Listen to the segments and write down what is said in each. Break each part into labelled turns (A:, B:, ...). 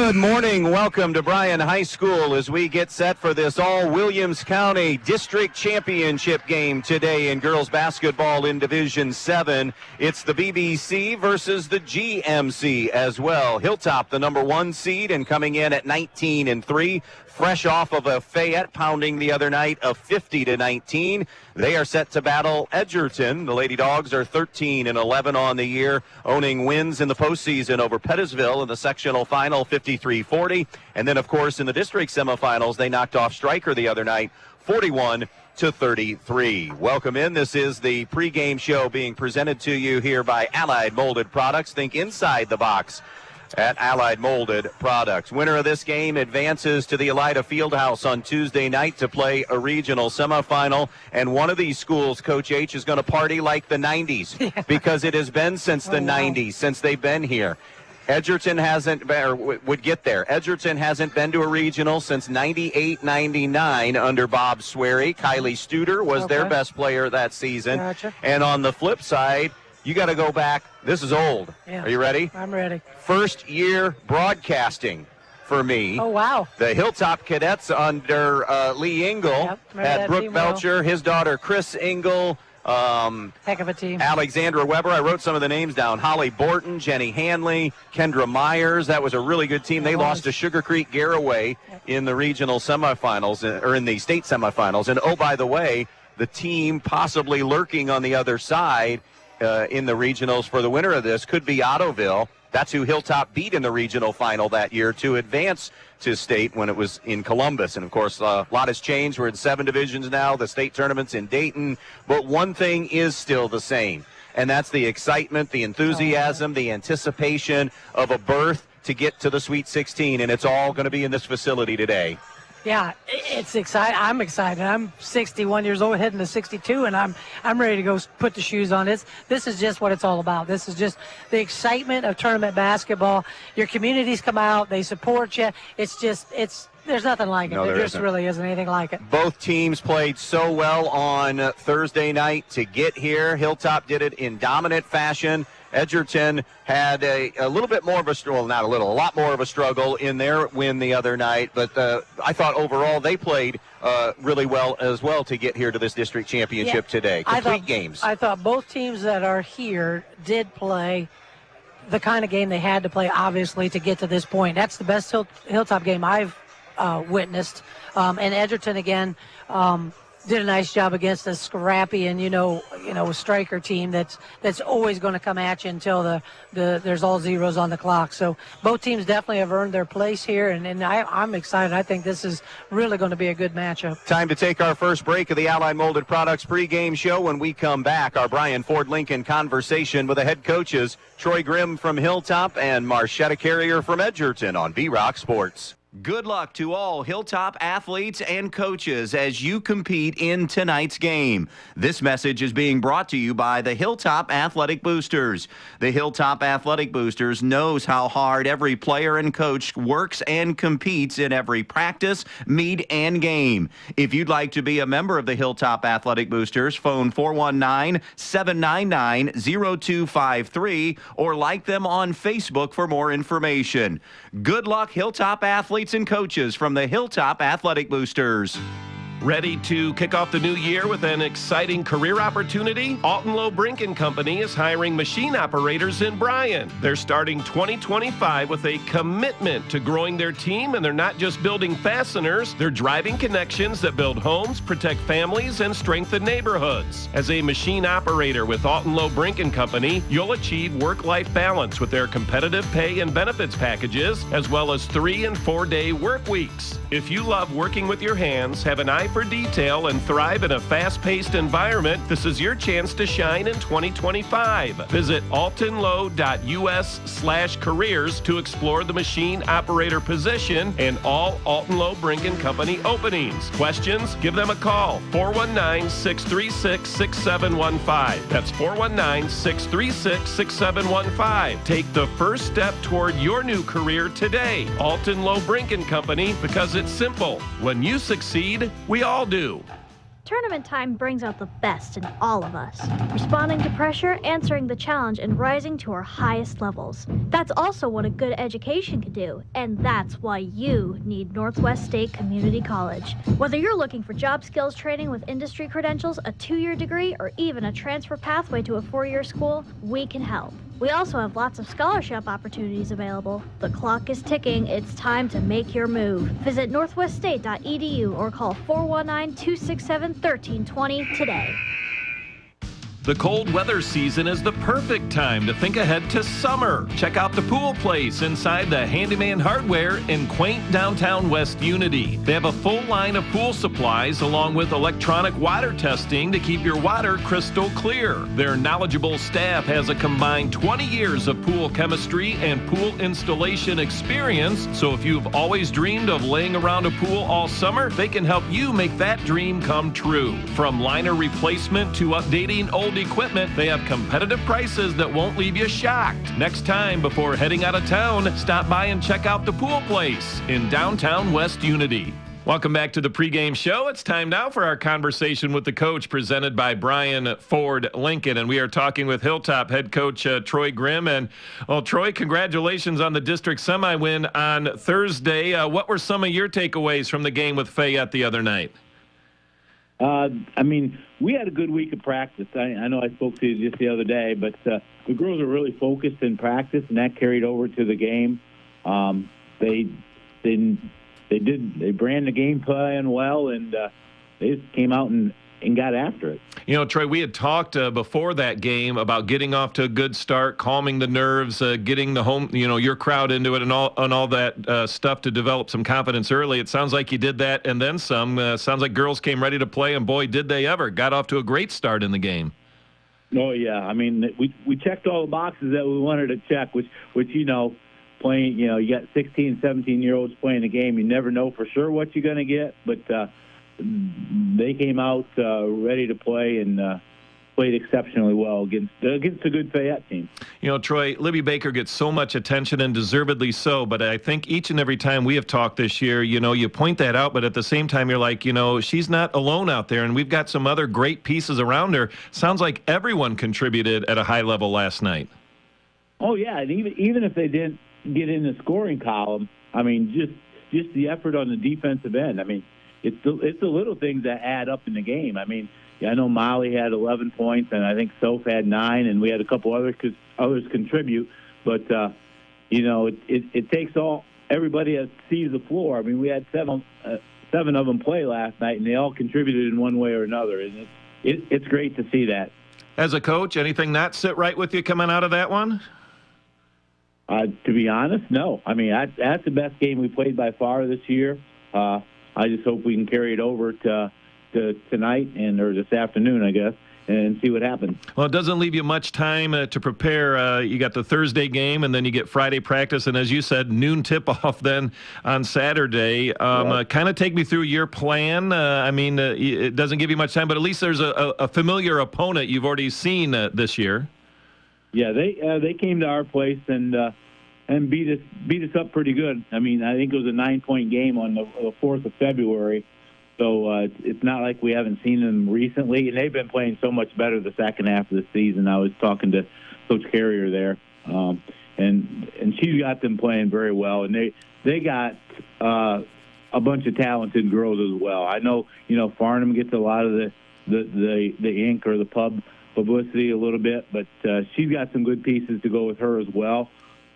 A: Good morning. Welcome to Bryan High School as we get set for this all-Williams County District Championship game today in girls basketball in Division VII. It's the BBC versus the GMC as well. Hilltop, the number 1 seed, and coming in at 19-3. Fresh off of a Fayette pounding the other night of 50-19. They are set to battle Edgerton. The Lady Dogs are 13-11 on the year, owning wins in the postseason over Pettisville in the sectional final 53-40. And then, of course, in the district semifinals, they knocked off Stryker the other night 41-33. Welcome in. This is the pregame show being presented to you here by Allied Molded Products. Think inside the box at Allied Molded Products. Winner of this game advances to the Elida Fieldhouse on Tuesday night to play a regional semifinal. And one of these schools, Coach H, is going to party like the 90s because it has been since the 90s, since they've been here. Edgerton hasn't, or would get there. Edgerton hasn't been to a regional since 98-99 under Bob Swery. Kylie Studer was their best player that season.
B: Gotcha.
A: And on the flip side, you got to go back. This is old.
B: Yeah.
A: Are you ready?
B: I'm ready.
A: First year broadcasting for me.
B: Oh, wow.
A: The Hilltop Cadets under Lee Engel had Brooke Belcher, his daughter Chris Engel.
B: Heck of a team.
A: Alexandra Weber. I wrote some of the names down. Holly Borton, Jenny Hanley, Kendra Myers. That was a really good team. They lost to Sugar Creek Garaway in the regional semifinals, or in the state semifinals. And, oh, by the way, the team possibly lurking on the other side in the regionals for the winner of this could be Ottoville. That's who Hilltop beat in the regional final that year to advance to state when it was in Columbus. And, of course, a lot has changed. We're in 7 divisions now. The state tournament's in Dayton. But one thing is still the same, and that's the excitement, the enthusiasm, the anticipation of a berth to get to the Sweet 16. And it's all going to be in this facility today.
B: Yeah, it's exciting. I'm excited. I'm 61 years old, heading to 62, and I'm ready to go put the shoes on. This is just what it's all about. This is just the excitement of tournament basketball. Your communities come out, they support you. There's nothing like it.
A: No,
B: there just really isn't anything like it.
A: Both teams played so well on Thursday night to get here. Hilltop did it in dominant fashion. Edgerton had a little bit more of a struggle, not a little, a lot more of a struggle in their win the other night. But I thought overall they played really well as well to get here to this district championship today. Complete games. I thought
B: both teams that are here did play the kind of game they had to play, obviously, to get to this point. That's the best Hilltop game I've witnessed. And Edgerton, again, did a nice job against a scrappy and Stryker team that's always going to come at you until there's all zeros on the clock. So both teams definitely have earned their place here, and I'm excited. I think this is really going to be a good matchup.
A: Time to take our first break of the Allied Molded Products pregame show. When we come back, our Brian Ford Lincoln conversation with the head coaches Troy Grimm from Hilltop and Marchetta Carrier from Edgerton on B-Rock Sports. Good luck to all Hilltop athletes and coaches as you compete in tonight's game. This message is being brought to you by the Hilltop Athletic Boosters. The Hilltop Athletic Boosters knows how hard every player and coach works and competes in every practice, meet, and game. If you'd like to be a member of the Hilltop Athletic Boosters, phone 419-799-0253 or like them on Facebook for more information. Good luck, Hilltop athletes and coaches from the Hilltop Athletic Boosters.
C: Ready to kick off the new year with an exciting career opportunity? Alton Lowe Brink & Company is hiring machine operators in Bryan. They're starting 2025 with a commitment to growing their team, and they're not just building fasteners, they're driving connections that build homes, protect families, and strengthen neighborhoods. As a machine operator with Alton Lowe Brink & Company, you'll achieve work-life balance with their competitive pay and benefits packages, as well as 3- and 4-day work weeks. If you love working with your hands, have an eye for detail, and thrive in a fast-paced environment, this is your chance to shine in 2025. Visit altonlow.us/careers to explore the machine operator position and all Alton Lowe Brink & Company openings. Questions? Give them a call. 419-636-6715. That's 419-636-6715. Take the first step toward your new career today. Alton Lowe Brink & Company, because it's simple. When you succeed, we all do.
D: Tournament time brings out the best in all of us, responding to pressure, answering the challenge, and rising to our highest levels. That's also what a good education can do, and that's why you need Northwest State Community College. Whether you're looking for job skills training with industry credentials, a 2-year degree, or even a transfer pathway to a 4-year school, we can help. We also have lots of scholarship opportunities available. The clock is ticking. It's time to make your move. Visit northweststate.edu or call 419-267-1320 today.
C: The cold weather season is the perfect time to think ahead to summer. Check out the pool place inside the Handyman Hardware in quaint downtown West Unity. They have a full line of pool supplies along with electronic water testing to keep your water crystal clear. Their knowledgeable staff has a combined 20 years of pool chemistry and pool installation experience, so if you've always dreamed of laying around a pool all summer, they can help you make that dream come true. From liner replacement to updating old equipment, they have competitive prices that won't leave you shocked. Next time, before heading out of town, stop by and check out the pool place in downtown West Unity. Welcome back to the pregame show. It's time now for our conversation with the coach, presented by Brian Ford Lincoln. And we are talking with Hilltop head coach Troy Grimm. And, well, Troy, congratulations on the district semi win on Thursday. What were some of your takeaways from the game with Fayette the other night?
E: We had a good week of practice. I know I spoke to you just the other day, but the girls are really focused in practice, and that carried over to the game. They ran the game plan well, and they just came out and got after it.
C: You know, Troy, we had talked before that game about getting off to a good start, calming the nerves, getting the home, your crowd into it, and all that stuff to develop some confidence early. It sounds like you did that, and then some. Sounds like girls came ready to play, and boy, did they ever! Got off to a great start in the game.
E: Oh yeah, we checked all the boxes that we wanted to check, which playing, you got 16, 17-year-olds playing the game. You never know for sure what you're going to get, but they came out ready to play and played exceptionally well against a good Fayette team.
C: Troy, Libby Baker gets so much attention, and deservedly so, but I think each and every time we have talked this year, you point that out, but at the same time you're like, she's not alone out there, and we've got some other great pieces around her. Sounds like everyone contributed at a high level last night.
E: Oh, yeah, and even if they didn't get in the scoring column, just the effort on the defensive end. It's the little things that add up in the game. I know Molly had 11 points, and I think Soph had 9, and we had a couple others contribute. But it takes everybody that sees the floor. We had seven of them play last night, and they all contributed in one way or another. And it's great to see that.
C: As a coach, anything not sit right with you coming out of that one?
E: To be honest, no. That's the best game we played by far this year. I just hope we can carry it over to tonight or this afternoon, I guess, and see what happens.
C: Well, it doesn't leave you much time to prepare. You got the Thursday game, and then you get Friday practice, and as you said, noon tip-off then on Saturday. Kind of take me through your plan. It doesn't give you much time, but at least there's a familiar opponent you've already seen this year.
E: Yeah, they came to our place and beat us up pretty good. I think it was a 9-point game on the 4th of February. So it's not like we haven't seen them recently, and they've been playing so much better the second half of the season. I was talking to Coach Carrier there, and she's got them playing very well, and they got a bunch of talented girls as well. I know Farnham gets a lot of the ink or the pub publicity a little bit, but she's got some good pieces to go with her as well.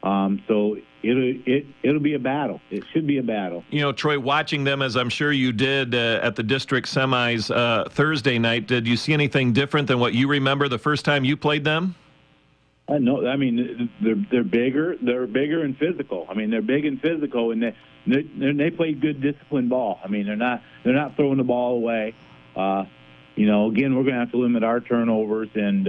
E: So it'll be a battle. It should be a battle.
C: Troy, watching them, as I'm sure you did at the district semis Thursday night, did you see anything different than what you remember the first time you played them?
E: No, they're bigger. They're bigger and physical. They're big and physical, and they play good disciplined ball. They're not throwing the ball away. Again, we're going to have to limit our turnovers and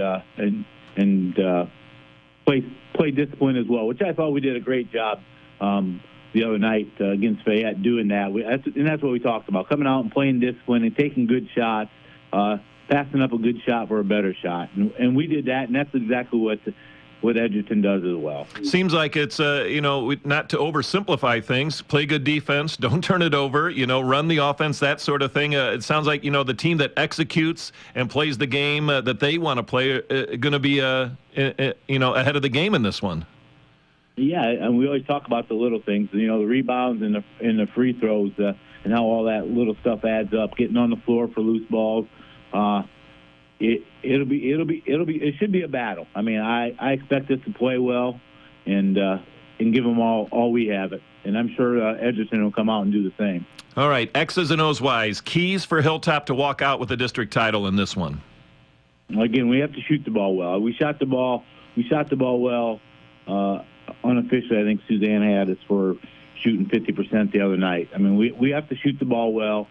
E: play discipline as well, which I thought we did a great job the other night against Fayette doing that. That's what we talked about, coming out and playing discipline and taking good shots, passing up a good shot for a better shot. And we did that, and that's exactly what what Edgerton does as well.
C: Seems like it's, not to oversimplify things, play good defense, don't turn it over, run the offense, that sort of thing. It sounds like, the team that executes and plays the game that they want to play going to be, ahead of the game in this one.
E: Yeah, and we always talk about the little things, the rebounds and the free throws, and how all that little stuff adds up. Getting on the floor for loose balls, it should be a battle. I mean, I expect us to play well, and give them all we have it, and I'm sure Edgerton will come out and do the same.
C: All right, X's and O's wise, keys for Hilltop to walk out with the district title in this one.
E: Again, we have to shoot the ball well. We shot the ball well. Unofficially, I think Suzanne had us for shooting 50% the other night. I mean, we have to shoot the ball well.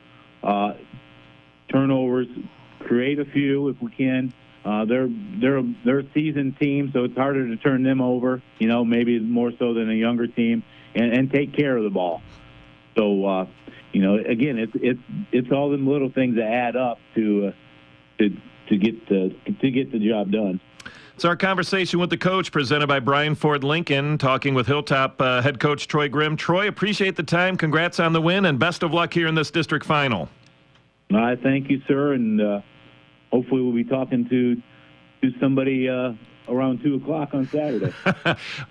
E: Turnovers, create a few if we can. They're a seasoned team, so it's harder to turn them over. Maybe more so than a younger team, and take care of the ball. So again, it's all them little things that add up to get the job done.
C: It's our conversation with the coach presented by Brian Ford Lincoln, talking with Hilltop head coach Troy Grimm. Troy, appreciate the time. Congrats on the win, and best of luck here in this district final.
E: I thank you, sir, and hopefully we'll be talking to somebody around 2 o'clock on Saturday.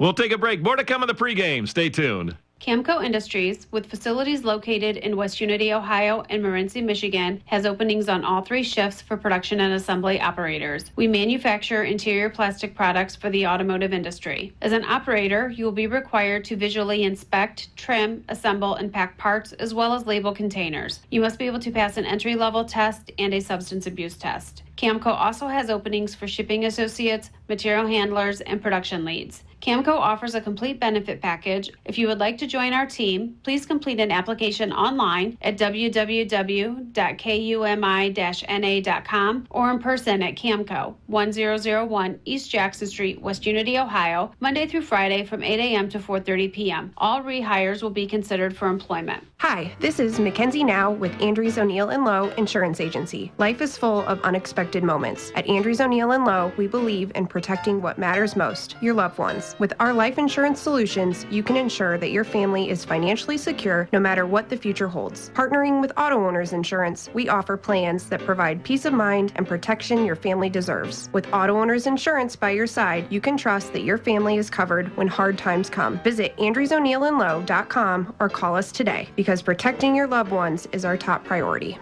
C: We'll take a break. More to come in the pregame. Stay tuned.
F: Camco Industries, with facilities located in West Unity, Ohio and Morenci, Michigan, has openings on all 3 shifts for production and assembly operators. We manufacture interior plastic products for the automotive industry. As an operator, you will be required to visually inspect, trim, assemble, and pack parts, as well as label containers. You must be able to pass an entry-level test and a substance abuse test. Camco also has openings for shipping associates, material handlers, and production leads. Camco offers a complete benefit package. If you would like to join our team, please complete an application online at www.kumi-na.com or in person at Camco, 1001 East Jackson Street, West Unity, Ohio, Monday through Friday from 8 a.m. to 4:30 p.m. All rehires will be considered for employment.
G: Hi, this is Mackenzie Now with Andrews O'Neill & Lowe Insurance Agency. Life is full of unexpected moments. At Andrews O'Neill & Lowe, we believe in protecting what matters most, your loved ones. With our life insurance solutions, you can ensure that your family is financially secure no matter what the future holds. Partnering with Auto Owners Insurance, we offer plans that provide peace of mind and protection your family deserves. With Auto Owners Insurance by your side, you can trust that your family is covered when hard times come. Visit AndrewsO'NeillAndLowe.com or call us today, because protecting your loved ones is our top priority.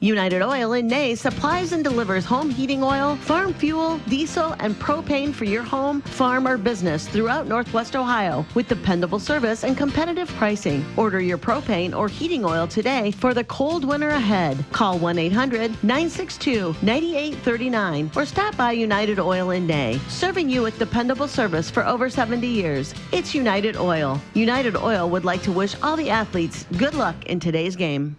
H: United Oil in Ney supplies and delivers home heating oil, farm fuel, diesel, and propane for your home, farm, or business throughout Northwest Ohio with dependable service and competitive pricing. Order your propane or heating oil today for the cold winter ahead. Call 1-800-962-9839 or stop by United Oil in Ney, serving you with dependable service for over 70 years. It's United Oil. United Oil would like to wish all the athletes good luck in today's game.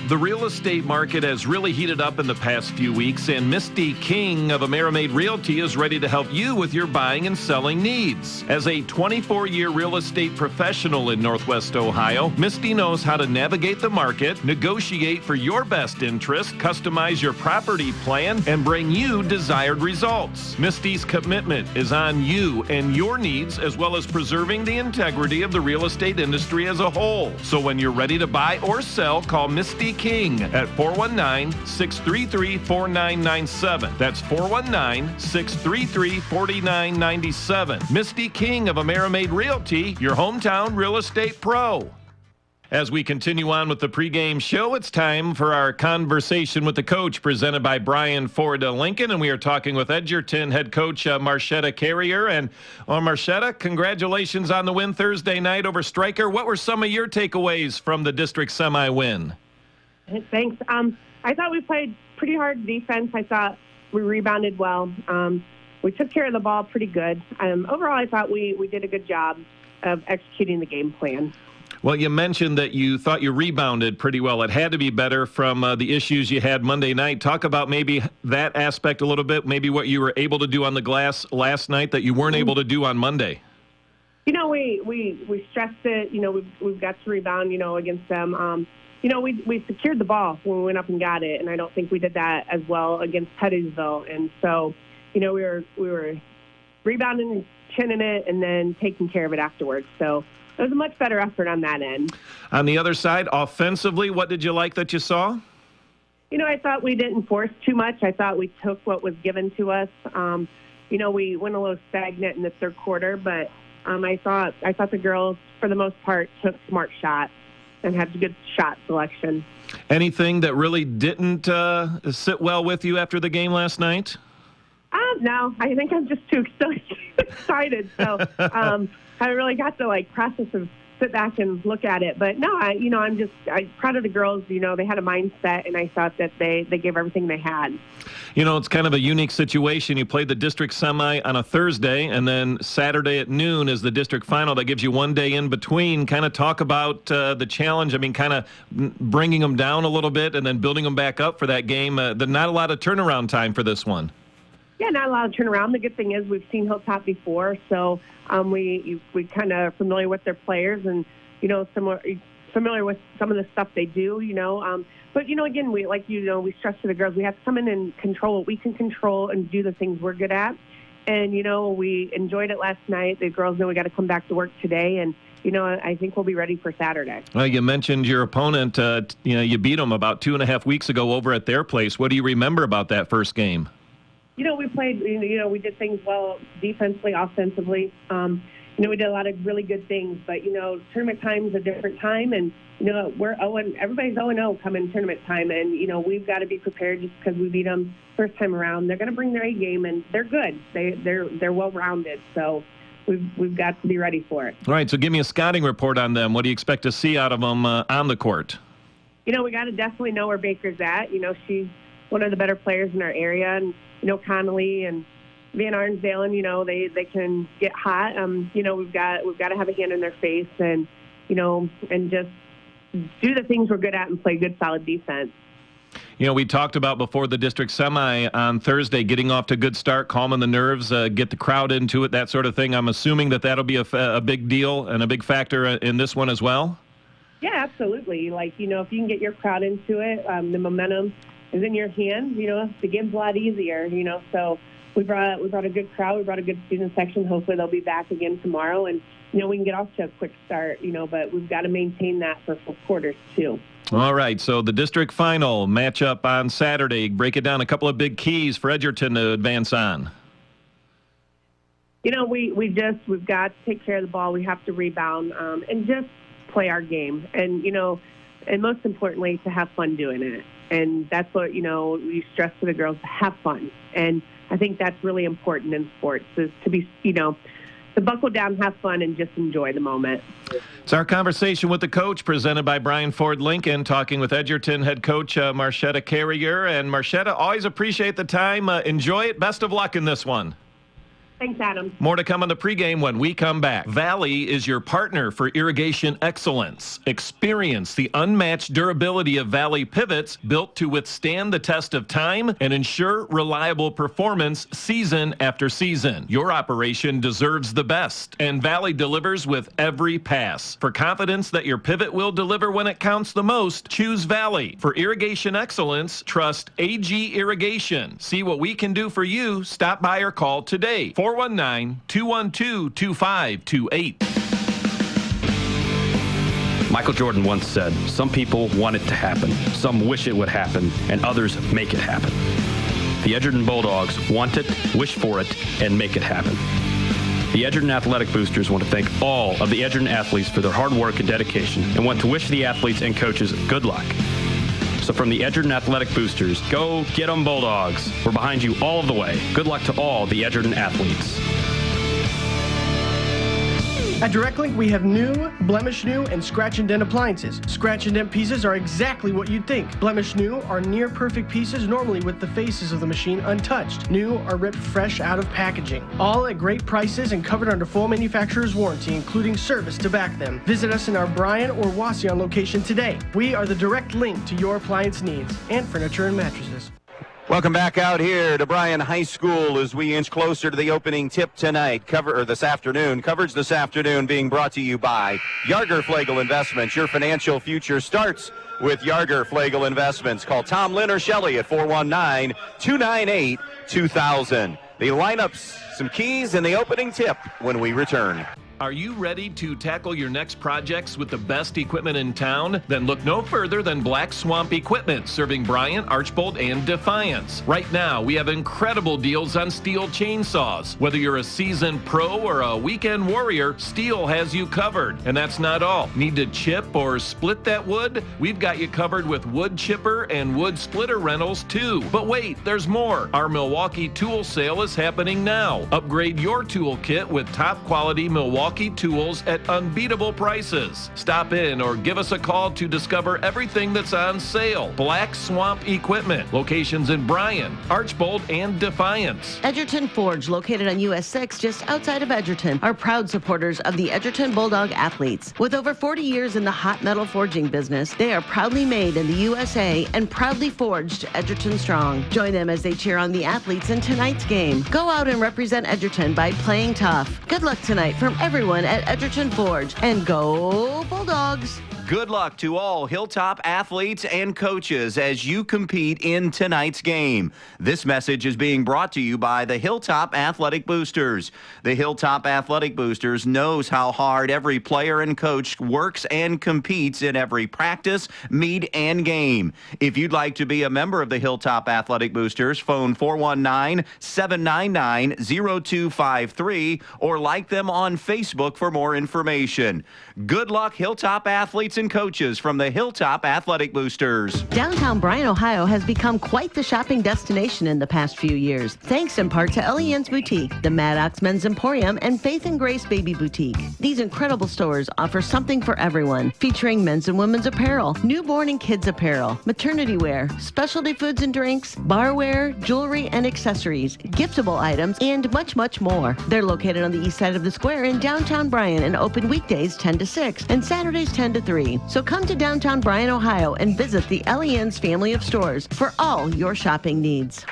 C: The real estate market has really heated up in the past few weeks, and Misty King of Amerimaid Realty is ready to help you with your buying and selling needs. As a 24-year real estate professional in Northwest Ohio, Misty knows how to navigate the market, negotiate for your best interest, customize your property plan, and bring you desired results. Misty's commitment is on you and your needs, as well as preserving the integrity of the real estate industry as a whole. So when you're ready to buy or sell, call Misty King at 419-633-4997. That's 419-633-4997. Misty King of Amerimaid Realty, your hometown real estate pro. As we continue on with the pregame show, it's time for our conversation with the coach presented by Brian Ford Lincoln, and we are talking with Edgerton head coach Marchetta Carrier. And Marchetta, congratulations on the win Thursday night over Stryker. What were some of your takeaways from the district semi-win?
I: Thanks. I thought we played pretty hard defense. I thought we rebounded well. We took care of the ball pretty good. Overall, I thought we did a good job of executing the game plan.
C: Well, you mentioned that you thought you rebounded pretty well. It had to be better from the issues you had Monday night. Talk about maybe that aspect a little bit, maybe what you were able to do on the glass last night that you weren't able to do on Monday.
I: We stressed it. We've got to rebound, against them. We secured the ball when we went up and got it, and I don't think we did that as well against Pettysville. And so, we were rebounding and chinning it and then taking care of it afterwards. So it was a much better effort on that end.
C: On the other side, offensively, what did you like that you saw?
I: I thought we didn't force too much. I thought we took what was given to us. We went a little stagnant in the third quarter, but I thought the girls, for the most part, took smart shots and had good shot selection. Anything that really didn't sit well with you after the game last night? No, I think I'm just too excited. So I really got to process and sit back and look at it. But no, I'm proud of the girls. They had a mindset, and I thought that they gave everything they had.
C: It's kind of a unique situation. You played the district semi on a Thursday, and then Saturday at noon is the district final. That gives you one day in between. Kind of talk about the challenge. I mean, kind of bringing them down a little bit and then building them back up for that game. Not a lot of turnaround time for this one.
I: Yeah, not a lot of turnaround. The good thing is we've seen Hilltop before, so we kind of familiar with their players and, familiar with some of the stuff they do, But, again, we stress to the girls, we have to come in and control what we can control and do the ththings we're good at. And, we enjoyed it last night. The girls know we got to come back to work today. And, I think we'll be ready for Saturday. Well,
C: you mentioned your opponent. You beat them about 2.5 weeks ago over at their place. What do you remember about that first game?
I: We played, we did things well defensively, offensively. We did a lot of really good things, but, tournament time is a different time, and, everybody's 0-0 coming tournament time, and, we've got to be prepared just because we beat them first time around. They're going to bring their A game, and they're good. They're well-rounded, so we've got to be ready for it. All right, so give me a scouting report on them. What do you expect to see out of them on the court? We got to definitely know where Baker's at. She's one of the better players in our area, and, Connolly and Van Arnsdalen, they can get hot. We've got to have a hand in their face and, and just do the things we're good at and play good, solid defense. We talked about before the district semi on Thursday, getting off to a good start, calming the nerves, get the crowd into it, that sort of thing. I'm assuming that'll be a big deal and a big factor in this one as well? Yeah, absolutely. If you can get your crowd into it, the momentum is in your hands, the game's a lot easier, so we brought a good crowd, we brought a good student section. Hopefully they'll be back again tomorrow, and, we can get off to a quick start, but we've got to maintain that for 4 quarters too. All right, so the district final matchup on Saturday. Break it down, a couple of big keys for Edgerton to advance on. We've got to take care of the ball. We have to rebound and just play our game, and, and most importantly, to have fun doing it. And that's what, we stress to the girls, to have fun. And I think that's really important in sports, is to be, to buckle down, have fun, and just enjoy the moment. It's our conversation with the coach, presented by Brian Ford Lincoln, talking with Edgerton head coach Marchetta Carrier. And Marchetta, always appreciate the time. Enjoy it. Best of luck in this one. Thanks, Adam. More to come on the pregame when we come back. Valley is your partner for irrigation excellence. Experience the unmatched durability of Valley pivots, built to withstand the test of time and ensure reliable performance season after season. Your operation deserves the best, and Valley delivers with every pass. For confidence that your pivot will deliver when it counts the most, choose Valley. For irrigation excellence, trust AG Irrigation. See what we can do for you. Stop by or call today. 419-212-2528.
J: Michael Jordan once said, "Some people want it to happen, some wish it would happen, and others make it happen." The Edgerton Bulldogs want it, wish for it, and make it happen. The Edgerton Athletic Boosters want to thank all of the Edgerton athletes for their hard work and dedication, and want to wish the athletes and coaches good luck. So from the Edgerton Athletic Boosters, go get 'em Bulldogs. We're behind you all of the way. Good luck to all the Edgerton athletes.
K: At DirectLink, we have new, Blemish New, and Scratch and Dent appliances. Scratch and Dent pieces are exactly what you'd think. Blemish New are near-perfect pieces, normally with the faces of the machine untouched. New are ripped fresh out of packaging. All at great prices and covered under full manufacturer's warranty, including service to back them. Visit us in our Bryan or Wauseon location today. We are the direct link to your appliance needs and furniture and mattresses.
A: Welcome back out here to Bryan High School as we inch closer to the opening tip tonight. Coverage this afternoon being brought to you by Yarger Flegel Investments. Your financial future starts with Yarger Flegel Investments. Call Tom Lynn or Shelley at 419-298-2000. the lineups, some keys, and the opening tip when we return.
C: Are you ready to tackle your next projects with the best equipment in town? Then look no further than Black Swamp Equipment, serving Bryant, Archbold, and Defiance. Right now, we have incredible deals on Steel chainsaws. Whether you're a seasoned pro or a weekend warrior, Steel has you covered. And that's not all. Need to chip or split that wood? We've got you covered with wood chipper and wood splitter rentals too. But wait, there's more. Our Milwaukee tool sale is happening now. Upgrade your toolkit with top quality Milwaukee tools at unbeatable prices. Stop in or give us a call to discover everything that's on sale. Black Swamp Equipment. Locations in Bryan, Archbold, and Defiance.
H: Edgerton Forge, located on US 6 just outside of Edgerton, are proud supporters of the Edgerton Bulldog athletes. With over 40 years in the hot metal forging business, they are proudly made in the USA and proudly forged Edgerton strong. Join them as they cheer on the athletes in tonight's game. Go out and represent Edgerton by playing tough. Good luck tonight from everyone at Edgerton Forge, and go Bulldogs!
A: Good luck to all Hilltop athletes and coaches as you compete in tonight's game. This message is being brought to you by the Hilltop Athletic Boosters. The Hilltop Athletic Boosters knows how hard every player and coach works and competes in every practice, meet, and game. If you'd like to be a member of the Hilltop Athletic Boosters, phone 419-799-0253 or like them on Facebook for more information. Good luck, Hilltop athletes and coaches from the Hilltop Athletic Boosters.
H: Downtown Bryan, Ohio has become quite the shopping destination in the past few years, thanks in part to LEN's Boutique, the Maddox Men's Emporium, and Faith and Grace Baby Boutique. These incredible stores offer something for everyone, featuring men's and women's apparel, newborn and kids apparel, maternity wear, specialty foods and drinks, barware, jewelry and accessories, giftable items, and much, much more. They're located on the east side of the square in downtown Bryan and open weekdays 10 to 6 and Saturdays 10 to 3. So come to downtown Bryan, Ohio and visit the LEN's family of stores for all your shopping needs.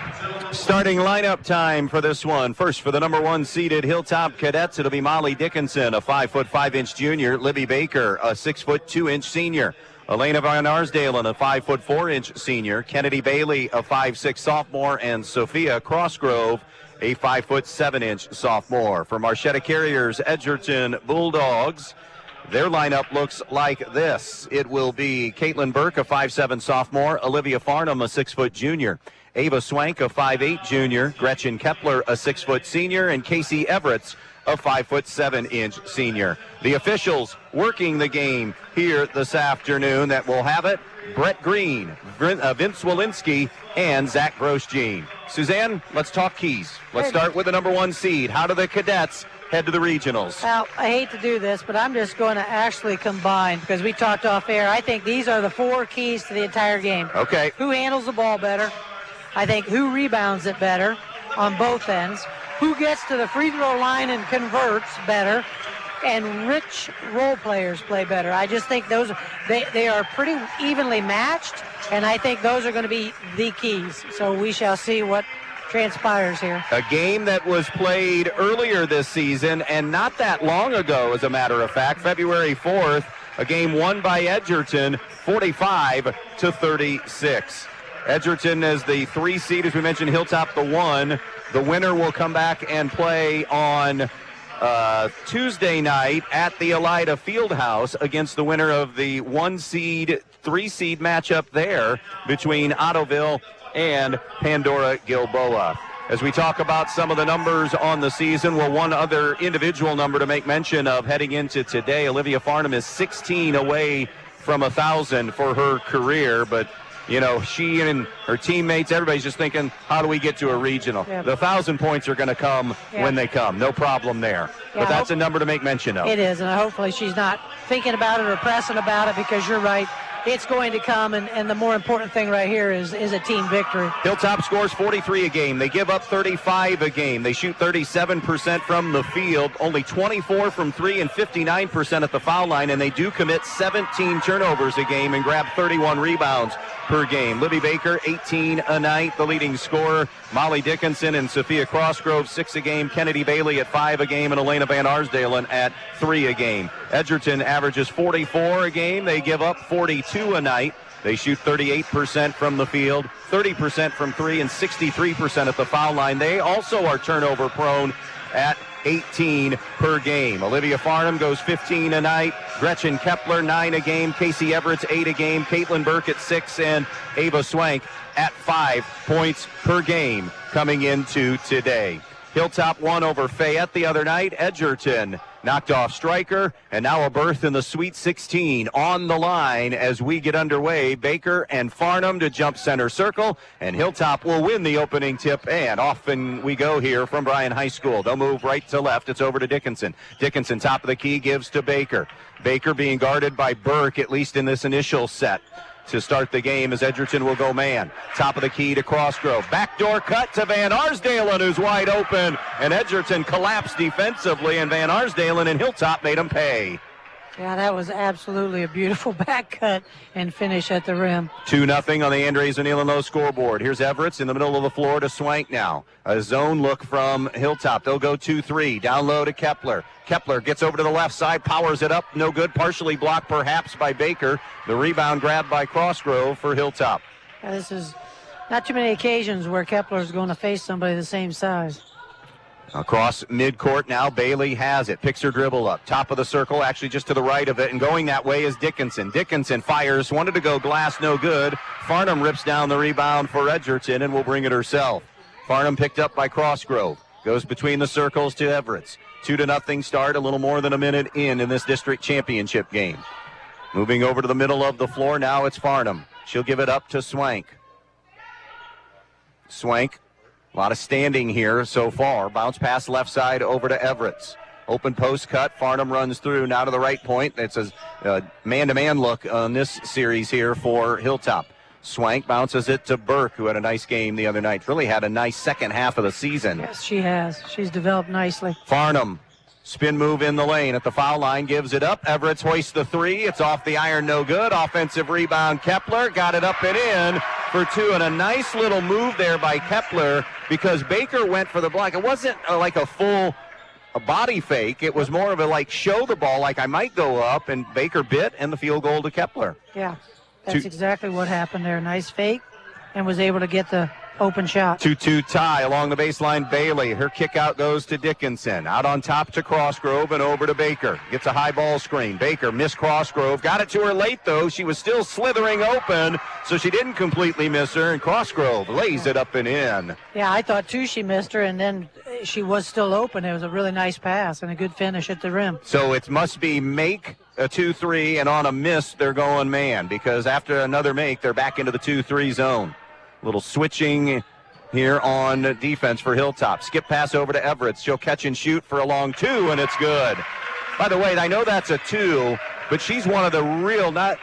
A: Starting lineup time for this one. First, for the number 1 seeded Hilltop Cadets, it'll be Molly Dickinson, a 5'5" junior, Libby Baker, a 6'2" senior, Elena Van Arsdalen, a 5'4" senior, Kennedy Bailey, a 5'6" sophomore, and Sophia Crossgrove, a 5'7" sophomore. For Marchetta Carriers Edgerton Bulldogs, their lineup looks like this. It will be Caitlin Burke, a 5'7" sophomore, Olivia Farnham, a 6' junior, Ava Swank, a 5'8" junior, Gretchen Kepler, a 6' senior, and Casey Everetts, a 5'7" senior. The officials working the game here this afternoon that will have it: Brett Green, Vince Walensky, and Zach Grosjean. Suzanne, let's talk keys. Let's start with the number 1 seed. How do the Cadets head to the regionals?
B: Well, I hate to do this, but I'm just going to actually combine, because we talked off air. I think these are the 4 keys to the entire game.
A: Okay.
B: Who handles the ball better? I think who rebounds it better on both ends? Who gets to the free throw line and converts better? And which role players play better? I just think those they are pretty evenly matched, and I think those are going to be the keys. So we shall see what transpires here.
A: A game that was played earlier this season, and not that long ago, as a matter of fact, February 4th, a game won by Edgerton, 45-36. Edgerton is the 3 seed, as we mentioned, Hilltop the 1. The winner will come back and play on Tuesday night at the Elida Fieldhouse against the winner of the 1 seed, 3 seed matchup there between Ottoville and Pandora Gilboa. As we talk about some of the numbers on the season, well, one other individual number to make mention of heading into today, Olivia Farnham is 16 away from 1,000 for her career, but you know, she and her teammates, everybody's just thinking, how do we get to a regional? Yeah. The 1,000 points are going to come when they come. No problem there. Yeah, but that's a number to make mention of.
B: It is, and hopefully she's not thinking about it or pressing about it, because you're right. It's going to come, and the more important thing right here is a team victory.
A: Hilltop scores 43 a game. They give up 35 a game. They shoot 37% from the field, only 24 from 3 and 59% at the foul line, and they do commit 17 turnovers a game and grab 31 rebounds per game. Libby Baker, 18 a night, the leading scorer. Molly Dickinson and Sophia Crossgrove, 6 a game. Kennedy Bailey at 5 a game, and Elena Van Arsdalen at 3 a game. Edgerton averages 44 a game. They give up 42 2 a night. They shoot 38% from the field, 30% from 3, and 63% at the foul line. They also are turnover prone at 18 per game. Olivia Farnham goes 15 a night. Gretchen Kepler, 9 a game. Casey Everett's 8 a game. Caitlin Burke at 6, and Ava Swank at 5 points per game coming into today. Hilltop won over Fayette the other night. Edgerton knocked off Stryker, and now a berth in the Sweet 16 on the line as we get underway. Baker and Farnham to jump center circle, and Hilltop will win the opening tip, and off and we go here from Bryan High School. They'll move right to left. It's over to Dickinson. Dickinson, top of the key, gives to Baker. Baker being guarded by Burke, at least in this initial set. To start the game as Edgerton will go man. Top of the key to Crossgrove. Backdoor cut to Van Arsdalen, who's wide open. And Edgerton collapsed defensively, and Van Arsdalen and Hilltop made him pay.
B: Yeah, that was absolutely a beautiful back cut and finish at the rim.
A: 2-0 on the Andres O'Neill and Low scoreboard. Here's Everett's in the middle of the floor to Swank now. A zone look from Hilltop. They'll go 2-3. Down low to Kepler. Kepler gets over to the left side, powers it up. No good. Partially blocked perhaps by Baker. The rebound grabbed by Crossgrove for Hilltop.
B: Yeah, this is not too many occasions where Kepler is going to face somebody the same size.
A: Across midcourt now, Bailey has it. Picks her dribble up. Top of the circle, actually just to the right of it. And going that way is Dickinson. Dickinson fires. Wanted to go glass, no good. Farnham rips down the rebound for Edgerton and will bring it herself. Farnham picked up by Crossgrove. Goes between the circles to Everett's. 2-0 start, a little more than a minute in this district championship game. Moving over to the middle of the floor, now it's Farnham. She'll give it up to Swank. Swank. A lot of standing here so far. Bounce pass left side over to Everett's. Open post cut. Farnham runs through now to the right point. It's a man-to-man look on this series here for Hilltop. Swank bounces it to Burke, who had a nice game the other night. Really had a nice second half of the season.
B: Yes, she has. She's developed nicely.
A: Farnham. Spin move in the lane at the foul line, gives it up. Everett's hoists the 3. It's off the iron, no good. Offensive rebound, Kepler got it up and in for 2. And a nice little move there by Kepler because Baker went for the block. It wasn't like a full body fake. It was more of a show the ball, like I might go up, and Baker bit, and the field goal to Kepler.
B: Yeah, that's exactly what happened there. Nice fake, and was able to get the open shot.
A: 2-2 tie along the baseline. Bailey, her kick out goes to Dickinson. Out on top to Crossgrove and over to Baker. Gets a high ball screen. Baker missed Crossgrove. Got it to her late, though. She was still slithering open, so she didn't completely miss her, and Crossgrove lays it up and in.
B: Yeah, I thought, too, she missed her, and then she was still open. It was a really nice pass and a good finish at the rim.
A: So it must be make a 2-3, and on a miss, they're going man, because after another make, they're back into the 2-3 zone. Little switching here on defense for Hilltop. Skip pass over to Everett. She'll catch and shoot for a long 2, and it's good. By the way, I know that's a 2, but she's one of the real, not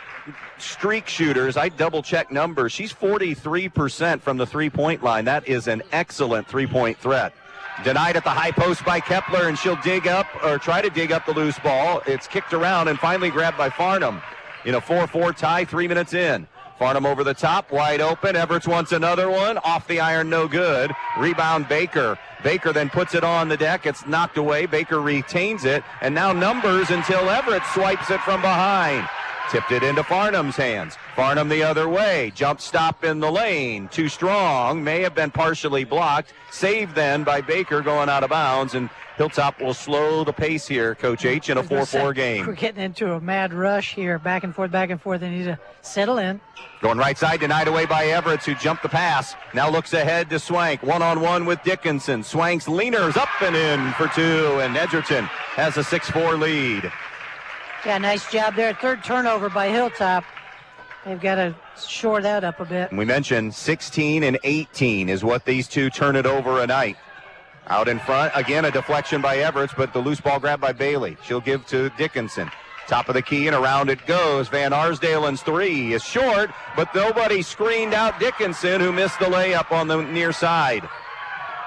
A: streak shooters. I double-check numbers. She's 43% from the three-point line. That is an excellent three-point threat. Denied at the high post by Kepler, and she'll dig up, or try to dig up the loose ball. It's kicked around and finally grabbed by Farnham. In a 4-4 tie, 3 minutes in. Farnham over the top, wide open. Everett wants another one. Off the iron, no good. Rebound, Baker. Baker then puts it on the deck. It's knocked away. Baker retains it. And now numbers until Everett swipes it from behind. Tipped it into Farnham's hands. Farnham the other way. Jump stop in the lane. Too strong. May have been partially blocked. Saved then by Baker going out of bounds. And Hilltop will slow the pace here, Coach H, in a 4-4 game.
B: We're getting into a mad rush here. Back and forth, back and forth. They need to settle in.
A: Going right side, denied away by Everett, who jumped the pass. Now looks ahead to Swank. One-on-one with Dickinson. Swank's leaners up and in for 2. And Edgerton has a 6-4 lead.
B: Yeah, nice job there. Third turnover by Hilltop. They've got to shore that up a bit.
A: We mentioned 16 and 18 is what these two turn it over a night. Out in front, again, a deflection by Everett, but the loose ball grabbed by Bailey. She'll give to Dickinson. Top of the key, and around it goes. Van Arsdalen's 3 is short, but nobody screened out Dickinson, who missed the layup on the near side.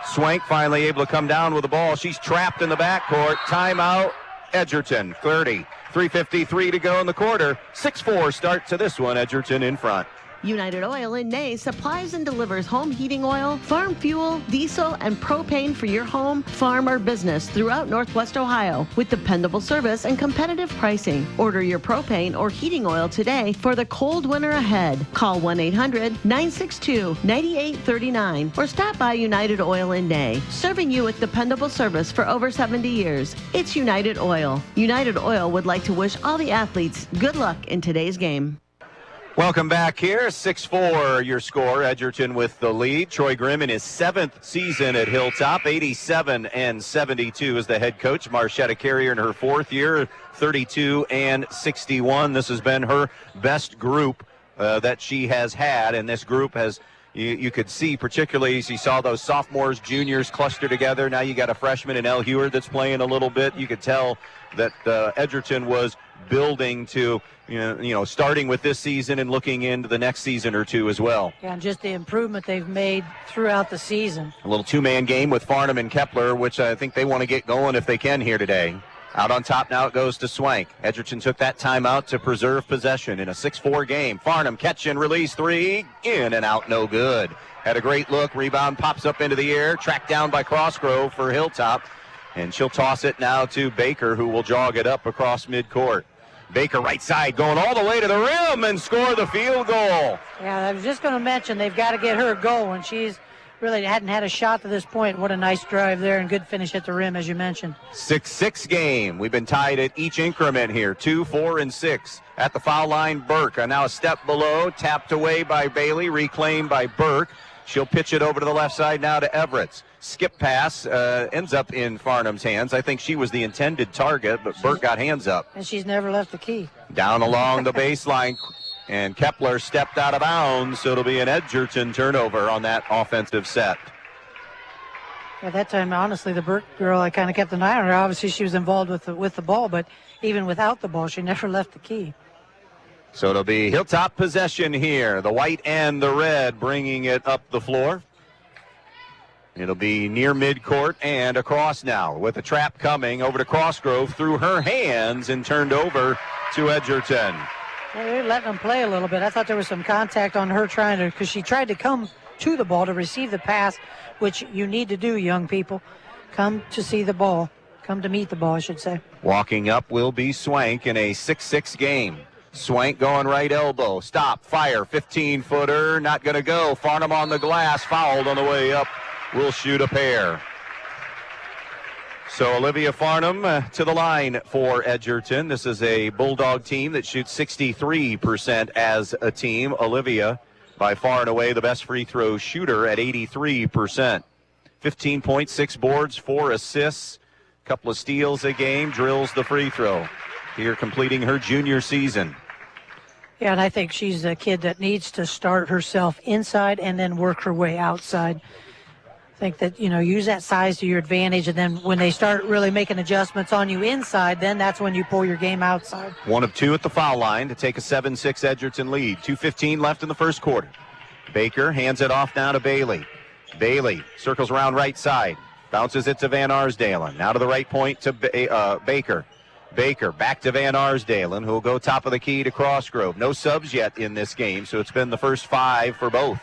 A: Swank finally able to come down with the ball. She's trapped in the backcourt. Timeout, Edgerton, 30. 3:53 to go in the quarter. 6-4 start to this one. Edgerton in front.
H: United Oil in Ney supplies and delivers home heating oil, farm fuel, diesel, and propane for your home, farm, or business throughout Northwest Ohio with dependable service and competitive pricing. Order your propane or heating oil today for the cold winter ahead. Call 1-800-962-9839 or stop by United Oil in Ney, serving you with dependable service for over 70 years. It's United Oil. United Oil would like to wish all the athletes good luck in today's game.
A: Welcome back here. 6-4 your score. Edgerton with the lead. Troy Grimm in his 7th season at Hilltop. 87-72 is the head coach. Marchetta Carrier in her 4th year. 32-61. This has been her best group that she has had. And this group has, you could see, particularly as you saw those sophomores, juniors cluster together. Now you got a freshman in Elle Heward that's playing a little bit. You could tell that Edgerton was building to, starting with this season and looking into the next season or two as well.
B: Yeah, and just the improvement they've made throughout the season.
A: A little two-man game with Farnham and Kepler, which I think they want to get going if they can here today. Out on top now it goes to Swank. Edgerton took that timeout to preserve possession in a 6-4 game. Farnham catch and release three, in and out, no good. Had a great look, rebound pops up into the air, tracked down by Crossgrove for Hilltop. And she'll toss it now to Baker, who will jog it up across midcourt. Baker right side going all the way to the rim and score the field goal.
B: Yeah, I was just going to mention they've got to get her going. She's really hadn't had a shot to this point. What a nice drive there and good finish at the rim, as you mentioned.
A: 6-6 game. We've been tied at each increment here, 2, 4, and 6. At the foul line, Burke. Now a step below, tapped away by Bailey, reclaimed by Burke. She'll pitch it over to the left side now to Everett. Skip pass ends up in Farnham's hands. I think she was the intended target, but Burke got hands up.
B: And she's never left the key.
A: Down along the baseline, and Kepler stepped out of bounds, so it'll be an Edgerton turnover on that offensive set.
B: At that time, honestly, the Burke girl, I kind of kept an eye on her. Obviously, she was involved with the ball, but even without the ball, she never left the key.
A: So it'll be Hilltop possession here. The white and the red bringing it up the floor. It'll be near midcourt and across now with a trap coming over to Crossgrove through her hands and turned over to Edgerton.
B: Well, they're letting them play a little bit. I thought there was some contact on her because she tried to come to the ball to receive the pass, which you need to do, young people. Come to see the ball. Come to meet the ball, I should say.
A: Walking up will be Swank in a 6-6 game. Swank going right elbow. Stop, fire, 15-footer, not going to go. Farnham on the glass, fouled on the way up. Will shoot a pair. So Olivia Farnham to the line for Edgerton. This is a Bulldog team that shoots 63% as a team. Olivia, by far and away, the best free throw shooter at 83%. 15.6 boards, 4 assists, a couple of steals a game, drills the free throw. Here completing her junior season.
B: Yeah, and I think she's a kid that needs to start herself inside and then work her way outside. I think that, use that size to your advantage, and then when they start really making adjustments on you inside, then that's when you pull your game outside.
A: 1 of 2 at the foul line to take a 7-6 Edgerton lead. 2:15 left in the first quarter. Baker hands it off now to Bailey. Bailey circles around right side, bounces it to Van Arsdalen. Now to the right point to Baker. Baker back to Van Arsdalen, who will go top of the key to Crossgrove. No subs yet in this game, so it's been the first 5 for both.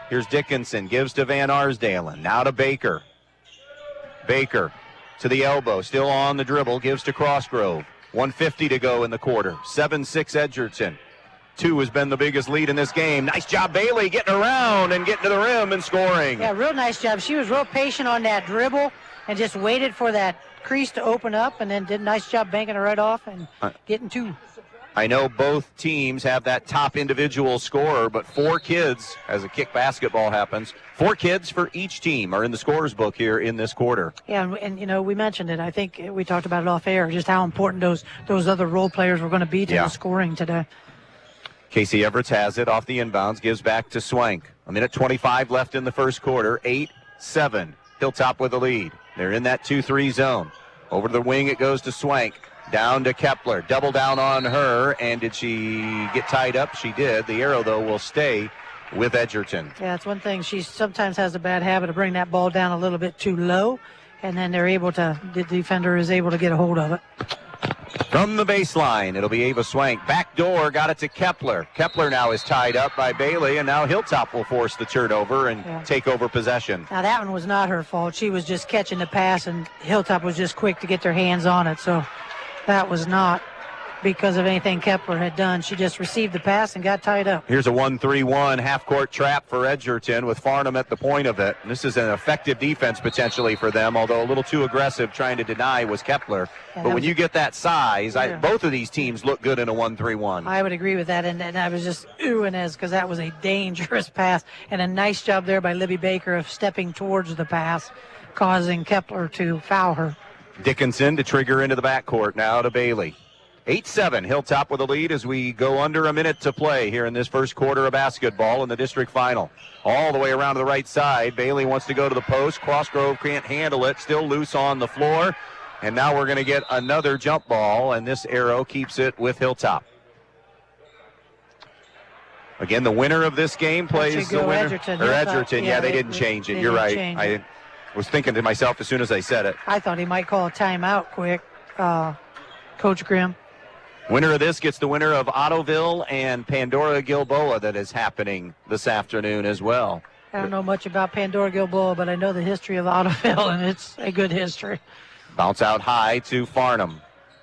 A: Here's Dickinson, gives to Van Arsdalen. Now to Baker. Baker to the elbow, still on the dribble, gives to Crossgrove. 1:50 to go in the quarter. 7-6 Edgerton. 2 has been the biggest lead in this game. Nice job, Bailey, getting around and getting to the rim and scoring.
B: Yeah, real nice job. She was real patient on that dribble and just waited for that crease to open up, and then did a nice job banking it right off and getting 2.
A: I know both teams have that top individual scorer, but 4 kids, as a kick basketball happens, 4 kids for each team are in the scorer's book here in this quarter.
B: Yeah, and we mentioned it. I think we talked about it off air, just how important those other role players were going to be to the scoring today.
A: Casey Everett has it off the inbounds, gives back to Swank. 1:25 left in the first quarter, 8-7. Hilltop with the lead. They're in that 2-3 zone. Over to the wing it goes to Swank. Down to Kepler. Double down on her. And did she get tied up? She did. The arrow, though, will stay with Edgerton.
B: Yeah, it's one thing. She sometimes has a bad habit of bringing that ball down a little bit too low. And then the defender is able to get a hold of it.
A: From the baseline, it'll be Ava Swank. Back door, got it to Kepler. Kepler now is tied up by Bailey, and now Hilltop will force the turnover and take over possession.
B: Now, that one was not her fault. She was just catching the pass, and Hilltop was just quick to get their hands on it. So that was not because of anything Kepler had done. She just received the pass and got tied up.
A: Here's a 1-3-1 half-court trap for Edgerton with Farnham at the point of it. And this is an effective defense potentially for them, although a little too aggressive trying to deny was Kepler.
B: Yeah,
A: but when you get that size, both of these teams look good in a 1-3-1.
B: I would agree with that, and I was just oohing as because that was a dangerous pass, and a nice job there by Libby Baker of stepping towards the pass, causing Kepler to foul her.
A: Dickinson to trigger into the backcourt now to Bailey. 8-7, Hilltop with a lead as we go under a minute to play here in this first quarter of basketball in the district final. All the way around to the right side. Bailey wants to go to the post. Crossgrove can't handle it. Still loose on the floor. And now we're going to get another jump ball, and this arrow keeps it with Hilltop. Again, the winner of this game plays the winner. Edgerton. Yeah, they didn't change it. You're right. I was thinking to myself as soon as I said it.
B: I thought he might call a timeout quick, Coach Grimm.
A: Winner of this gets the winner of Ottoville and Pandora Gilboa that is happening this afternoon as well.
B: I don't know much about Pandora Gilboa, but I know the history of Ottoville, and it's a good history.
A: Bounce out high to Farnham.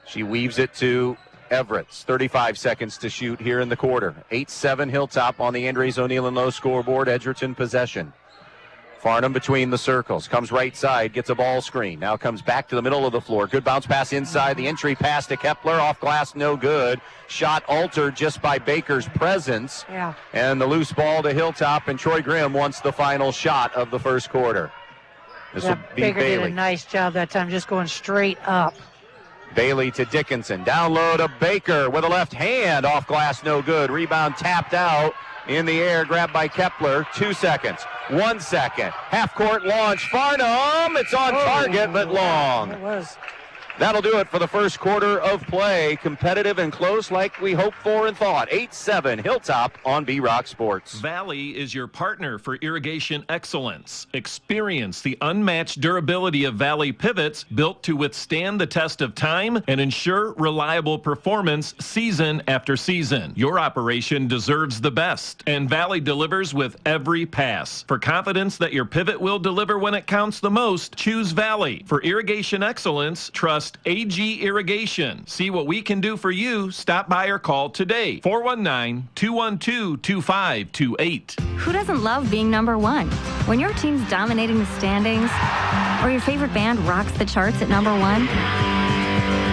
A: She weaves it to Everett's. 35 seconds to shoot here in the quarter. 8-7 Hilltop on the Andres O'Neill and Low scoreboard. Edgerton possession. Farnham between the circles. Comes right side, gets a ball screen. Now comes back to the middle of the floor. Good bounce pass inside. The entry pass to Kepler. Off glass, no good. Shot altered just by Baker's presence.
B: Yeah.
A: And the loose ball to Hilltop, and Troy Grimm wants the final shot of the first quarter. This will be
B: Baker
A: Bailey.
B: did a nice job that time, just going straight up.
A: Bailey to Dickinson. Down low to Baker with a left hand. Off glass, no good. Rebound tapped out. In the air, grabbed by Kepler. 2 seconds. 1 second. Half-court launch. Farnham. It's on target, but long.
B: It was.
A: That'll do it for the first quarter of play. Competitive and close like we hoped for and thought. 8-7 Hilltop on B-Rock Sports.
C: Valley is your partner for irrigation excellence. Experience the unmatched durability of Valley pivots built to withstand the test of time and ensure reliable performance season after season. Your operation deserves the best, and Valley delivers with every pass. For confidence that your pivot will deliver when it counts the most, choose Valley. For irrigation excellence, trust AG Irrigation. See what we can do for you. Stop by or call today. 419-212-2528.
L: Who doesn't love being number one? When your team's dominating the standings, or your favorite band rocks the charts at number one,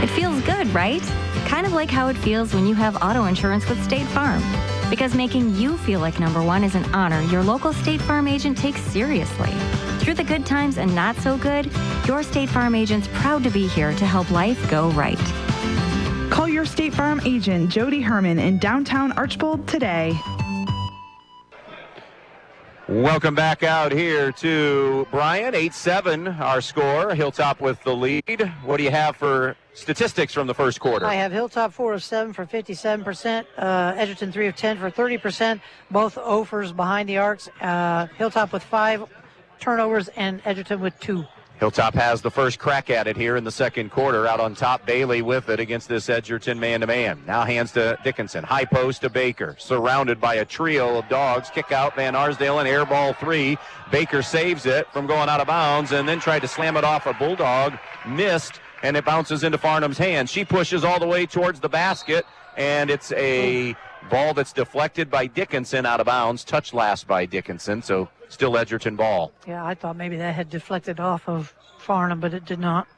L: it feels good, right? Kind of like how it feels when you have auto insurance with State Farm. Because making you feel like number one is an honor your local State Farm agent takes seriously. Through the good times and not so good, your State Farm agent's proud to be here to help life go right.
M: Call your State Farm agent, Jody Herman, in downtown Archbold today.
A: Welcome back out here to Brian. 8-7 our score. Hilltop with the lead. What do you have for statistics from the first quarter?
B: I have Hilltop 4 of 7 for 57%, Edgerton 3 of 10 for 30%, both offers behind the arcs, Hilltop with 5 turnovers and Edgerton with 2.
A: Hilltop has the first crack at it here in the second quarter. Out on top, Bailey with it against this Edgerton man-to-man. Now hands to Dickinson. High post to Baker. Surrounded by a trio of dogs. Kick out Van Arsdale, air ball 3. Baker saves it from going out of bounds and then tried to slam it off a Bulldog. Missed, and it bounces into Farnham's hand. She pushes all the way towards the basket, and it's a ball that's deflected by Dickinson out of bounds. Touched last by Dickinson, so still Edgerton ball.
B: Yeah, I thought maybe that had deflected off of Farnham, but it did not.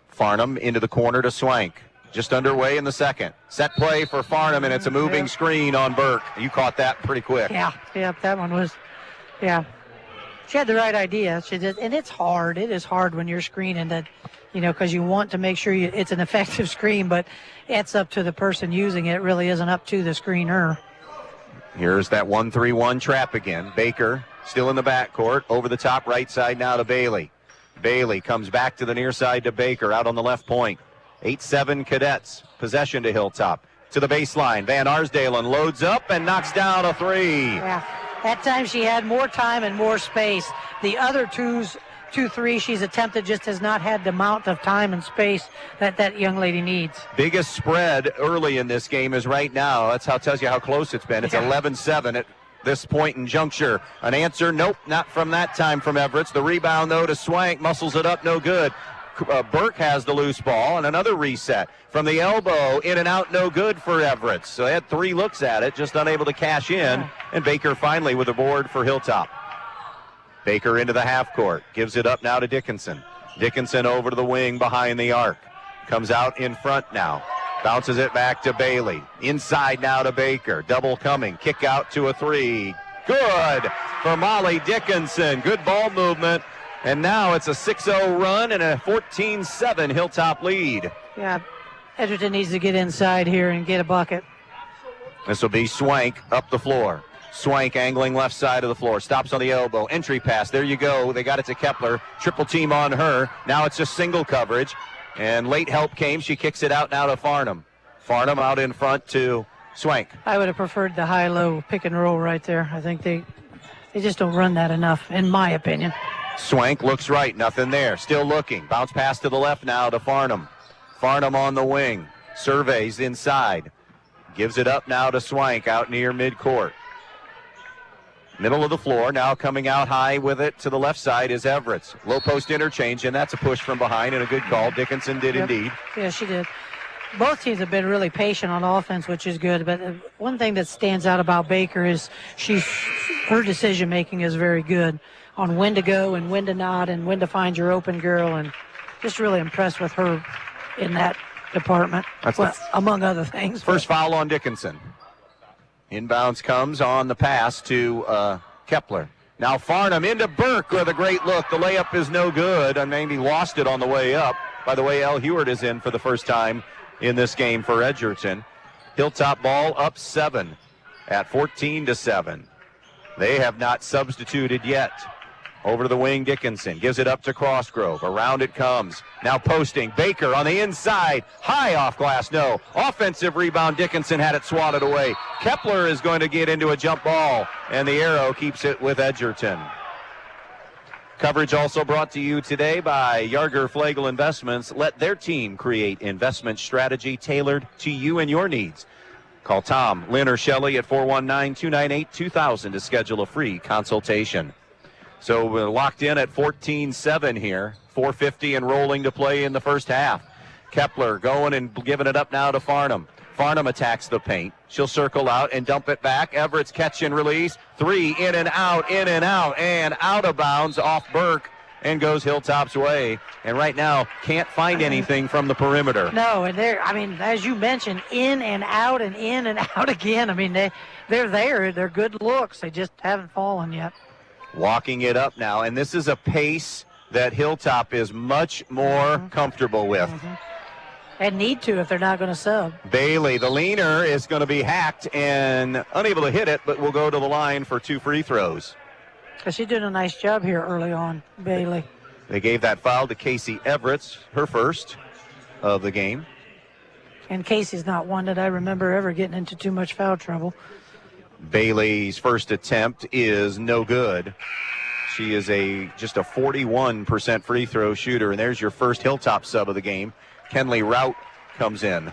A: Farnham into the corner to Swank. Just underway in the second. Set play for Farnham, and it's a moving screen on Burke. You caught that pretty quick.
B: Yeah, that one was, yeah. She had the right idea. She did, and it's hard. It is hard when you're screening that, because you want to make sure it's an effective screen, but it's up to the person using it. It really isn't up to the screener.
A: Here's that 1-3-1 trap again. Baker still in the backcourt. Over the top right side now to Bailey. Bailey comes back to the near side to Baker out on the left point. 8-7 Cadets. Possession to Hilltop. To the baseline. Van Arsdale loads up and knocks down a 3.
B: Yeah, that time she had more time and more space. The other two 2 3s she's attempted just has not had the amount of time and space that young lady needs.
A: Biggest spread early in this game is right now. That's how it tells you how close it's been. It's 11-7 at this point in juncture. An answer, nope, not from that time from Everett. The rebound, though, to Swank. Muscles it up, no good. Burke has the loose ball, and another reset. From the elbow, in and out, no good for Everett. So they had 3 looks at it, just unable to cash in. And Baker finally with a board for Hilltop. Baker into the half court. Gives it up now to Dickinson. Dickinson over to the wing behind the arc. Comes out in front now. Bounces it back to Bailey. Inside now to Baker. Double coming. Kick out to a 3. Good for Molly Dickinson. Good ball movement. And now it's a 6-0 run and a 14-7 Hilltop lead.
B: Yeah, Edgerton needs to get inside here and get a bucket.
A: This will be Swank up the floor. Swank angling left side of the floor. Stops on the elbow. Entry pass. There you go. They got it to Kepler. Triple team on her. Now it's just single coverage. And late help came. She kicks it out now to Farnham. Farnham out in front to Swank.
B: I would have preferred the high-low pick and roll right there. I think they just don't run that enough, in my opinion.
A: Swank looks right. Nothing there. Still looking. Bounce pass to the left now to Farnham. Farnham on the wing. Surveys inside. Gives it up now to Swank out near midcourt. Middle of the floor, now coming out high with it to the left side is Everett. Low post interchange, and that's a push from behind and a good call. Dickinson did indeed.
B: Yeah, she did. Both teams have been really patient on offense, which is good. But one thing that stands out about Baker is her decision making is very good on when to go and when to not and when to find your open girl. And just really impressed with her in that department, among other things.
A: First foul on Dickinson. Inbounds comes on the pass to Kepler. Now Farnham into Burke with a great look. The layup is no good, and maybe lost it on the way up. By the way, L. Heward is in for the first time in this game for Edgerton. Hilltop ball up 7 at 14-7. They have not substituted yet. Over to the wing, Dickinson gives it up to Crossgrove. Around it comes. Now posting. Baker on the inside. High off glass. No. Offensive rebound. Dickinson had it swatted away. Kepler is going to get into a jump ball, and the arrow keeps it with Edgerton. Coverage also brought to you today by Yarger Flegel Investments. Let their team create investment strategy tailored to you and your needs. Call Tom, Lynn, or Shelley at 419-298-2000 to schedule a free consultation. So we're locked in at 14-7 here. 4:50 and rolling to play in the first half. Kepler going and giving it up now to Farnham. Farnham attacks the paint. She'll circle out and dump it back. Everett's catch and release. 3 in and out, and out of bounds off Burke and goes Hilltop's way. And right now can't find anything from the perimeter.
B: No, and as you mentioned, in and out again. I mean, they're there. They're good looks. They just haven't fallen yet.
A: Walking it up now, and this is a pace that Hilltop is much more comfortable with.
B: And need to if they're not going to sub.
A: Bailey, the leaner, is going to be hacked and unable to hit it, but will go to the line for 2 free throws.
B: She's doing a nice job here early on, Bailey.
A: They gave that foul to Casey Everett, her first of the game.
B: And Casey's not one that I remember ever getting into too much foul trouble.
A: Bailey's first attempt is no good. She is just a 41% free throw shooter, and there's your first Hilltop sub of the game. Kenley Rout comes in.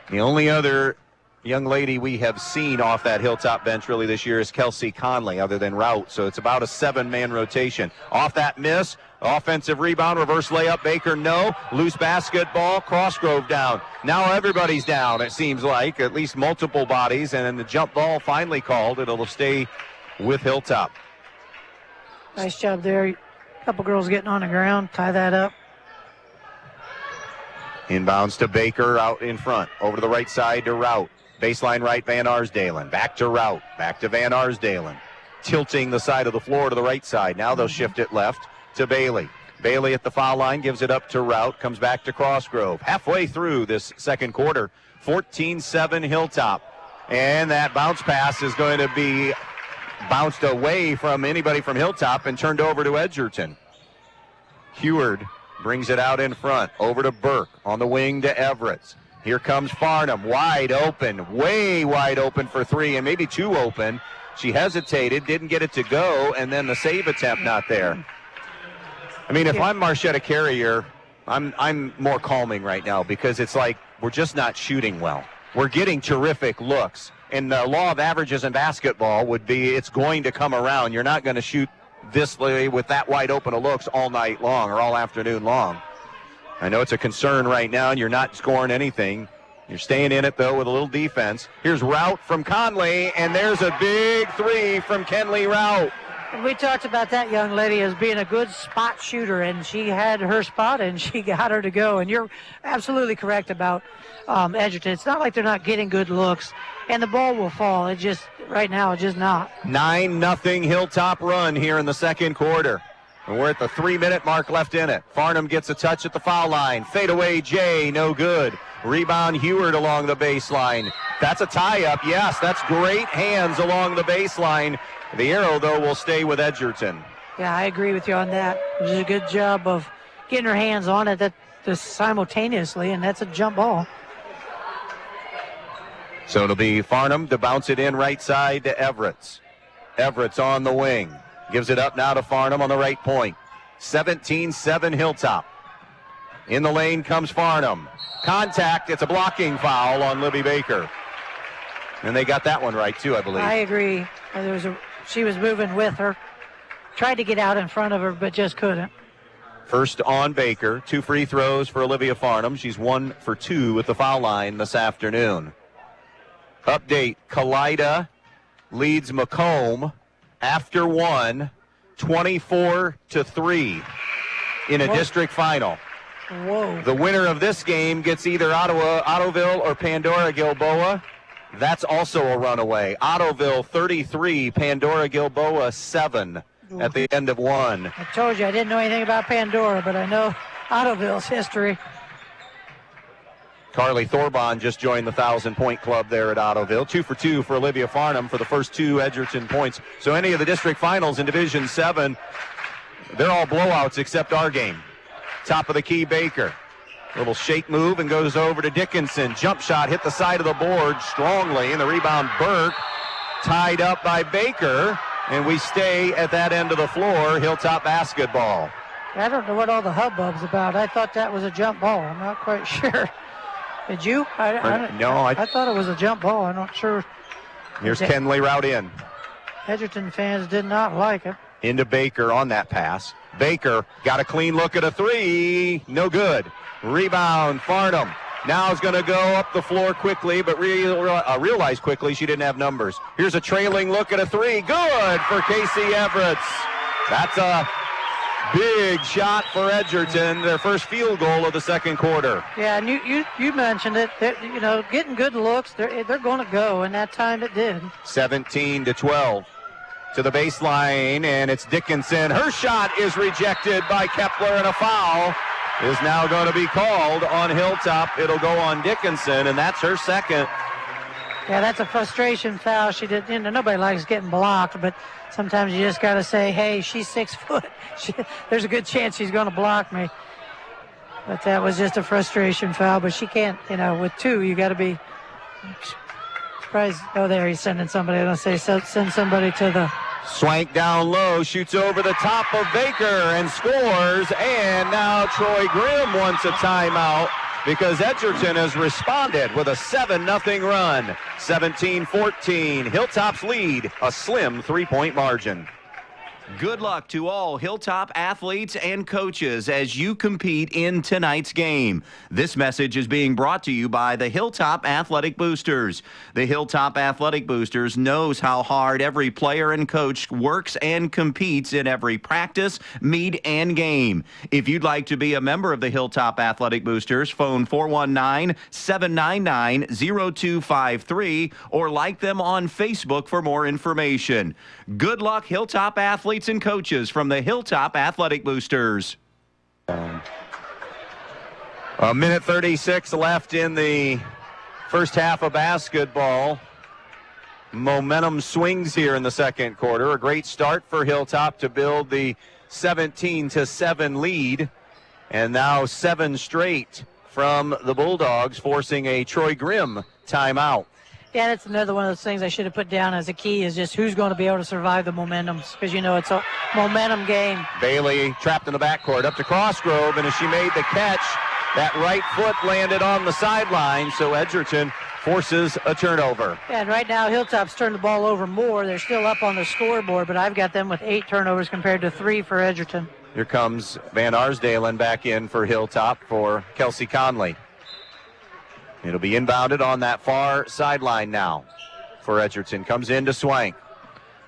A: The only other young lady we have seen off that Hilltop bench really this year is Kelsey Conley, other than Rout. So it's about a 7-man rotation. Off that miss, offensive rebound, reverse layup, Baker no. Loose basketball, Crossgrove down. Now everybody's down, it seems like, at least multiple bodies, and then the jump ball finally called. It'll stay with Hilltop.
B: Nice job there. A couple girls getting on the ground, tie that up.
A: Inbounds to Baker out in front. Over to the right side to Rout. Baseline right, Van Arsdalen. Back to Rout. Back to Van Arsdalen. Tilting the side of the floor to the right side. Now they'll shift it left to Bailey. Bailey at the foul line gives it up to Rout. Comes back to Crossgrove. Halfway through this second quarter. 14-7 Hilltop. And that bounce pass is going to be bounced away from anybody from Hilltop and turned over to Edgerton. Heward brings it out in front. Over to Burke. On the wing to Everett. Here comes Farnham. Wide open. Way wide open for 3 and maybe 2 open. She hesitated, didn't get it to go, and then the save attempt not there. I mean, if I'm Marchetta Carrier, I'm more calming right now because it's like we're just not shooting well. We're getting terrific looks. And the law of averages in basketball would be it's going to come around. You're not going to shoot this way with that wide open of looks all night long or all afternoon long. I know it's a concern right now, and you're not scoring anything. You're staying in it, though, with a little defense. Here's Rout from Conley, and there's a big three from Kenley Rout.
B: We talked about that young lady as being a good spot shooter, and she had her spot, and she got her to go. And you're absolutely correct about Edgerton. It's not like they're not getting good looks, and the ball will fall. It just, right now, it's just not.
A: 9-0 Hilltop run here in the second quarter. And we're at the 3-minute mark left in it. Farnham gets a touch at the foul line. Fadeaway Jay, no good. Rebound Heward along the baseline. That's a tie-up. Yes, that's great hands along the baseline. The arrow, though, will stay with Edgerton.
B: Yeah, I agree with you on that. It was a good job of getting her hands on it simultaneously, and that's a jump ball.
A: So it'll be Farnham to bounce it in right side to Everett. Everett's on the wing. Gives it up now to Farnham on the right point. 17-7 Hilltop. In the lane comes Farnham. Contact. It's a blocking foul on Libby Baker. And they got that one right, too, I believe.
B: I agree. She was moving with her. Tried to get out in front of her, but just couldn't.
A: First on Baker. 2 free throws for Olivia Farnham. She's 1 for 2 at the foul line this afternoon. Update. Kalida leads Macomb after 1, 24-3 in a district final.
B: Whoa.
A: The winner of this game gets either Ottoville or Pandora Gilboa. That's also a runaway. Ottoville 33, Pandora Gilboa 7 at the end of 1.
B: I told you I didn't know anything about Pandora, but I know Ottoville's history.
A: Carly Thorbon just joined the 1,000-point club there at Ottoville. 2 for 2 for Olivia Farnham for the first 2 Edgerton points. So any of the district finals in Division 7, they're all blowouts except our game. Top of the key, Baker. Little shake move and goes over to Dickinson. Jump shot hit the side of the board strongly, and the rebound Burke tied up by Baker, and we stay at that end of the floor. Hilltop basketball.
B: I don't know what all the hubbub's about. I thought that was a jump ball. I'm not quite sure. Did you? I thought it was a jump ball. I'm not sure.
A: Here's Kenley Rout in.
B: Edgerton fans did not like it.
A: Into Baker on that pass. Baker got a clean look at a 3. No good. Rebound, Farnham. Now is going to go up the floor quickly, but realize quickly she didn't have numbers. Here's a trailing look at a 3. Good for Casey Everett. That's a big shot for Edgerton, their first field goal of the second quarter.
B: Yeah, and you mentioned it. Getting good looks, they're going to go, and that time it did.
A: 17-12 to the baseline, and it's Dickinson. Her shot is rejected by Kepler, and a foul is now going to be called on Hilltop. It'll go on Dickinson, and that's her second.
B: Yeah, that's a frustration foul. She did. Nobody likes getting blocked, but sometimes you just got to say, "Hey, she's 6 foot. There's a good chance she's going to block me." But that was just a frustration foul. But she can't. With 2, you got to be surprised. Oh, there he's sending somebody. I don't say send somebody to the.
A: Swank down low, shoots over the top of Baker and scores. And now Troy Grimm wants a timeout because Edgerton has responded with a 7-0 run. 17-14, Hilltop's lead, a slim 3-point margin.
N: Good luck to all Hilltop athletes and coaches as you compete in tonight's game. This message is being brought to you by the Hilltop Athletic Boosters. The Hilltop Athletic Boosters knows how hard every player and coach works and competes in every practice, meet, and game. If you'd like to be a member of the Hilltop Athletic Boosters, phone 419-799-0253 or like them on Facebook for more information. Good luck, Hilltop athletes and coaches from the Hilltop Athletic Boosters.
A: A minute 36 left in the first half of basketball. Momentum swings here in the second quarter. A great start for Hilltop to build the 17-7 lead. And now 7 straight from the Bulldogs, forcing a Troy Grimm timeout.
B: Yeah, that's another one of those things I should have put down as a key is just who's going to be able to survive the momentums because, it's a momentum game.
A: Bailey trapped in the backcourt up to Crossgrove, and as she made the catch, that right foot landed on the sideline, so Edgerton forces a turnover.
B: Yeah, and right now Hilltop's turned the ball over more. They're still up on the scoreboard, but I've got them with 8 turnovers compared to 3 for Edgerton.
A: Here comes Van Arsdalen back in for Hilltop for Kelsey Conley. It'll be inbounded on that far sideline now for Edgerton. Comes into Swank.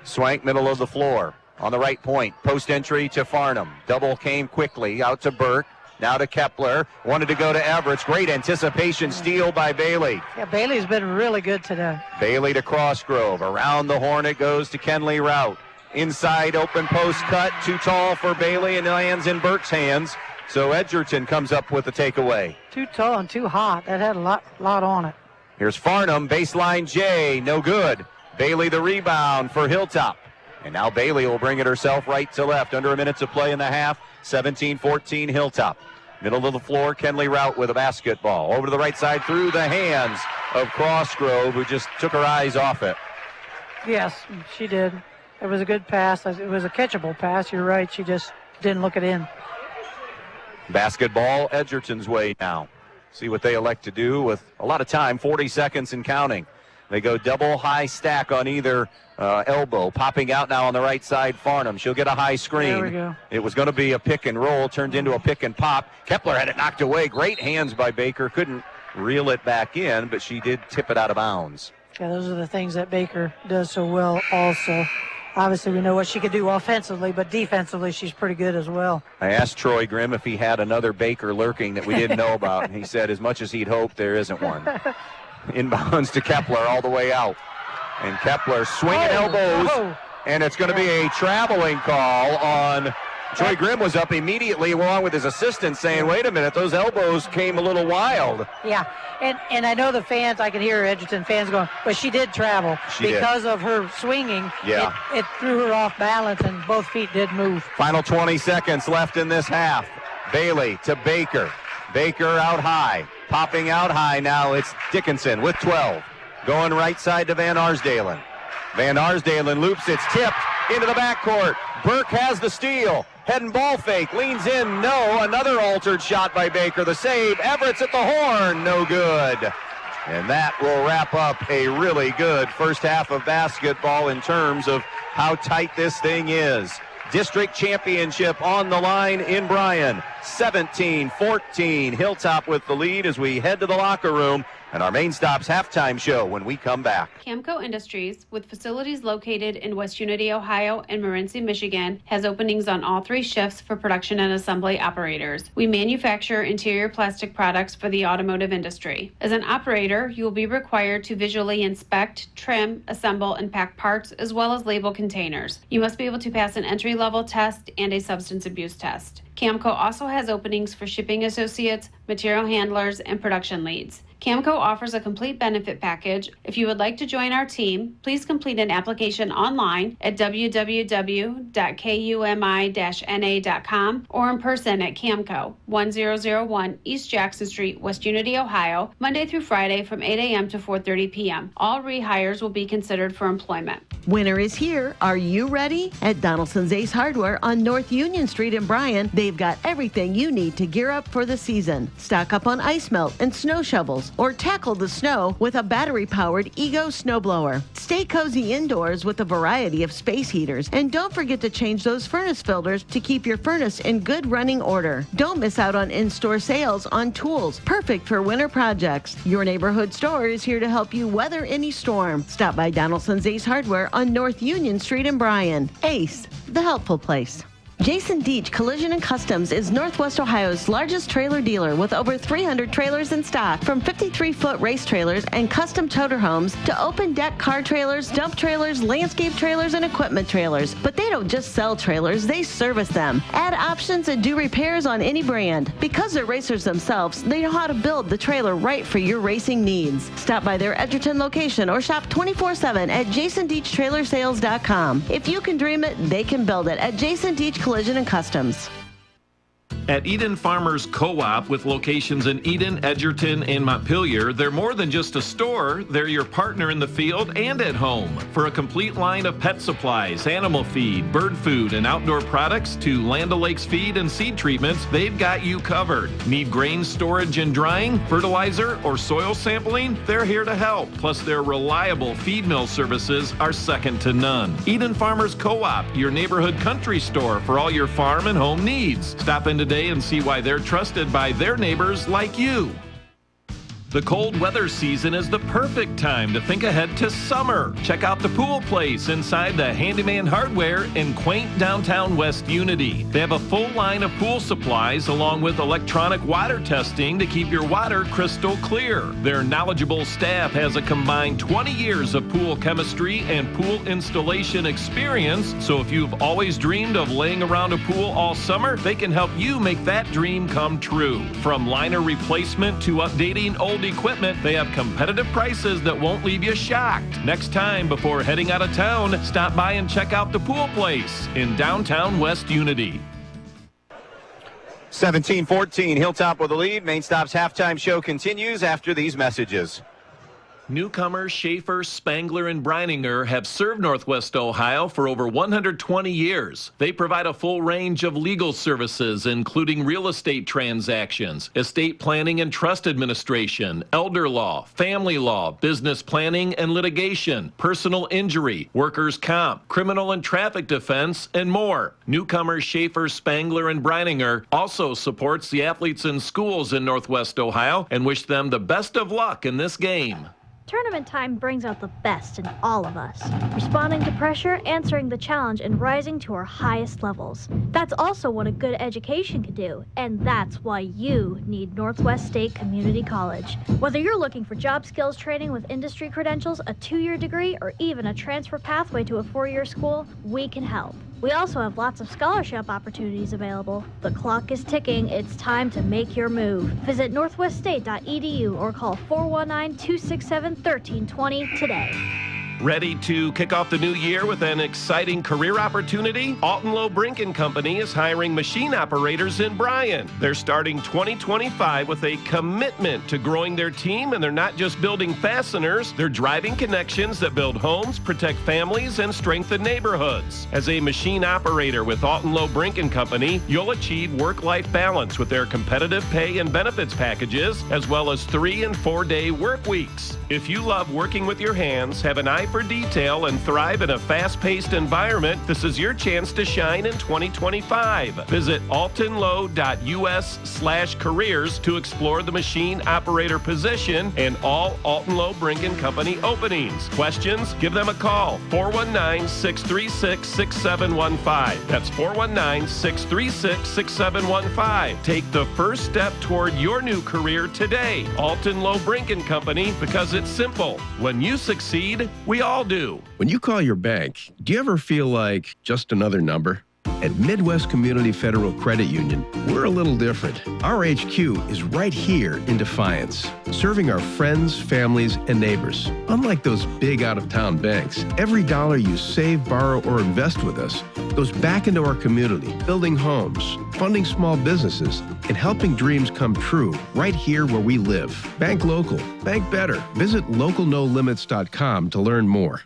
A: Swank, middle of the floor. On the right point, post entry to Farnham. Double came quickly out to Burke. Now to Kepler. Wanted to go to Everett. Great anticipation steal by Bailey.
B: Yeah, Bailey's been really good today.
A: Bailey to Crossgrove. Around the horn it goes to Kenley Rout. Inside open post cut. Too tall for Bailey and lands in Burke's hands. So Edgerton comes up with the takeaway.
B: Too tall and too hot. That had a lot on it.
A: Here's Farnham. Baseline J. No good. Bailey the rebound for Hilltop. And now Bailey will bring it herself right to left. Under a minute to play in the half. 17-14 Hilltop. Middle of the floor, Kenley Rout with a basketball. Over to the right side through the hands of Crossgrove, who just took her eyes off it.
B: Yes, she did. It was a good pass. It was a catchable pass. You're right. She just didn't look it in.
A: Basketball Edgerton's way now. See what they elect to do with a lot of time, 40 seconds and counting. They go double high stack on either elbow. Popping out now on the right side, Farnham. She'll get a high screen.
B: There we go.
A: It was going to be a pick and roll, turned into a pick and pop. Kepler had it knocked away. Great hands by Baker. Couldn't reel it back in, but she did tip it out of bounds.
B: Yeah, those are the things that Baker does so well also. Obviously, we know what she could do offensively, but defensively, she's pretty good as well.
A: I asked Troy Grimm if he had another Baker lurking that we didn't know about, and he said as much as he'd hoped, there isn't one. Inbounds to Kepler all the way out. And Kepler swinging elbows, and it's going to be a traveling call on Troy Grimm. Was up immediately along with his assistant saying, wait a minute, those elbows came a little wild.
B: Yeah, and I know the fans, I can hear Edgerton fans going, but she did travel. Because of her swinging.
A: Yeah.
B: It threw her off balance, and both feet did move.
A: Final 20 seconds left in this half. Bailey to Baker. Baker out high. Popping out high now, it's Dickinson with 12. Going right side to Van Arsdalen. Van Arsdalen loops, it's tipped into the backcourt. Burke has the steal. Head and ball fake, leans in, no. Another altered shot by Baker. The save, Everett's at the horn, no good. And that will wrap up a really good first half of basketball in terms of how tight this thing is. District championship on the line in Bryan. 17-14. Hilltop with the lead as we head to the locker room. And our Main Stop's halftime show when we come back.
F: Camco Industries, with facilities located in West Unity, Ohio and Morenci, Michigan, has openings on all 3 shifts for production and assembly operators. We manufacture interior plastic products for the automotive industry. As an operator, you will be required to visually inspect, trim, assemble, and pack parts, as well as label containers. You must be able to pass an entry-level test and a substance abuse test. Camco also has openings for shipping associates, material handlers, and production leads. Camco offers a complete benefit package. If you would like to join our team, please complete an application online at www.kumi-na.com or in person at Camco, 1001 East Jackson Street, West Unity, Ohio, Monday through Friday from 8 a.m. to 4:30 p.m. All rehires will be considered for employment.
H: Winter is here. Are you ready? At Donaldson's Ace Hardware on North Union Street in Bryan, they've got everything you need to gear up for the season. Stock up on ice melt and snow shovels, or tackle the snow with a battery-powered Ego snowblower. Stay cozy indoors with a variety of space heaters, and don't forget to change those furnace filters to keep your furnace in good running order. Don't miss out on in-store sales on tools, perfect for winter projects. Your neighborhood store is here to help you weather any storm. Stop by Donaldson's Ace Hardware on North Union Street in Bryan. Ace, the helpful place. Jason Deach Collision and Customs is Northwest Ohio's largest trailer dealer with over 300 trailers in stock, from 53-foot race trailers and custom toter homes to open deck car trailers, dump trailers, landscape trailers, and equipment trailers. But they don't just sell trailers, they service them. Add options and do repairs on any brand. Because they're racers themselves, they know how to build the trailer right for your racing needs. Stop by their Edgerton location or shop 24/7 at jasondeachtrailersales.com. If you can dream it, they can build it at Jason Deach Collision and Customs.
C: At Eden Farmers Co-op, with locations in Eden, Edgerton, and Montpelier, they're more than just a store. They're your partner in the field and at home. For a complete line of pet supplies, animal feed, bird food, and outdoor products to Land O'Lakes feed and seed treatments, they've got you covered. Need grain storage and drying, fertilizer, or soil sampling? They're here to help. Plus, their reliable feed mill services are second to none. Eden Farmers Co-op, your neighborhood country store for all your farm and home needs. Stop in today and see why they're trusted by their neighbors like you. The cold weather season is the perfect time to think ahead to summer. Check out the pool place inside the Handyman Hardware in quaint downtown West Unity. They have a full line of pool supplies along with electronic water testing to keep your water crystal clear. Their knowledgeable staff has a combined 20 years of pool chemistry and pool installation experience, so if you've always dreamed of laying around a pool all summer, they can help you make that dream come true. From liner replacement to updating old equipment, they have competitive prices that won't leave you shocked. Next time, before heading out of town, stop by and check out the pool place in downtown West Unity.
A: 17-14, Hilltop with the lead. Main Stop's halftime show continues after these messages.
C: Newcomers Schaefer, Spangler, and Brininger have served Northwest Ohio for over 120 years. They provide a full range of legal services, including real estate transactions, estate planning and trust administration, elder law, family law, business planning and litigation, personal injury, workers' comp, criminal and traffic defense, and more. Newcomers Schaefer, Spangler, and Brininger also supports the athletes in schools in Northwest Ohio and wish them the best of luck in this game.
D: Tournament time brings out the best in all of us, responding to pressure, answering the challenge, and rising to our highest levels. That's also what a good education can do, and that's why you need Northwest State Community College. Whether you're looking for job skills training with industry credentials, a 2-year degree, or even a transfer pathway to a 4-year school, we can help. We also have lots of scholarship opportunities available. The clock is ticking. It's time to make your move. Visit northweststate.edu or call 419-267-1320 today.
C: Ready to kick off the new year with an exciting career opportunity? Alton Lowe Brink & Company is hiring machine operators in Bryan. They're starting 2025 with a commitment to growing their team, and they're not just building fasteners, they're driving connections that build homes, protect families, and strengthen neighborhoods. As a machine operator with Alton Lowe Brink & Company, you'll achieve work-life balance with their competitive pay and benefits packages, as well as 3- and 4-day work weeks. If you love working with your hands, have an eye for detail, and thrive in a fast-paced environment, this is your chance to shine in 2025. Visit altonlowe.us/careers to explore the machine operator position and all Alton Lowe Brink & Company openings. Questions? Give them a call, 419-636-6715. That's 419-636-6715. Take the first step toward your new career today. Alton Lowe Brink & Company, because it's simple. When you succeed, we all do.
O: When you call your bank, do you ever feel like just another number? At Midwest Community Federal Credit Union, we're a little different. Our HQ is right here in Defiance, serving our friends, families, and neighbors. Unlike those big out-of-town banks, every dollar you save, borrow, or invest with us goes back into our community, building homes, funding small businesses, and helping dreams come true right here where we live. Bank local. Bank better. Visit localnolimits.com to learn more.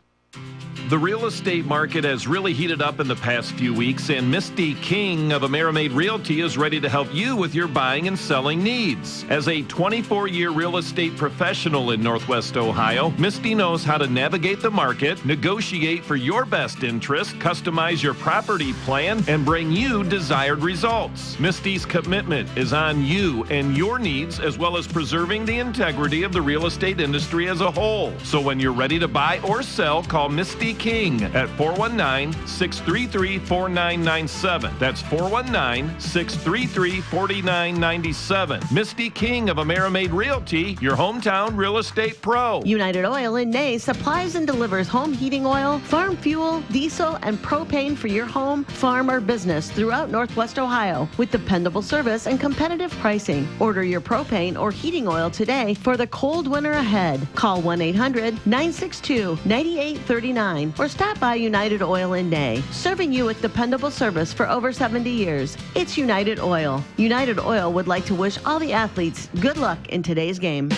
C: The real estate market has really heated up in the past few weeks, and Misty King of Amerimaid Realty is ready to help you with your buying and selling needs. As a 24-year real estate professional in Northwest Ohio, Misty knows how to navigate the market, negotiate for your best interest, customize your property plan, and bring you desired results. Misty's commitment is on you and your needs, as well as preserving the integrity of the real estate industry as a whole. So when you're ready to buy or sell, call Misty King at 419-633-4997. That's 419-633-4997. Misty King of Amerimaid Realty, your hometown real estate pro.
H: United Oil in Ney supplies and delivers home heating oil, farm fuel, diesel, and propane for your home, farm, or business throughout Northwest Ohio with dependable service and competitive pricing. Order your propane or heating oil today for the cold winter ahead. Call 1-800-962-9839 online or stop by United Oil in Ney, serving you with dependable service for over 70 years. It's United Oil. United Oil would like to wish all the athletes good luck in today's game.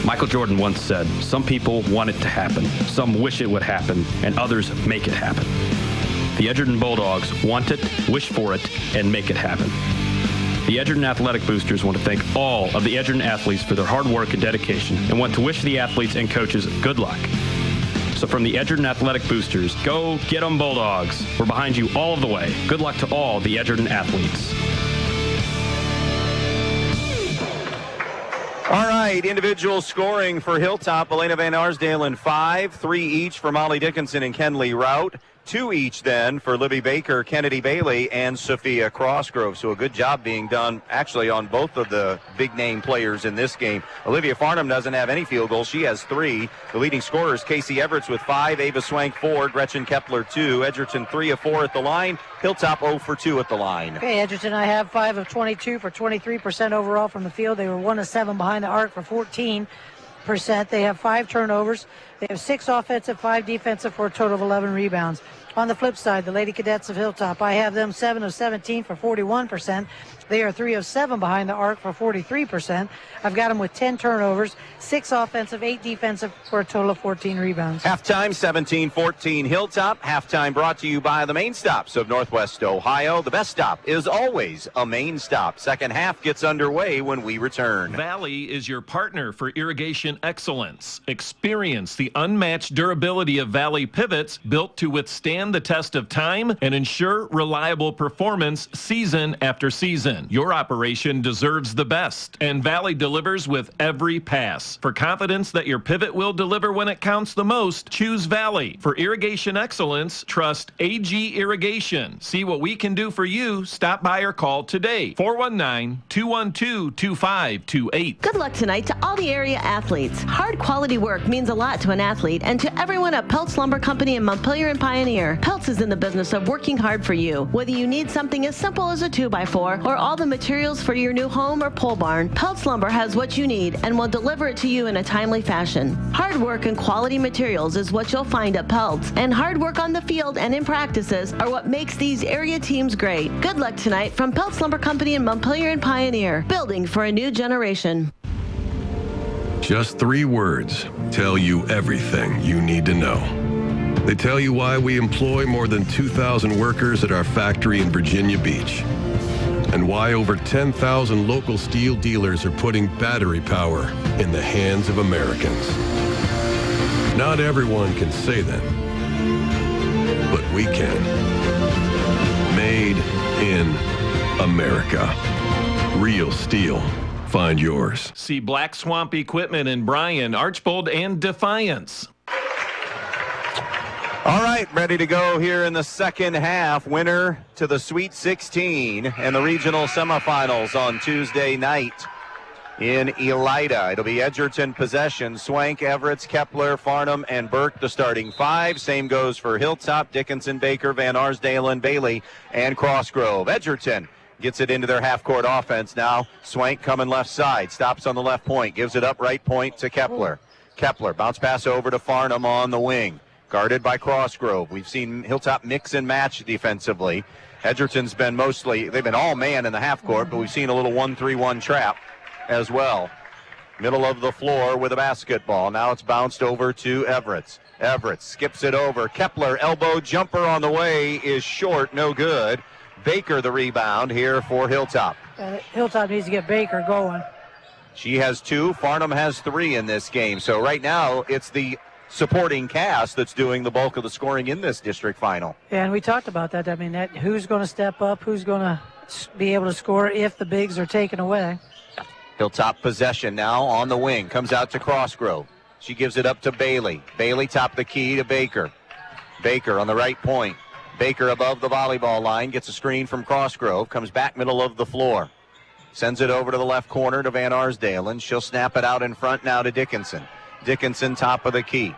J: Michael Jordan once said, some people want it to happen, some wish it would happen, and others make it happen. The Edgerton Bulldogs want it, wish for it, and make it happen. The Edgerton Athletic Boosters want to thank all of the Edgerton athletes for their hard work and dedication and want to wish the athletes and coaches good luck. So from the Edgerton Athletic Boosters, go get 'em Bulldogs. We're behind you all of the way. Good luck to all the Edgerton athletes.
A: All right, individual scoring for Hilltop. Elena Van Arsdalen, 5, 3 each for Molly Dickinson and Kenley Rout. 2 each then for Libby Baker, Kennedy Bailey, and Sophia Crossgrove. So a good job being done actually on both of the big name players in this game. Olivia Farnham doesn't have any field goals. She has 3. The leading scorers, Casey Everett with 5, Ava Swank 4, Gretchen Kepler 2, Edgerton 3 of 4 at the line, Hilltop 0 for 2 at the line.
B: Okay, Edgerton, I have 5 of 22 for 23% overall from the field. They were 1 of 7 behind the arc for 14%. They have 5 turnovers. They have 6 offensive, 5 defensive for a total of 11 rebounds. On the flip side, the Lady Cadets of Hilltop, I have them 7 of 17 for 41%. They are 3 of 7 behind the arc for 43%. I've got them with 10 turnovers, 6 offensive, 8 defensive for a total of 14 rebounds.
A: Halftime 17-14 Hilltop. Halftime brought to you by the Main Stops of Northwest Ohio. The best stop is always a Main Stop. Second half gets underway when we return.
C: Valley is your partner for irrigation excellence. Experience the unmatched durability of Valley pivots built to withstand the test of time and ensure reliable performance season after season. Your operation deserves the best, and Valley delivers with every pass. For confidence that your pivot will deliver when it counts the most, choose Valley. For irrigation excellence, trust AG Irrigation. See what we can do for you. Stop by or call today. 419-212-2528.
H: Good luck tonight to all the area athletes. Hard quality work means a lot to an athlete and to everyone at Peltz Lumber Company in Montpelier and Pioneer. Peltz is in the business of working hard for you. Whether you need something as simple as a 2x4 or all the materials for your new home or pole barn, Peltz Lumber has what you need and will deliver it to you in a timely fashion. Hard work and quality materials is what you'll find at Peltz, and hard work on the field and in practices are what makes these area teams great. Good luck tonight from Peltz Lumber Company in Montpelier and Pioneer, building for a new generation.
O: Just 3 words tell you everything you need to know. They tell you why we employ more than 2,000 workers at our factory in Virginia Beach, and why over 10,000 local steel dealers are putting battery power in the hands of Americans. Not everyone can say that, but we can. Made in America. Real steel. Find yours.
C: See Black Swamp Equipment in Bryan, Archbold, and Defiance.
A: All right, ready to go here in the second half. Winner to the Sweet 16 and the regional semifinals on Tuesday night in Elida. It'll be Edgerton possession. Swank, Everett, Kepler, Farnham, and Burke the starting 5. Same goes for Hilltop, Dickinson, Baker, Van Arsdalen, Bailey, and Crossgrove. Edgerton gets it into their half-court offense now. Swank coming left side, stops on the left point, gives it up right point to Kepler. Kepler, bounce pass over to Farnham on the wing. Guarded by Crossgrove. We've seen Hilltop mix and match defensively. Edgerton's been they've been all man in the half court, but we've seen a little 1-3-1 trap as well. Middle of the floor with a basketball. Now it's bounced over to Everett. Everett skips it over. Kepler, elbow jumper on the way is short, no good. Baker the rebound here for Hilltop.
B: Hilltop needs to get Baker going.
A: She has 2. Farnham has 3 in this game. So right now it's the supporting cast that's doing the bulk of the scoring in this district final.
B: Yeah, and we talked about that. I mean, who's going to step up, who's going to be able to score if the bigs are taken away.
A: Hilltop possession now on the wing. Comes out to Crossgrove. She gives it up to Bailey. Bailey top the key to Baker. Baker on the right point. Baker above the volleyball line. Gets a screen from Crossgrove. Comes back middle of the floor. Sends it over to the left corner to Van Arsdalen. She'll snap it out in front now to Dickinson. Dickinson top of the key.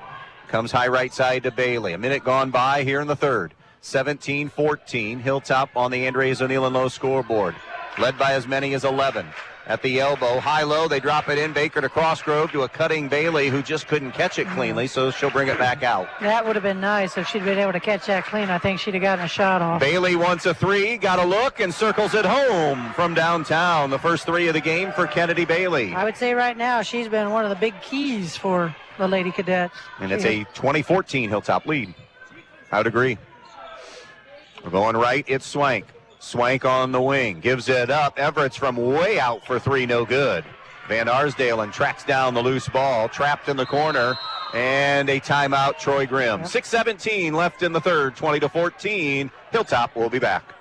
A: Comes high right side to Bailey. A minute gone by here in the third. 17-14. Hilltop on the Andreas O'Neill and Low scoreboard. Led by as many as 11. at the elbow. High-low, they drop it in. Baker to Crossgrove to a cutting Bailey who just couldn't catch it cleanly, so she'll bring it back out.
B: That would have been nice if she'd been able to catch that clean. I think she'd have gotten a shot off.
A: Bailey wants a three, got a look, and circles it home from downtown. The first three of the game for Kennedy Bailey.
B: I would say right now she's been one of the big keys for the Lady Cadets.
A: And it's a 2014 Hilltop lead. I would agree. We're going right, it's Swank. Swank on the wing, gives it up. Everett's from way out for three, no good. Van Arsdalen tracks down the loose ball, trapped in the corner, and a timeout, Troy Grimm. 6:17 left in the third, 20-14. Hilltop will be back.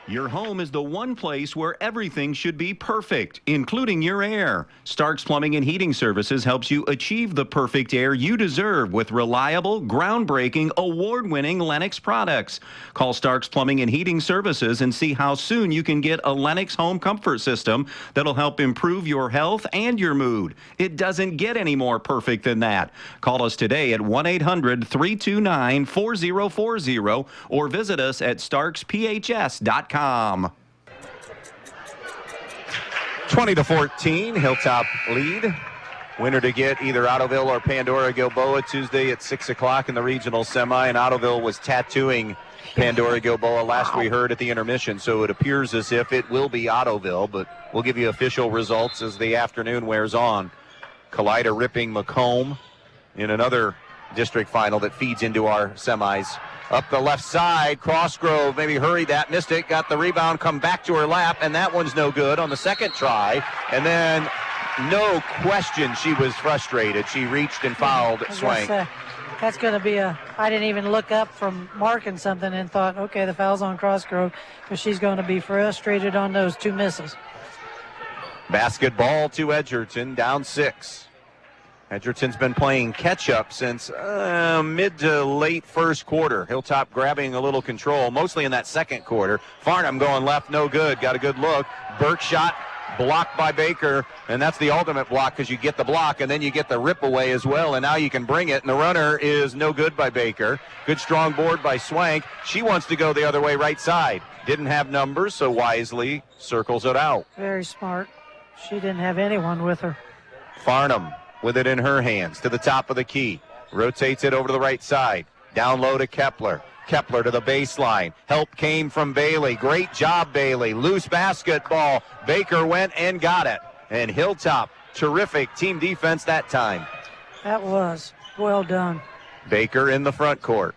N: Your home is the one place where everything should be perfect, including your air. Stark's Plumbing and Heating Services helps you achieve the perfect air you deserve with reliable, groundbreaking, award-winning Lennox products. Call Stark's Plumbing and Heating Services and see how soon you can get a Lennox home comfort system that'll help improve your health and your mood. It doesn't get any more perfect than that. Call us today at 1-800-329-4040 or visit us at starksphs.com.
A: 20-14, Hilltop lead. Winner to get either Ottoville or Pandora Gilboa Tuesday at 6 o'clock in the regional semi. And Ottoville was tattooing Pandora Gilboa last we heard at the intermission. So it appears as if it will be Ottoville, but we'll give you official results as the afternoon wears on. Kalida ripping Macomb in another district final that feeds into our semis. Up the left side, Crossgrove maybe hurried that, missed it, got the rebound, come back to her lap, and that one's no good on the second try. And then, no question, she was frustrated. She reached and fouled Swank.
B: That's going to be I didn't even look up from marking something and thought, okay, the foul's on Crossgrove, because she's going to be frustrated on those two misses.
A: Basketball to Edgerton, down 6. Edgerton's been playing catch-up since mid to late first quarter. Hilltop grabbing a little control, mostly in that second quarter. Farnham going left, no good. Got a good look. Burke shot, blocked by Baker, and that's the ultimate block because you get the block, and then you get the rip away as well, and now you can bring it, and the runner is no good by Baker. Good strong board by Swank. She wants to go the other way, right side. Didn't have numbers, so wisely circles it out.
B: Very smart. She didn't have anyone with her.
A: Farnham with it in her hands to the top of the key. Rotates it over to the right side. Down low to Kepler. Kepler to the baseline. Help came from Bailey. Great job, Bailey. Loose basketball. Baker went and got it. And Hilltop, terrific team defense that time.
B: That was well done.
A: Baker in the front court.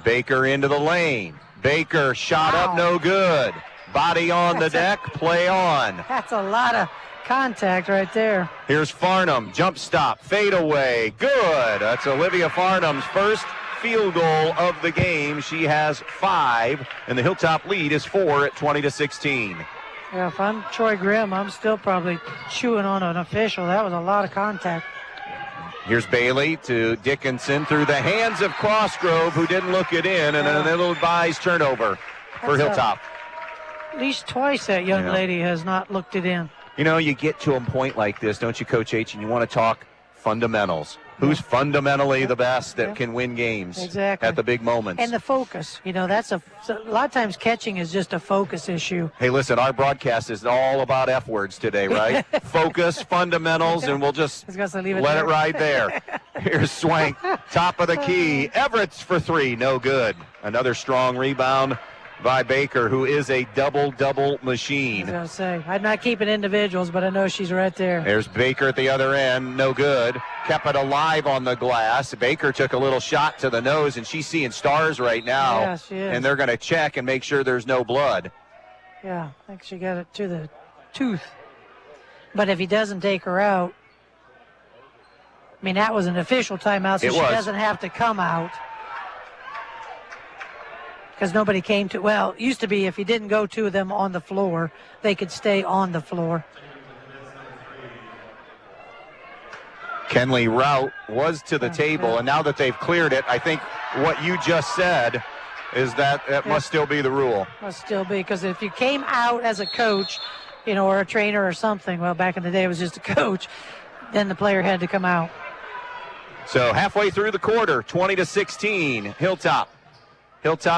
A: Baker into the lane. Baker shot up, no good. Body on the deck, play on.
B: That's a lot of contact right there.
A: Here's Farnham, jump stop, fade away, good. That's Olivia Farnham's first field goal of the game. She has 5, and the Hilltop lead is 4 at 20-16.
B: Yeah, if I'm Troy Grimm, I'm still probably chewing on an official. That was a lot of contact.
A: Here's Bailey to Dickinson through the hands of Crossgrove, who didn't look it in, and a little advised turnover for Hilltop.
B: At least twice that young lady has not looked it in.
A: You know, you get to a point like this, don't you, Coach H, and you want to talk fundamentals. Who's fundamentally the best that can win games at the big moments?
B: And the focus. You know, that's a lot of times catching is just a focus issue.
A: Hey, listen, our broadcast is all about F words today, right? Focus, fundamentals, and we'll just let it ride there. Here's Swank, top of the key. Everett's for 3, no good. Another strong rebound by Baker, who is a double-double machine.
B: I was going to say, I'm not keeping individuals, but I know she's right there.
A: There's Baker at the other end, no good. Kept it alive on the glass. Baker took a little shot to the nose, and she's seeing stars right now.
B: Yeah, she is.
A: And they're going to check and make sure there's no blood.
B: Yeah, I think she got it to the tooth. But if he doesn't take her out, I mean, that was an official timeout, so she doesn't have to come out. Because nobody came to, well, it used to be if you didn't go to them on the floor, they could stay on the floor.
A: Kenley Rout was to the table, and now that they've cleared it, I think what you just said is that must still be the rule.
B: Must still be, because if you came out as a coach, you know, or a trainer or something, well, back in the day it was just a coach, then the player had to come out.
A: So halfway through the quarter, 20-16, Hilltop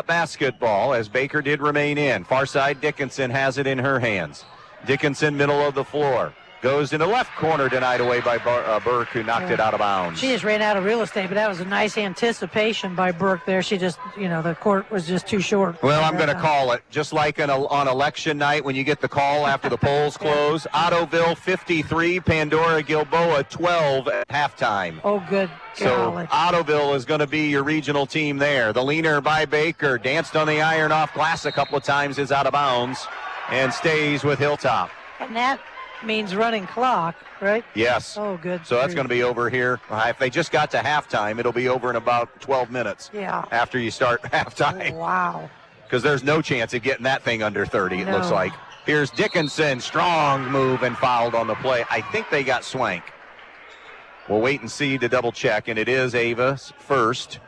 A: basketball, as Baker did remain in. Far side, Dickinson has it in her hands. Dickinson, middle of the floor. Goes in the left corner, denied away by Burke, who knocked it out of bounds.
B: She just ran out of real estate, but that was a nice anticipation by Burke there. She just, the court was just too short.
A: Well, I'm going to call it, just like on election night when you get the call after the polls close. Ottoville 53, Pandora Gilboa 12 at halftime.
B: Oh, good.
A: So Ottoville is going to be your regional team there. The leaner by Baker, danced on the iron off glass a couple of times, is out of bounds and stays with Hilltop.
B: And that means running clock, right?
A: Yes.
B: Oh, good.
A: So that's going to be over here. If they just got to halftime, it'll be over in about 12 minutes.
B: Yeah.
A: After you start halftime.
B: Oh, wow.
A: Because there's no chance of getting that thing under 30, it looks like. Here's Dickinson, strong move and fouled on the play. I think they got Swank. We'll wait and see to double check, and it is Ava's first.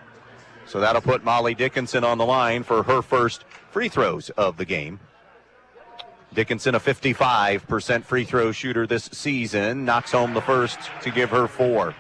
A: So that'll put Molly Dickinson on the line for her first free throws of the game. Dickinson, a 55% free throw shooter this season, knocks home the first to give her 4.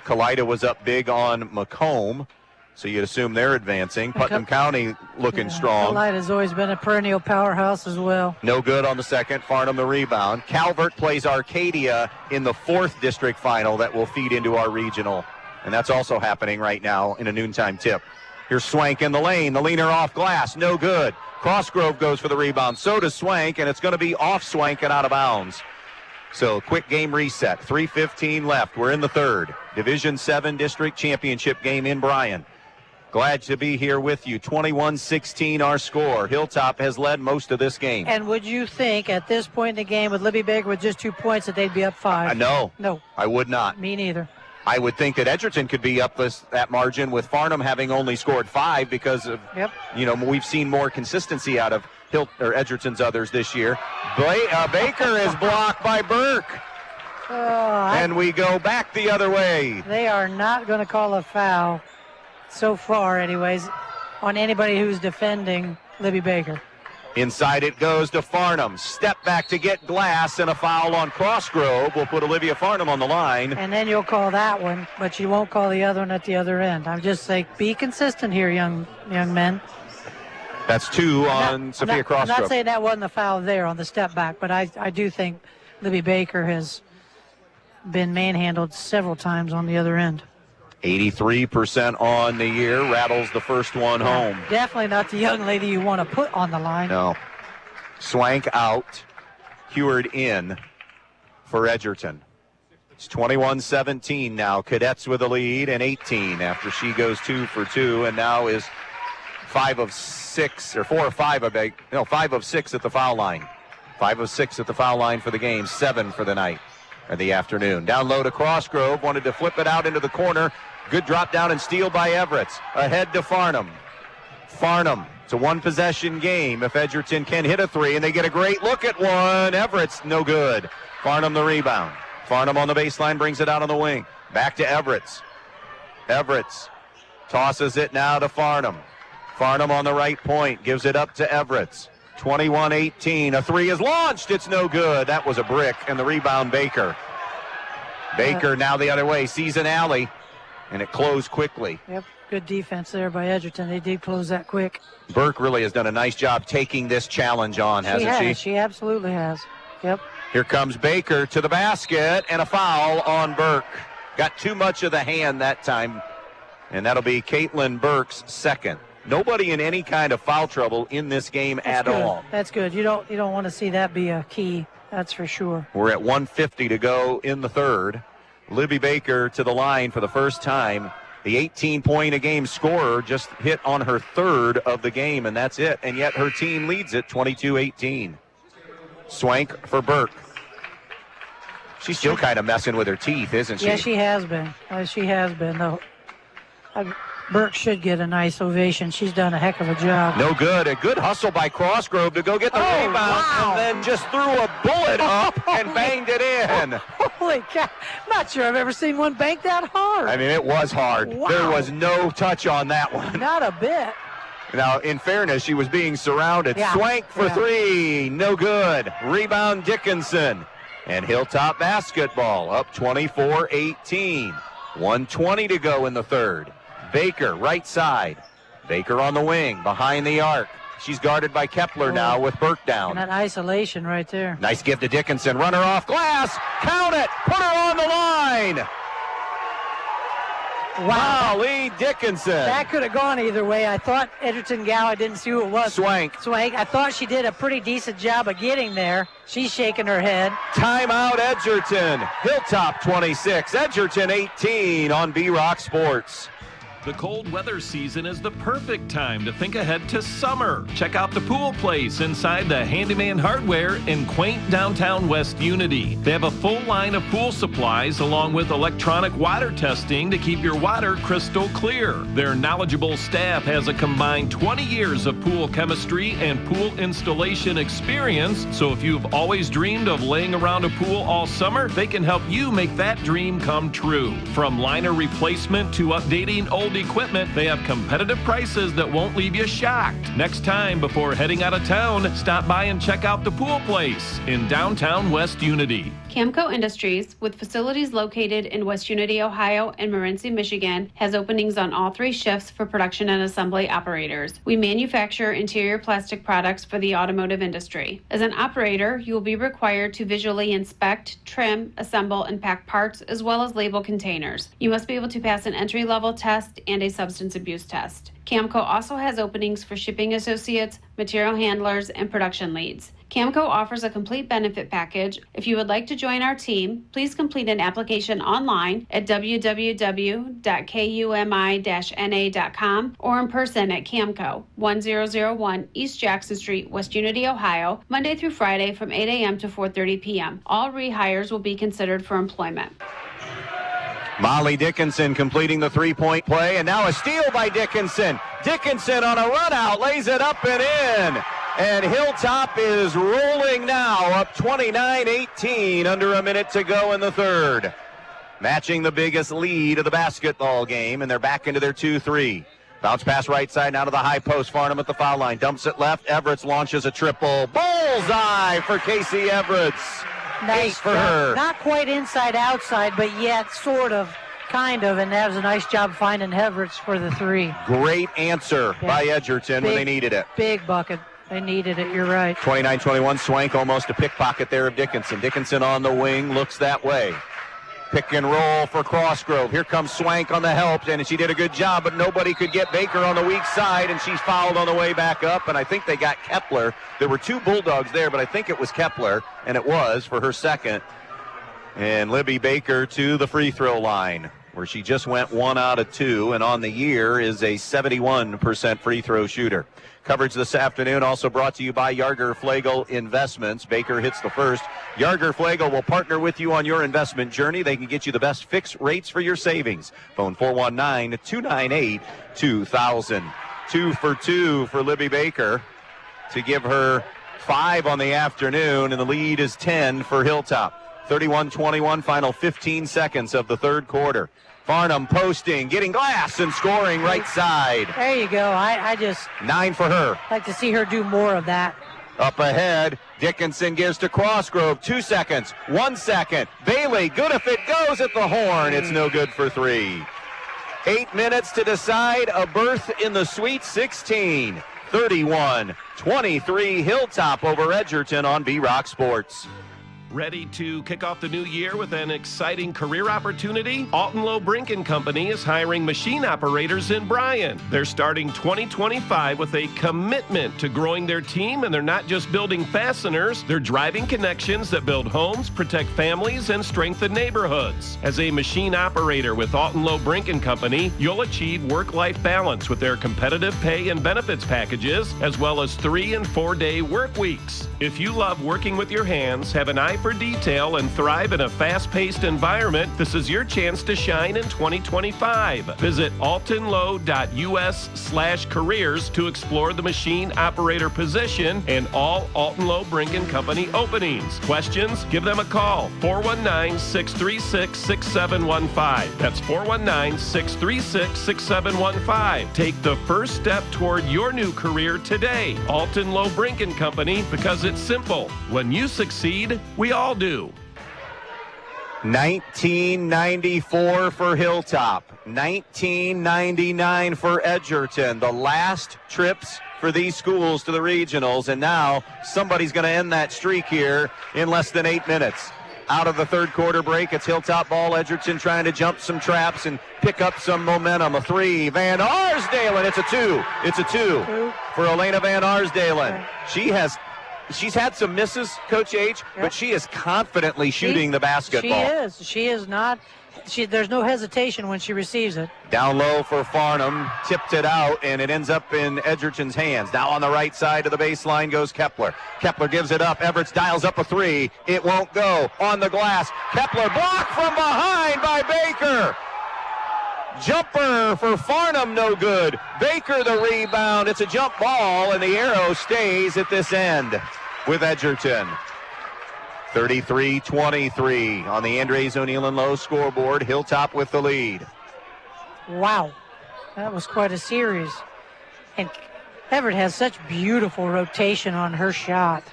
A: Kalida was up big on Macomb, so you'd assume they're advancing. Putnam County looking strong.
B: Kalida's always been a perennial powerhouse as well.
A: No good on the second. Farnham the rebound. Calvert plays Arcadia in the 4th district final that will feed into our regional, and that's also happening right now in a noontime tip. Here's Swank in the lane. The leaner off glass. No good. Crossgrove goes for the rebound. So does Swank, and it's going to be off Swank and out of bounds. So quick game reset. 3:15 left. We're in the 3rd. Division VII District Championship game in Bryan. Glad to be here with you. 21-16 our score. Hilltop has led most of this game.
B: And would you think at this point in the game with Libby Baker with just 2 points that they'd be up 5?
A: No.
B: No.
A: I would not.
B: Me neither.
A: I would think that Edgerton could be up that margin with Farnham having only scored 5 because of, we've seen more consistency out of Edgerton's others this year. Baker is blocked by Burke. And we go back the other way.
B: They are not going to call a foul, so far anyways, on anybody who's defending Libby Baker.
A: Inside it goes to Farnham. Step back to get glass, and a foul on Crossgrove will put Olivia Farnham on the line.
B: And then you'll call that one, but you won't call the other one at the other end. I'm just saying, be consistent here, young men.
A: That's 2 on Sophia Crossgrove.
B: I'm not saying that wasn't a foul there on the step back, but I do think Libby Baker has been manhandled several times on the other end.
A: 83% on the year, rattles the first one home.
B: Definitely not the young lady you want to put on the line.
A: No. Swank out, Heward in for Edgerton. It's 21-17 now. Cadets with a lead, and 18 after she goes 2 for 2 and now is 5 of 6, or 4 or 5, 5 of 6 at the foul line. 5 of 6 at the foul line for the game, 7 for the night. Or the afternoon. Down low to Crossgrove, wanted to flip it out into the corner. Good drop down and steal by Everett. Ahead to Farnham. Farnham, it's a 1-possession game if Edgerton can hit a 3, and they get a great look at one. Everett's no good. Farnham the rebound. Farnham on the baseline, brings it out on the wing. Back to Everett. Everett tosses it now to Farnham. Farnham on the right point, gives it up to Everett. 21-18, a 3 is launched, it's no good. That was a brick, and the rebound Baker. Baker now the other way, sees an alley, and it closed quickly.
B: Yep, good defense there by Edgerton. They did close that quick.
A: Burke really has done a nice job taking this challenge on, hasn't she?
B: She absolutely has. Yep.
A: Here comes Baker to the basket, and a foul on Burke. Got too much of the hand that time, and that'll be Caitlin Burke's second. Nobody in any kind of foul trouble in this game at all.
B: That's good. You don't want to see that be a key. That's for sure.
A: We're at 1:50 to go in the 3rd. Libby Baker to the line for the first time. The 18-point-a-game scorer just hit on her 3rd of the game, and that's it. And yet her team leads it 22-18. Swank for Burke. She's still kind of messing with her teeth, isn't she?
B: Yeah, she has been. She has been. Burke should get a nice ovation. She's done a heck of a job.
A: No good. A good hustle by Crossgrove to go get the rebound, and then just threw a bullet up and banged it in.
B: Holy cow. I'm not sure I've ever seen one bank that hard.
A: I mean, it was hard.
B: Wow.
A: There was no touch on that one.
B: Not a bit.
A: Now, in fairness, she was being surrounded.
B: Yeah.
A: Swank for 3. No good. Rebound Dickinson. And Hilltop basketball up 24-18. 1:20 to go in the 3rd. Baker, right side. Baker on the wing, behind the arc. She's guarded by Kepler now with Burke down.
B: And that isolation right there.
A: Nice give to Dickinson. Runner off glass. Count it. Put her on the line.
B: Wow.
A: Lee Dickinson.
B: That could have gone either way. I thought Edgerton gal, I didn't see who it was.
A: Swank.
B: I thought she did a pretty decent job of getting there. She's shaking her head.
A: Timeout Edgerton. Hilltop 26, Edgerton 18 on B-Rock Sports.
C: The cold weather season is the perfect time to think ahead to summer. Check out the pool place inside the Handyman Hardware in quaint downtown West Unity. They have a full line of pool supplies along with electronic water testing to keep your water crystal clear. Their knowledgeable staff has a combined 20 years of pool chemistry and pool installation experience, so if you've always dreamed of laying around a pool all summer, they can help you make that dream come true. From liner replacement to updating old equipment, they have competitive prices that won't leave you shocked. Next time, before heading out of town, stop by and check out the pool place in downtown West Unity.
F: Camco Industries, with facilities located in West Unity, Ohio and Morenci, Michigan, has openings on all 3 shifts for production and assembly operators. We manufacture interior plastic products for the automotive industry. As an operator, you will be required to visually inspect, trim, assemble, and pack parts, as well as label containers. You must be able to pass an entry-level test and a substance abuse test. Camco also has openings for shipping associates, material handlers, and production leads. Camco offers a complete benefit package. If you would like to join our team, please complete an application online at www.kumi-na.com or in person at Camco, 1001 East Jackson Street, West Unity, Ohio, Monday through Friday from 8 a.m. to 4:30 p.m. All rehires will be considered for employment.
A: Molly Dickinson completing the 3-point play, and now a steal by Dickinson. Dickinson on a run out, lays it up and in. And Hilltop is rolling now, up 29-18, under a minute to go in the third. Matching the biggest lead of the basketball game, and they're back into their 2-3. Bounce pass right side, now to the high post. Farnham at the foul line, dumps it left. Everett launches a triple. Bullseye for Casey Everett.
B: Nice
A: 8 for her.
B: Not quite inside outside, but yet sort of, kind of, and that was a nice job finding Everett for the 3.
A: Great answer by Edgerton when they needed it.
B: Big bucket. They needed it, you're right.
A: 29-21, Swank almost a pickpocket there of Dickinson. Dickinson on the wing, looks that way. Pick and roll for Crossgrove. Here comes Swank on the help, and she did a good job, but nobody could get Baker on the weak side, and she's fouled on the way back up, and I think they got Kepler. There were 2 Bulldogs there, but I think it was Kepler, and it was for her second. And Libby Baker to the free throw line, where she just went 1 out of 2, and on the year is a 71% free throw shooter. Coverage this afternoon also brought to you by Yarger Flagle Investments. Baker hits the first. Yarger Flagle will partner with you on your investment journey. They can get you the best fixed rates for your savings. Phone 419-298-2000. 2 for 2 for Libby Baker to give her 5 on the afternoon, and the lead is 10 for Hilltop. 31-21, final 15 seconds of the third quarter. Farnham posting, getting glass and scoring right side.
B: There you go. I just
A: 9 for her.
B: like to see her do more of that.
A: Up ahead, Dickinson gives to Crossgrove. 2 seconds, 1 second. Bailey, good if it goes at the horn. It's no good for 3. 8 minutes to decide a berth in the Sweet 16. 31-23 Hilltop over Edgerton on B-Rock Sports.
C: Ready to kick off the new year with an exciting career opportunity? Alton Lowe Brink & Company is hiring machine operators in Bryan. They're starting 2025 with a commitment to growing their team, and they're not just building fasteners, they're driving connections that build homes, protect families, and strengthen neighborhoods. As a machine operator with Alton Lowe Brink & Company, you'll achieve work-life balance with their competitive pay and benefits packages, as well as 3- and 4-day work weeks. If you love working with your hands, have an eye for detail, and thrive in a fast-paced environment, this is your chance to shine in 2025. Visit altonlow.us/careers to explore the machine operator position and all Alton Lowe Brink & Company openings. Questions? Give them a call. 419-636-6715. That's 419-636-6715. Take the first step toward your new career today. Alton Lowe Brink & Company, because it's simple. When you succeed, we all do.
A: 1994 for Hilltop, 1999 for Edgerton. The last trips for these schools to the regionals, and now somebody's going to end that streak here in less than 8 minutes. Out of the third quarter break, it's Hilltop ball. Edgerton trying to jump some traps and pick up some momentum. A three, Van Arsdalen. It's a two. It's a two for Elena Van Arsdalen. She's had some misses, Coach H, but she is confidently shooting the basketball.
B: She is not. There's no hesitation when she receives it.
A: Down low for Farnham, tipped it out, and it ends up in Edgerton's hands. Now on the right side of the baseline goes Kepler. Kepler gives it up. Everett dials up a three. It won't go. On the glass, Kepler blocked from behind by Baker. Jumper for Farnham, no good. Baker the rebound. It's a jump ball, and the arrow stays at this end with Edgerton. 33-23 on the Andres O'Neill and Lowe scoreboard. Hilltop with the lead.
B: Wow, that was quite a series. And Everett has such beautiful rotation on her shot.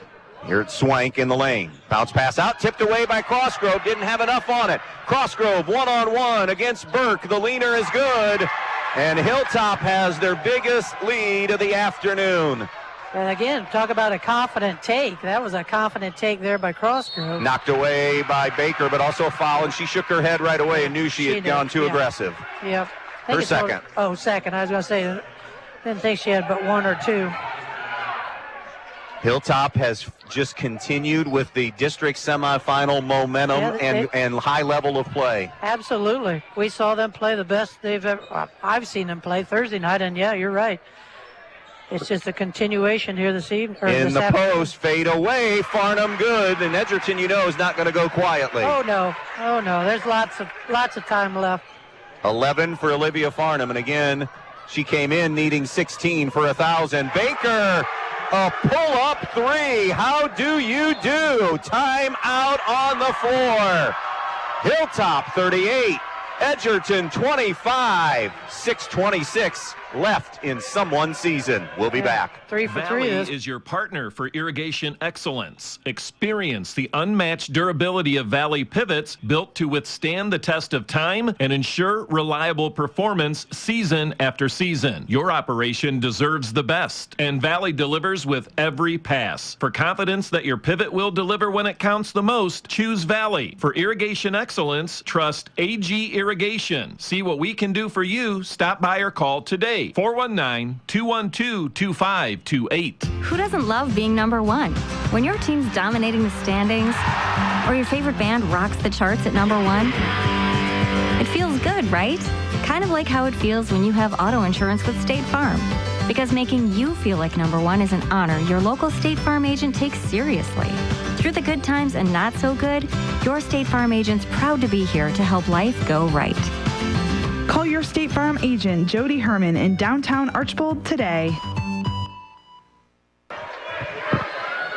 A: Here it's Swank in the lane. Bounce pass out, tipped away by Crossgrove. Didn't have enough on it. Crossgrove one-on-one against Burke. The leaner is good. And Hilltop has their biggest lead of the afternoon.
B: And again, talk about a confident take. That was a confident take there by Crossgrove.
A: Knocked away by Baker, but also a foul, and she shook her head right away and knew she had gone too aggressive.
B: Yep.
A: Her second.
B: Second. I was going to say, didn't think she had but one or two.
A: Hilltop has just continued with the district semifinal momentum and high level of play.
B: Absolutely. We saw them play the best I've seen them play Thursday night, and yeah, you're right. It's just a continuation here this evening.
A: In the post, fade away, Farnham good, and Edgerton, is not going to go quietly.
B: Oh no, there's lots of time left.
A: 11 for Olivia Farnham, and again, she came in needing 16 for 1,000. Baker, a pull-up three. How do you do? Time out on the floor. Hilltop 38, Edgerton 25, 6:26 left in someone's season. We'll be back.
B: 3 for
C: Valley
B: 3
C: is your partner for irrigation excellence. Experience the unmatched durability of Valley pivots built to withstand the test of time and ensure reliable performance season after season. Your operation deserves the best, and Valley delivers with every pass. For confidence that your pivot will deliver when it counts the most, choose Valley. For irrigation excellence, trust AG Irrigation. See what we can do for you. Stop by or call today. 419-212-2528.
L: Who doesn't love being number one? When your team's dominating the standings, or your favorite band rocks the charts at number one, it feels good, right? Kind of like how it feels when you have auto insurance with State Farm. Because making you feel like number one is an honor your local State Farm agent takes seriously. Through the good times and not so good, your State Farm agent's proud to be here to help life go right.
M: Call your State Farm agent, Jody Herman, in downtown Archbold today.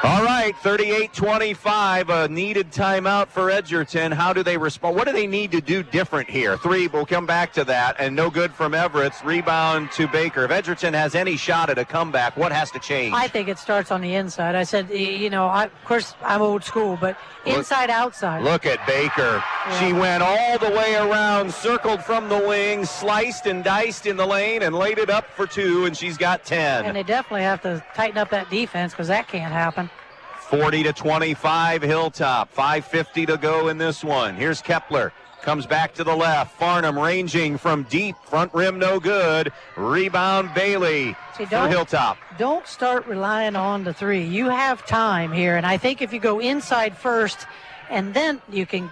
A: All right, 38-25, a needed timeout for Edgerton. How do they respond? What do they need to do different here? Three, we'll come back to that, and no good from Everett's. Rebound to Baker. If Edgerton has any shot at a comeback, what has to change?
B: I think it starts on the inside. I said, of course, I'm old school, but inside, outside.
A: Look at Baker. Yeah. She went all the way around, circled from the wing, sliced and diced in the lane, and laid it up for two, and she's got 10.
B: And they definitely have to tighten up that defense because that can't happen.
A: 40-25 Hilltop. 5:50 to go in this one. Here's Kepler. Comes back to the left. Farnham ranging from deep. Front rim no good. Rebound Bailey for Hilltop.
B: Don't start relying on the three. You have time here. And I think if you go inside first and then you can,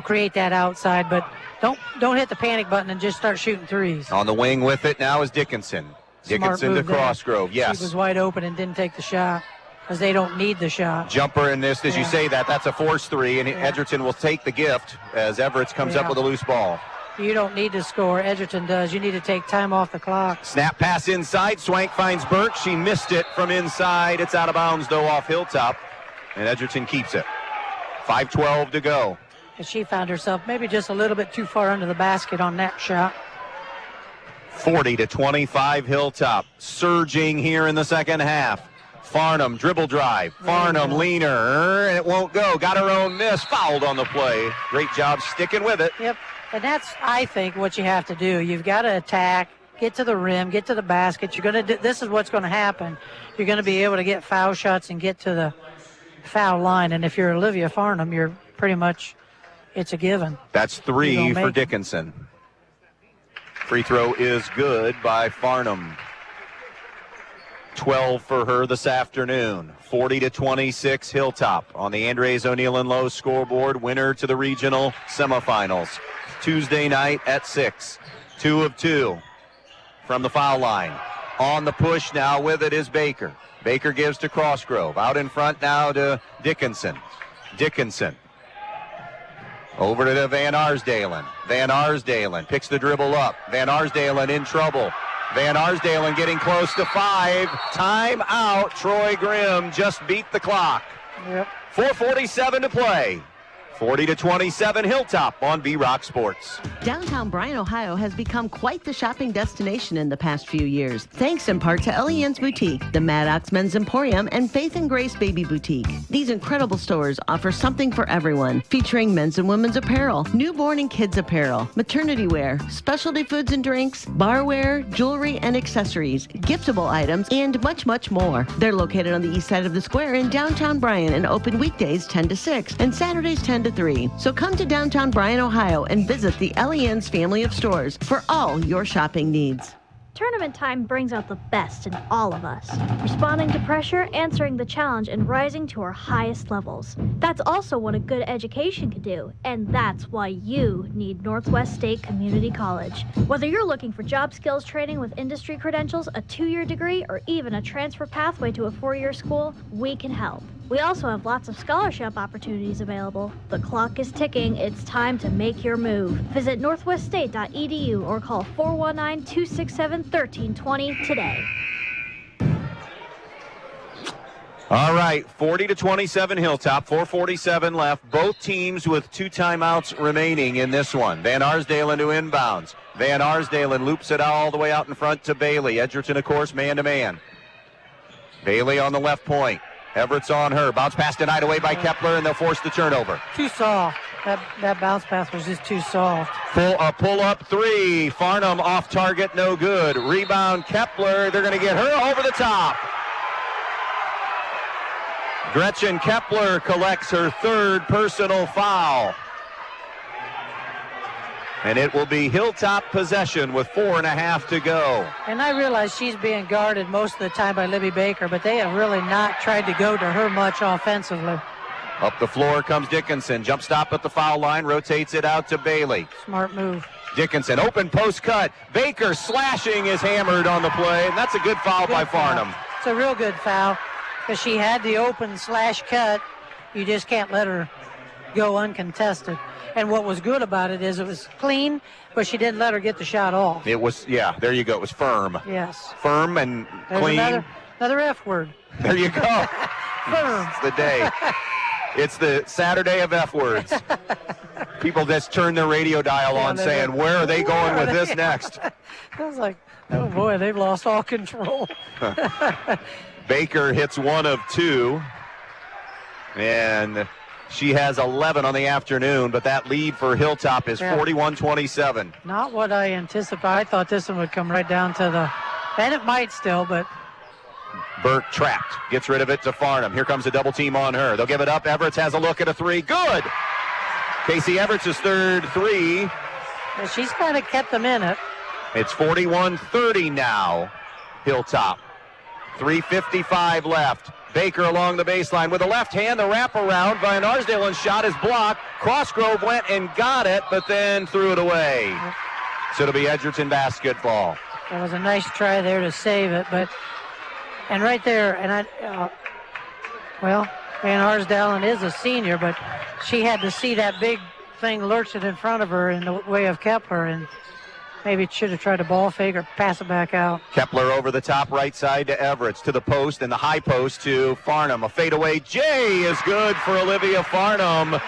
B: create that outside. But don't hit the panic button and just start shooting threes.
A: On the wing with it now is Dickinson. Dickinson to Crossgrove. Yes.
B: She was wide open and didn't take the shot. Because they don't need the shot.
A: Jumper in this, as you say that's a force three, and Edgerton will take the gift as Everett comes up with a loose ball.
B: You don't need to score. Edgerton does. You need to take time off the clock.
A: Snap pass inside. Swank finds Burke. She missed it from inside. It's out of bounds, though, off Hilltop, and Edgerton keeps it. 5:12 to go.
B: And she found herself maybe just a little bit too far under the basket on that shot.
A: 40-25 Hilltop. Surging here in the second half. Farnham, dribble drive. Farnham, leaner, and it won't go. Got her own miss. Fouled on the play. Great job sticking with it.
B: Yep, and that's, I think, what you have to do. You've got to attack get to the rim, get to the basket. You're going to this is what's going to happen. You're going to be able to get foul shots and get to the foul line. And if you're Olivia Farnham, you're pretty much, it's a given.
A: That's 3 for Dickinson. Free throw is good by Farnham. 12 for her this afternoon. 40-26 Hilltop on the Andres O'Neill and Lowe scoreboard. Winner to the regional semifinals. Tuesday night at 6. 2 of 2 from the foul line. On the push now with it is Baker. Baker gives to Crossgrove. Out in front now to Dickinson. Dickinson. Over to Van Arsdalen. Van Arsdalen picks the dribble up. Van Arsdalen in trouble. Van Arsdalen getting close to 5. Time out. Troy Grimm just beat the clock.
B: Yep.
A: 4:47 to play. 40-27 Hilltop on B-Rock Sports.
H: Downtown Bryan, Ohio has become quite the shopping destination in the past few years, thanks in part to Elian's Boutique, the Maddox Men's Emporium, and Faith and Grace Baby Boutique. These incredible stores offer something for everyone, featuring men's and women's apparel, newborn and kids apparel, maternity wear, specialty foods and drinks, barware, jewelry and accessories, giftable items, and much, much more. They're located on the east side of the square in downtown Bryan and open weekdays 10 to 6 and Saturdays 10 to 3. So come to downtown Bryan, Ohio and visit the Elian's family of stores for all your shopping needs.
D: Tournament time brings out the best in all of us, responding to pressure, answering the challenge, and rising to our highest levels. That's also what a good education can do, and that's why you need Northwest State Community College. Whether you're looking for job skills training with industry credentials, a 2-year degree, or even a transfer pathway to a 4-year school, we can help. We also have lots of scholarship opportunities available. The clock is ticking. It's time to make your move. Visit northweststate.edu or call 419-267-1320 today.
A: All right, 40-27 Hilltop, 4:47 left. Both teams with 2 timeouts remaining in this one. Van Arsdalen to inbounds. Van Arsdalen loops it all the way out in front to Bailey. Edgerton, of course, man-to-man. Bailey on the left point. Everett's on her. Bounce pass denied away by Kepler, and they'll force the turnover.
B: Too soft. That bounce pass was just too soft.
A: Pull-up 3. Farnham off target, no good. Rebound, Kepler. They're going to get her over the top. Gretchen Kepler collects her 3rd personal foul. And it will be Hilltop possession with 4.5 to go.
B: And I realize she's being guarded most of the time by Libby Baker, but they have really not tried to go to her much offensively.
A: Up the floor comes Dickinson. Jump stop at the foul line, rotates it out to Bailey.
B: Smart move.
A: Dickinson, open post cut. Baker slashing is hammered on the play, and that's a good foul by Farnham.
B: It's a real good foul because she had the open slash cut. You just can't let her go uncontested. And what was good about it is it was clean, but she didn't let her get the shot off.
A: It was, yeah, there you go. It was firm.
B: Yes.
A: Firm and
B: There's
A: clean.
B: Another F word.
A: There you go.
B: Firm.
A: It's the day. It's the Saturday of F words. People just turn their radio dial on saying, where are they going with this next?
B: I was like, oh boy, they've lost all control.
A: Baker hits 1 of 2. And she has 11 on the afternoon, but that lead for Hilltop is 41-27.
B: Not what I anticipated. I thought this one would come right down to the, and it might still, but.
A: Burke trapped, gets rid of it to Farnham. Here comes a double team on her. They'll give it up. Everett has a look at a 3. Good! Casey Everett's 3rd 3.
B: Yeah, she's kind of kept them in it.
A: It's 41-30 now, Hilltop. 3:55 left. Baker along the baseline with a left hand, the wraparound. Van Arsdalen's shot is blocked. Crossgrove went and got it, but then threw it away. So it'll be Edgerton basketball.
B: That was a nice try there to save it, but, and right there, and well, Van Arsdalen is a senior, but she had to see that big thing lurching in front of her in the way of Kepler, and maybe it should have tried to ball fake or pass it back out.
A: Kepler over the top right side to Everett, to the post, and the high post to Farnham. A fadeaway J is good for Olivia Farnham.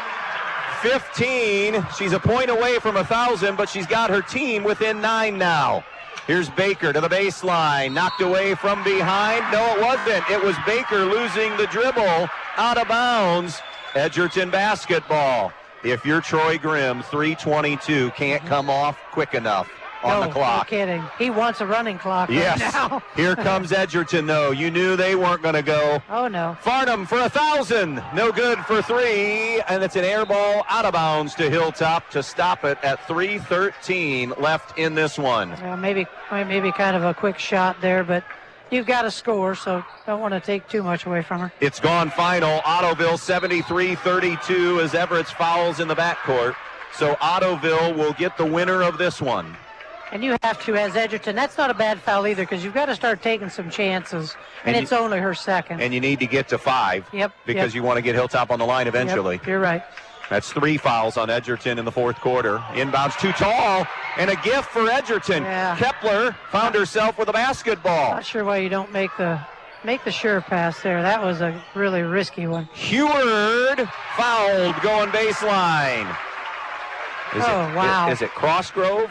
A: 15. She's a point away from 1,000, but she's got her team within 9 now. Here's Baker to the baseline, knocked away from behind. No, it wasn't. It was Baker losing the dribble out of bounds. Edgerton basketball. If you're Troy Grimm, 3:22 can't come off quick enough. on the clock.
B: No kidding. He wants a running clock
A: Yes.
B: right now.
A: Here comes Edgerton, though. You knew they weren't going to go.
B: Oh, no.
A: Farnham for 1,000. No good for 3. And it's an air ball out of bounds to Hilltop to stop it at 3:13 left in this one.
B: Well, maybe kind of a quick shot there, but you've got to score, so don't want to take too much away from her.
A: It's gone final. Ottoville 73-32 as Everett's fouls in the backcourt. So Ottoville will get the winner of this one.
B: And you have to, as Edgerton, that's not a bad foul either, because you've got to start taking some chances, and it's only her second.
A: And you need to get to 5.
B: Yep.
A: Because you want to get Hilltop on the line eventually.
B: Yep, you're right.
A: That's 3 fouls on Edgerton in the fourth quarter. Inbounds too tall, and a gift for Edgerton.
B: Yeah.
A: Kepler found herself with a basketball.
B: Not sure why you don't make the sure pass there. That was a really risky one.
A: Heward fouled going baseline.
B: Wow.
A: Is it Crossgrove?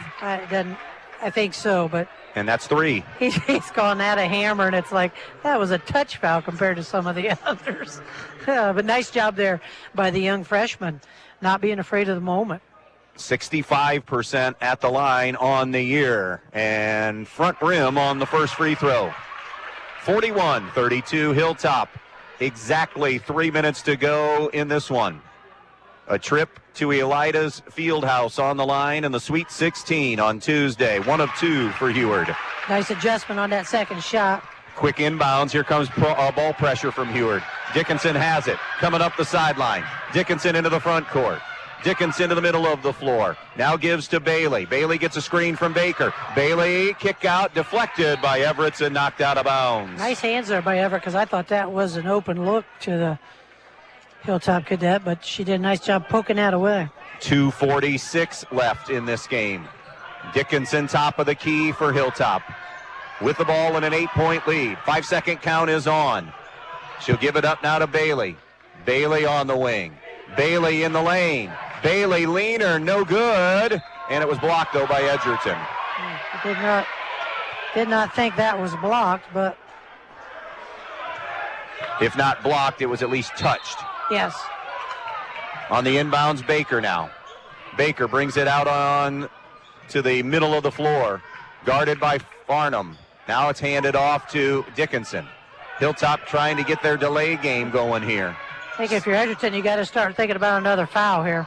B: I think so, but
A: And that's 3.
B: he's gone that a hammer, and it's like, that was a touch foul compared to some of the others. But nice job there by the young freshman, not being afraid of the moment.
A: 65% at the line on the year, and front rim on the first free throw. 41-32 Hilltop. Exactly 3 minutes to go in this one. A trip to Elida's Fieldhouse on the line in the Sweet 16 on Tuesday. 1 of 2 for Heward.
B: Nice adjustment on that second shot.
A: Quick inbounds. Here comes ball pressure from Heward. Dickinson has it. Coming up the sideline. Dickinson into the front court. Dickinson to the middle of the floor. Now gives to Bailey. Bailey gets a screen from Baker. Bailey, kick out, deflected by Everett and knocked out of bounds.
B: Nice hands there by Everett, because I thought that was an open look to the Hilltop cadet, but she did a nice job poking that away.
A: 2:46 left in this game. Dickinson top of the key for Hilltop. With the ball in an 8-point lead. 5-second count is on. She'll give it up now to Bailey. Bailey on the wing. Bailey in the lane. Bailey leaner, no good. And it was blocked, though, by Edgerton.
B: Did not think that was blocked, but
A: if not blocked, it was at least touched.
B: yes.
A: On the inbounds, Baker now. Baker brings it out on to the middle of the floor. Guarded by Farnham. Now it's handed off to Dickinson. Hilltop trying to get their delay game going here.
B: I think if you're Edgerton, you got to start thinking about another foul here.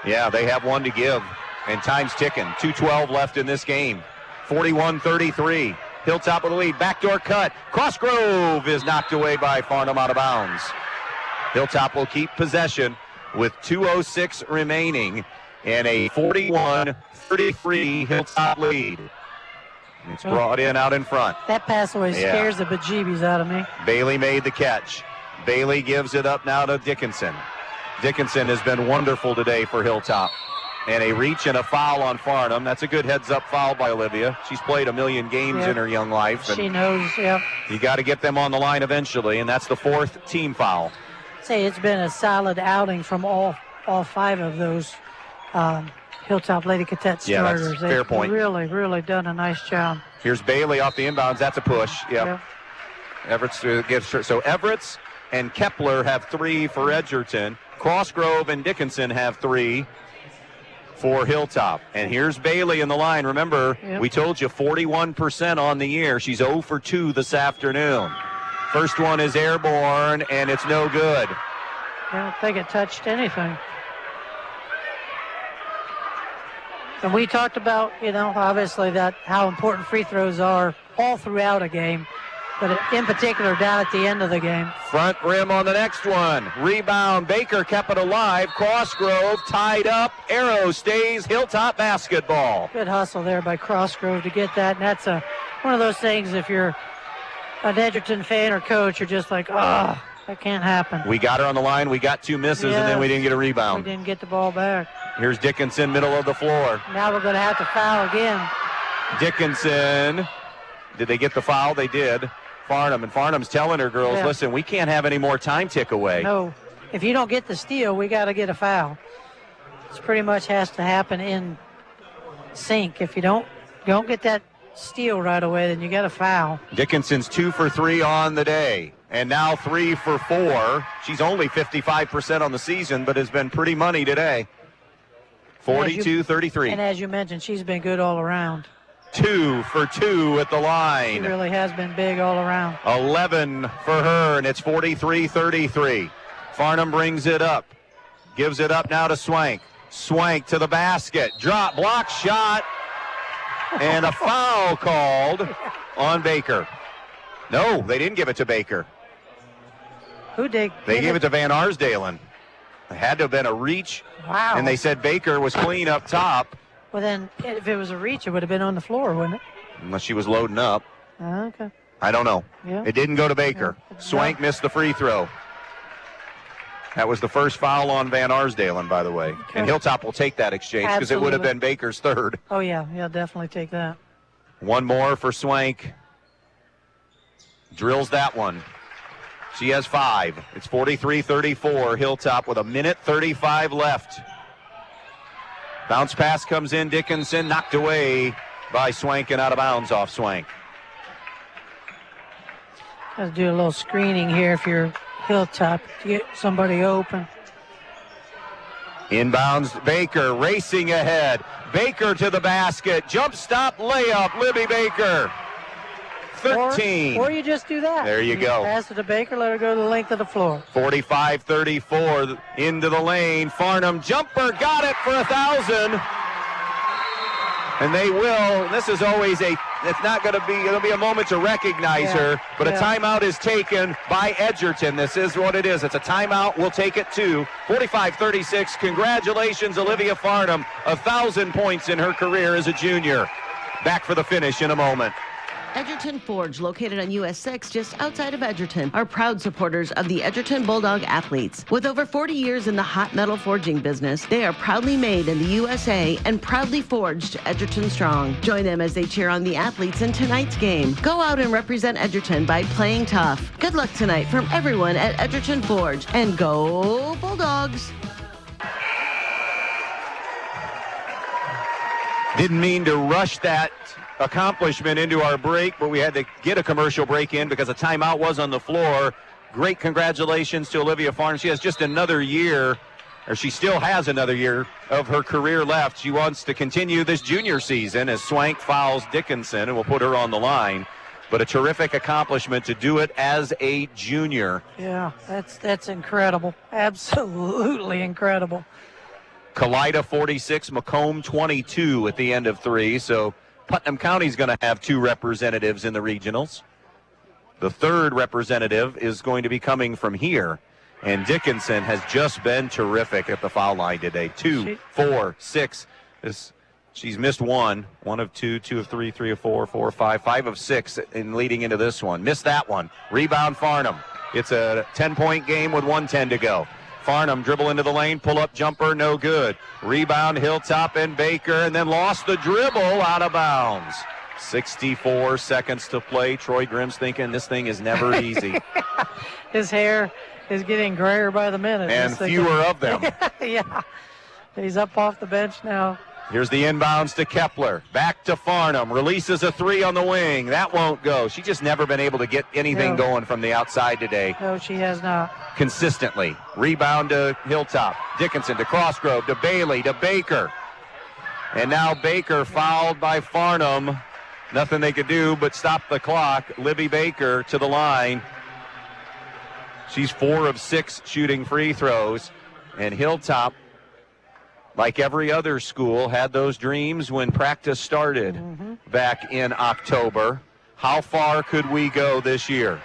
A: Yeah, they have one to give. And time's ticking. 2:12 left in this game. 41-33. Hilltop with the lead. Backdoor cut. Crossgrove is knocked away by Farnham out of bounds. Hilltop will keep possession with 2:06 remaining and a 41-33 Hilltop lead. It's brought in out in front.
B: That pass always scares the bejeebies out of me.
A: Bailey made the catch. Bailey gives it up now to Dickinson. Dickinson has been wonderful today for Hilltop. And a reach and a foul on Farnham. That's a good heads-up foul by Olivia. She's played a million games in her young life.
B: She knows, yeah.
A: You got to get them on the line eventually, and that's the 4th team foul.
B: Say it's been a solid outing from all 5 of those Hilltop Lady Cadet starters.
A: Yeah, that's fair
B: They've
A: point.
B: really done a nice job.
A: Here's Bailey off the inbounds. That's a push. Yep. Everett's gets so Everett's and Kepler have 3 for Edgerton. Crossgrove and Dickinson have 3 for Hilltop. And here's Bailey in the line. Remember, we told you 41% on the year. She's 0 for 2 this afternoon. First one is airborne, and it's no good.
B: I don't think it touched anything. And we talked about, obviously how important free throws are all throughout a game, but in particular down at the end of the game.
A: Front rim on the next one. Rebound. Baker kept it alive. Crossgrove tied up. Arrow stays. Hilltop basketball.
B: Good hustle there by Crossgrove to get that. And that's one of those things, if you're an Edgerton fan or coach, you're just like, that can't happen.
A: We got her on the line. We got 2 misses, and then we didn't get a rebound.
B: We didn't get the ball back.
A: Here's Dickinson, middle of the floor.
B: Now we're going to have to foul again.
A: Dickinson. Did they get the foul? They did. Farnham. And Farnham's telling her girls, listen, we can't have any more time tick away.
B: No. If you don't get the steal, we got to get a foul. This pretty much has to happen in sync. If you don't get that steal right away, then you got a foul.
A: Dickinson's 2 for 3 on the day. And now 3 for 4. She's only 55% on the season, but has been pretty money today. 42-33.
B: And as you mentioned, she's been good all around.
A: 2 for 2 at the line.
B: She really has been big all around.
A: 11 for her, and it's 43-33. Farnham brings it up. Gives it up now to Swank. Swank to the basket. Drop, block shot, and a foul called on Baker. No, they didn't give it to Baker.
B: Who did?
A: They gave it to Van Arsdalen. It had to have been a reach.
B: Wow.
A: And they said Baker was clean up top.
B: Well, then, if it was a reach, it would have been on the floor, wouldn't it?
A: Unless she was loading up.
B: Okay.
A: I don't know.
B: Yeah.
A: It didn't go to Baker. Swank missed the free throw. That was the first foul on Van Arsdalen, by the way.
B: Okay.
A: And Hilltop will take that exchange because it would have been Baker's third.
B: Oh, yeah. Yeah, definitely take that.
A: One more for Swank. Drills that one. She has 5. It's 43-34. Hilltop with 1:35 left. Bounce pass comes in. Dickinson knocked away by Swank and out of bounds off Swank.
B: Let's do a little screening here if you're Hilltop to get somebody open.
A: Inbounds, Baker racing ahead. Baker to the basket. Jump stop layup. Libby Baker. 13.
B: Or you just do that.
A: There you go.
B: Pass it to Baker, let her go to the length of the floor.
A: 45-34 into the lane. Farnham jumper got it for 1,000. And they will. This is always it's not going to be, it'll be a moment to recognize her, but a timeout is taken by Edgerton. This is what it is. It's a timeout. We'll take it too. 45-36. Congratulations, Olivia Farnham. 1,000 points in her career as a junior. Back for the finish in a moment.
H: Edgerton Forge, located on US 6 just outside of Edgerton, are proud supporters of the Edgerton Bulldog athletes. With over 40 years in the hot metal forging business, they are proudly made in the USA and proudly forged Edgerton strong. Join them as they cheer on the athletes in tonight's game. Go out and represent Edgerton by playing tough. Good luck tonight from everyone at Edgerton Forge, and go Bulldogs!
A: Didn't mean to rush that accomplishment into our break, but we had to get a commercial break in because a timeout was on the floor. Great congratulations to Olivia Farnham. She has just another year, or she still has another year of her career left. She wants to continue this junior season as Swank fouls Dickinson and will put her on the line. But a terrific accomplishment to do it as a junior.
B: Yeah, that's incredible. Absolutely incredible.
A: Kalida 46, Macomb 22 at the end of 3, so Putnam County's going to have 2 representatives in the regionals. The third representative is going to be coming from here. And Dickinson has just been terrific at the foul line today. 2, 4, 6. She's missed 1. 1 of 2, 2 of 3, 3 of 4, 4 of 5, 5 of 6 in leading into this one. Missed that one. Rebound Farnham. It's a 10-point game with 1:10 to go. Farnham dribble into the lane, pull-up jumper, no good. Rebound, Hilltop and Baker, and then lost the dribble out of bounds. 64 seconds to play. Troy Grimm's thinking this thing is never easy.
B: His hair is getting grayer by the minute.
A: And fewer of them.
B: Yeah. He's up off the bench now.
A: Here's the inbounds to Kepler. Back to Farnham. Releases a 3 on the wing. That won't go. She's just never been able to get anything going from the outside today.
B: No, she has not.
A: Consistently. Rebound to Hilltop. Dickinson to Crossgrove, to Bailey, to Baker. And now Baker fouled by Farnham. Nothing they could do but stop the clock. Libby Baker to the line. She's 4 of 6 shooting free throws. And Hilltop, like every other school, had those dreams when practice started back in October. How far could we go this year?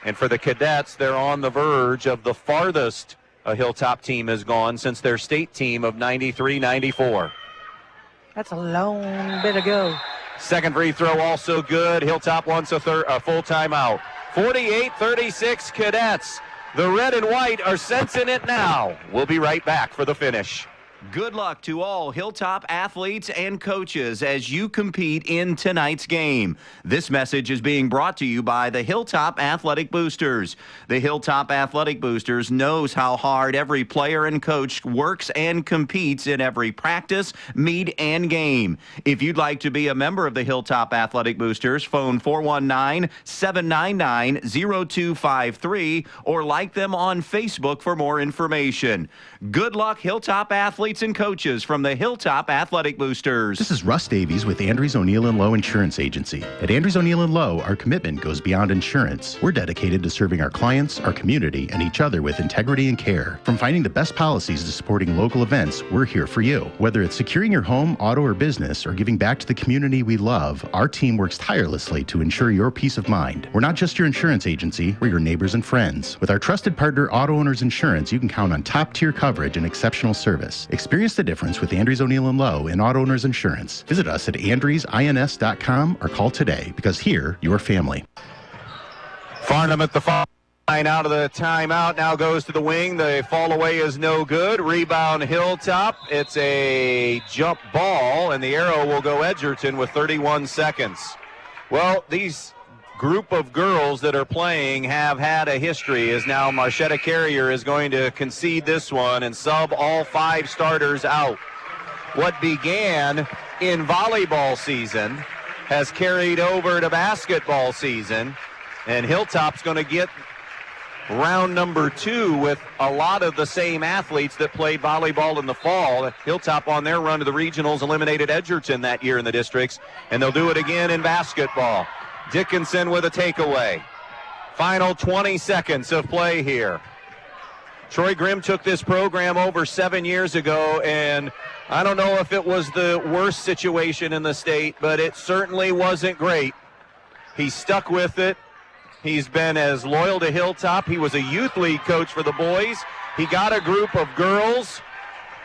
A: And for the cadets, they're on the verge of the farthest a Hilltop team has gone since their state team of 93-94.
B: That's a long bit to go.
A: Second free throw also good. Hilltop wants a full timeout. 48-36 cadets. The red and white are sensing it now. We'll be right back for the finish.
N: Good luck to all Hilltop athletes and coaches as you compete in tonight's game. This message is being brought to you by the Hilltop Athletic Boosters. The Hilltop Athletic Boosters knows how hard every player and coach works and competes in every practice, meet, and game. If you'd like to be a member of the Hilltop Athletic Boosters, phone 419-799-0253 or like them on Facebook for more information. Good luck, Hilltop athletes athletes and coaches from the Hilltop Athletic Boosters.
P: This is Russ Davies with Andrews O'Neill & Lowe Insurance Agency. At Andrews O'Neill & Lowe, our commitment goes beyond insurance. We're dedicated to serving our clients, our community, and each other with integrity and care. From finding the best policies to supporting local events, we're here for you. Whether it's securing your home, auto, or business, or giving back to the community we love, our team works tirelessly to ensure your peace of mind. We're not just your insurance agency, we're your neighbors and friends. With our trusted partner, Auto Owners Insurance, you can count on top-tier coverage and exceptional service. Experience the difference with Andrews O'Neill & Lowe and Auto Owners Insurance. Visit us at andrewsins.com or call today, because here, your family.
A: Farnham at the line out of the timeout, now goes to the wing. The fall away is no good. Rebound Hilltop. It's a jump ball, and the arrow will go Edgerton with 31 seconds. Well, these group of girls that are playing have had a history, as now Marchetta Carrier is going to concede this one and sub all 5 starters out. What began in volleyball season has carried over to basketball season, and Hilltop's going to get round number 2 with a lot of the same athletes that played volleyball in the fall. Hilltop on their run to the regionals eliminated Edgerton that year in the districts, and they'll do it again in basketball. Dickinson with a takeaway. Final 20 seconds of play here. Troy Grimm took this program over 7 years ago, and I don't know if it was the worst situation in the state, but it certainly wasn't great. He stuck with it. He's been as loyal to Hilltop. He was a youth league coach for the boys. He got a group of girls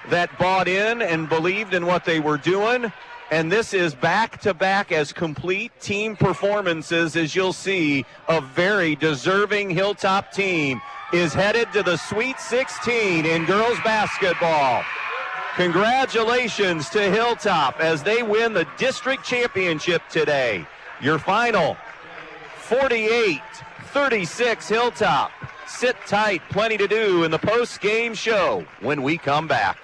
A: that bought in and believed in what they were doing. And this is back-to-back as complete team performances as you'll see. A very deserving Hilltop team is headed to the Sweet 16 in girls basketball. Congratulations to Hilltop as they win the district championship today. Your final, 48-36 Hilltop. Sit tight, plenty to do in the post-game show when we come back.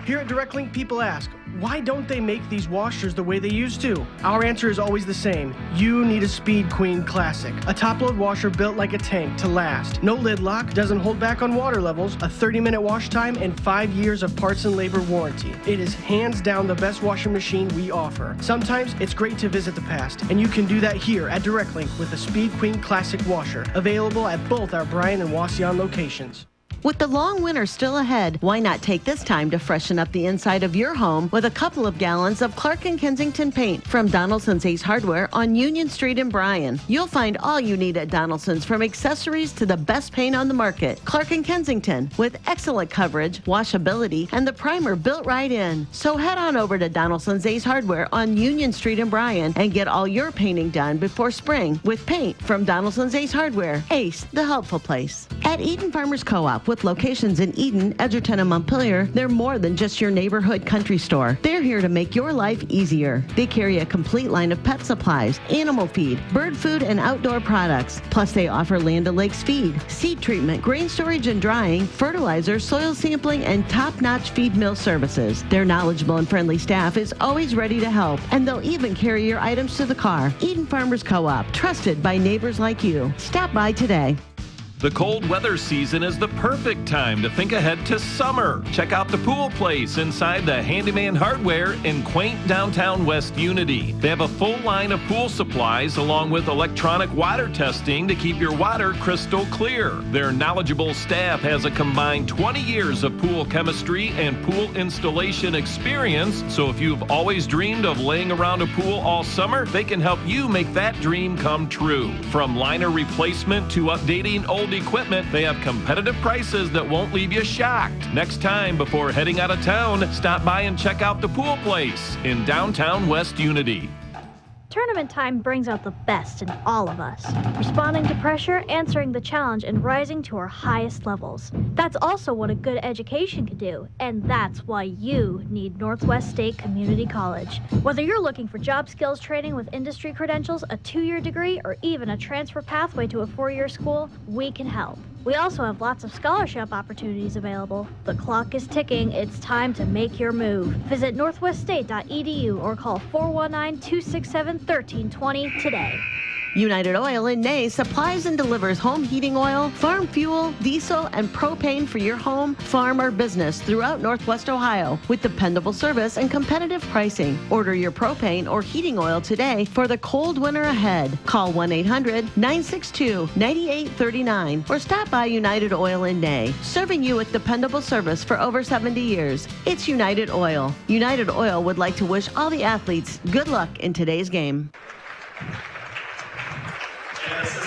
K: Here at Direct Link, people ask, why don't they make these washers the way they used to? Our answer is always the same. You need a Speed Queen Classic, a top-load washer built like a tank to last. No lid lock, doesn't hold back on water levels, a 30-minute wash time, and 5 years of parts and labor warranty. It is hands down the best washing machine we offer. Sometimes it's great to visit the past, and you can do that here at Direct Link with the Speed Queen Classic washer, available at both our Bryan and Wasion locations.
H: With the long winter still ahead, why not take this time to freshen up the inside of your home with a couple of gallons of Clark & Kensington paint from Donaldson's Ace Hardware on Union Street in Bryan. You'll find all you need at Donaldson's, from accessories to the best paint on the market. Clark & Kensington, with excellent coverage, washability, and the primer built right in. So head on over to Donaldson's Ace Hardware on Union Street in Bryan and get all your painting done before spring with paint from Donaldson's Ace Hardware. Ace, the helpful place. At Eden Farmers Co-op, with locations in Eden, Edgerton, and Montpelier, they're more than just your neighborhood country store. They're here to make your life easier. They carry a complete line of pet supplies, animal feed, bird food, and outdoor products. Plus, they offer Land O'Lakes feed, seed treatment, grain storage and drying, fertilizer, soil sampling, and top-notch feed mill services. Their knowledgeable and friendly staff is always ready to help, and they'll even carry your items to the car. Eden Farmers Co-op, trusted by neighbors like you. Stop by today.
C: The cold weather season is the perfect time to think ahead to summer. Check out the pool place inside the Handyman Hardware in quaint downtown West Unity. They have a full line of pool supplies along with electronic water testing to keep your water crystal clear. Their knowledgeable staff has a combined 20 years of pool chemistry and pool installation experience, so if you've always dreamed of laying around a pool all summer, they can help you make that dream come true. From liner replacement to updating old equipment, they have competitive prices that won't leave you shocked. Next time, before heading out of town, stop by and check out the pool place in downtown West Unity.
D: Tournament time brings out the best in all of us, responding to pressure, answering the challenge, and rising to our highest levels. That's also what a good education can do, and that's why you need Northwest State Community College. Whether you're looking for job skills training with industry credentials, a 2-year degree, or even a transfer pathway to a 4-year school, we can help. We also have lots of scholarship opportunities available. The clock is ticking. It's time to make your move. Visit northweststate.edu or call 419-267-1320 today.
H: United Oil in Ney supplies and delivers home heating oil, farm fuel, diesel, and propane for your home, farm, or business throughout Northwest Ohio with dependable service and competitive pricing. Order your propane or heating oil today for the cold winter ahead. Call 1-800-962-9839 or stop by United Oil in Ney, serving you with dependable service for over 70 years. It's United Oil. United Oil would like to wish all the athletes good luck in today's game.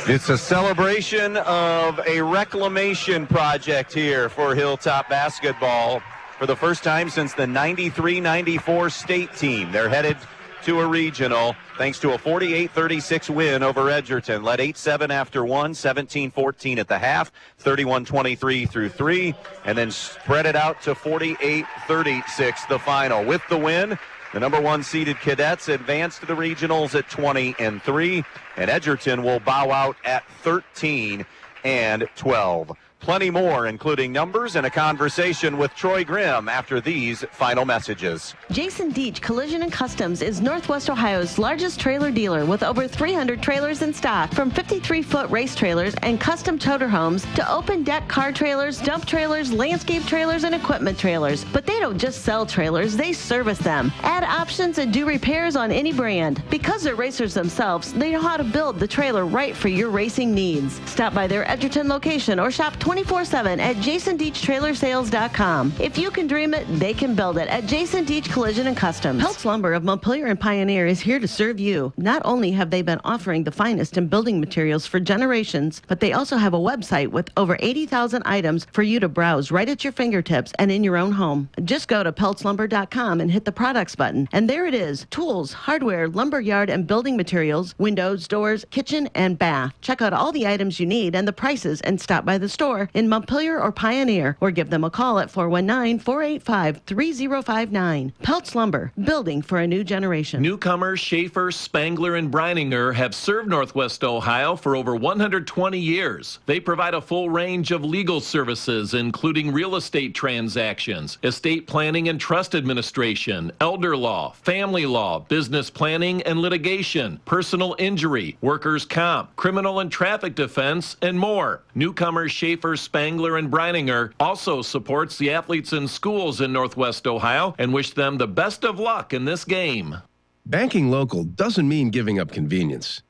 A: It's a celebration of a reclamation project here for Hilltop basketball for the first time since the 93-94 state team. They're headed to a regional thanks to a 48-36 win over Edgerton. Led 8-7 after 1, 17-14 at the half, 31-23 through 3, and then spread it out to 48-36 the final. With the win, the number 1 seeded Cadets advanced to the regionals at 20-3, and Edgerton will bow out at 13-12. Plenty more, including numbers and a conversation with Troy Grimm after these final messages.
H: Jason Deach Collision and Customs is Northwest Ohio's largest trailer dealer with over 300 trailers in stock, from 53-foot race trailers and custom toter homes to open deck car trailers, dump trailers, landscape trailers, and equipment trailers. But they don't just sell trailers, they service them, add options, and do repairs on any brand. Because they're racers themselves, they know how to build the trailer right for your racing needs. Stop by their Edgerton location or shop 24/7 at jasondeachtrailersales.com. If you can dream it, they can build it at Jason Deach Collision and Customs. Peltz Lumber of Montpelier and Pioneer is here to serve you. Not only have they been offering the finest in building materials for generations, but they also have a website with over 80,000 items for you to browse right at your fingertips and in your own home. Just go to peltzlumber.com and hit the products button, and there it is: tools, hardware, lumberyard and building materials, windows, doors, kitchen, and bath. Check out all the items you need and the prices, and stop by the store in Montpelier or Pioneer, or give them a call at 419-485-3059. Peltz Lumber, building for a new generation.
C: Newcomers Schaefer, Spangler, and Breininger have served Northwest Ohio for over 120 years. They provide a full range of legal services, including real estate transactions, estate planning and trust administration, elder law, family law, business planning and litigation, personal injury, workers' comp, criminal and traffic defense, and more. Newcomers Schaefer, Spangler, and Breininger also supports the athletes in schools in Northwest Ohio and wish them the best of luck in this game.
O: Banking local doesn't mean giving up convenience.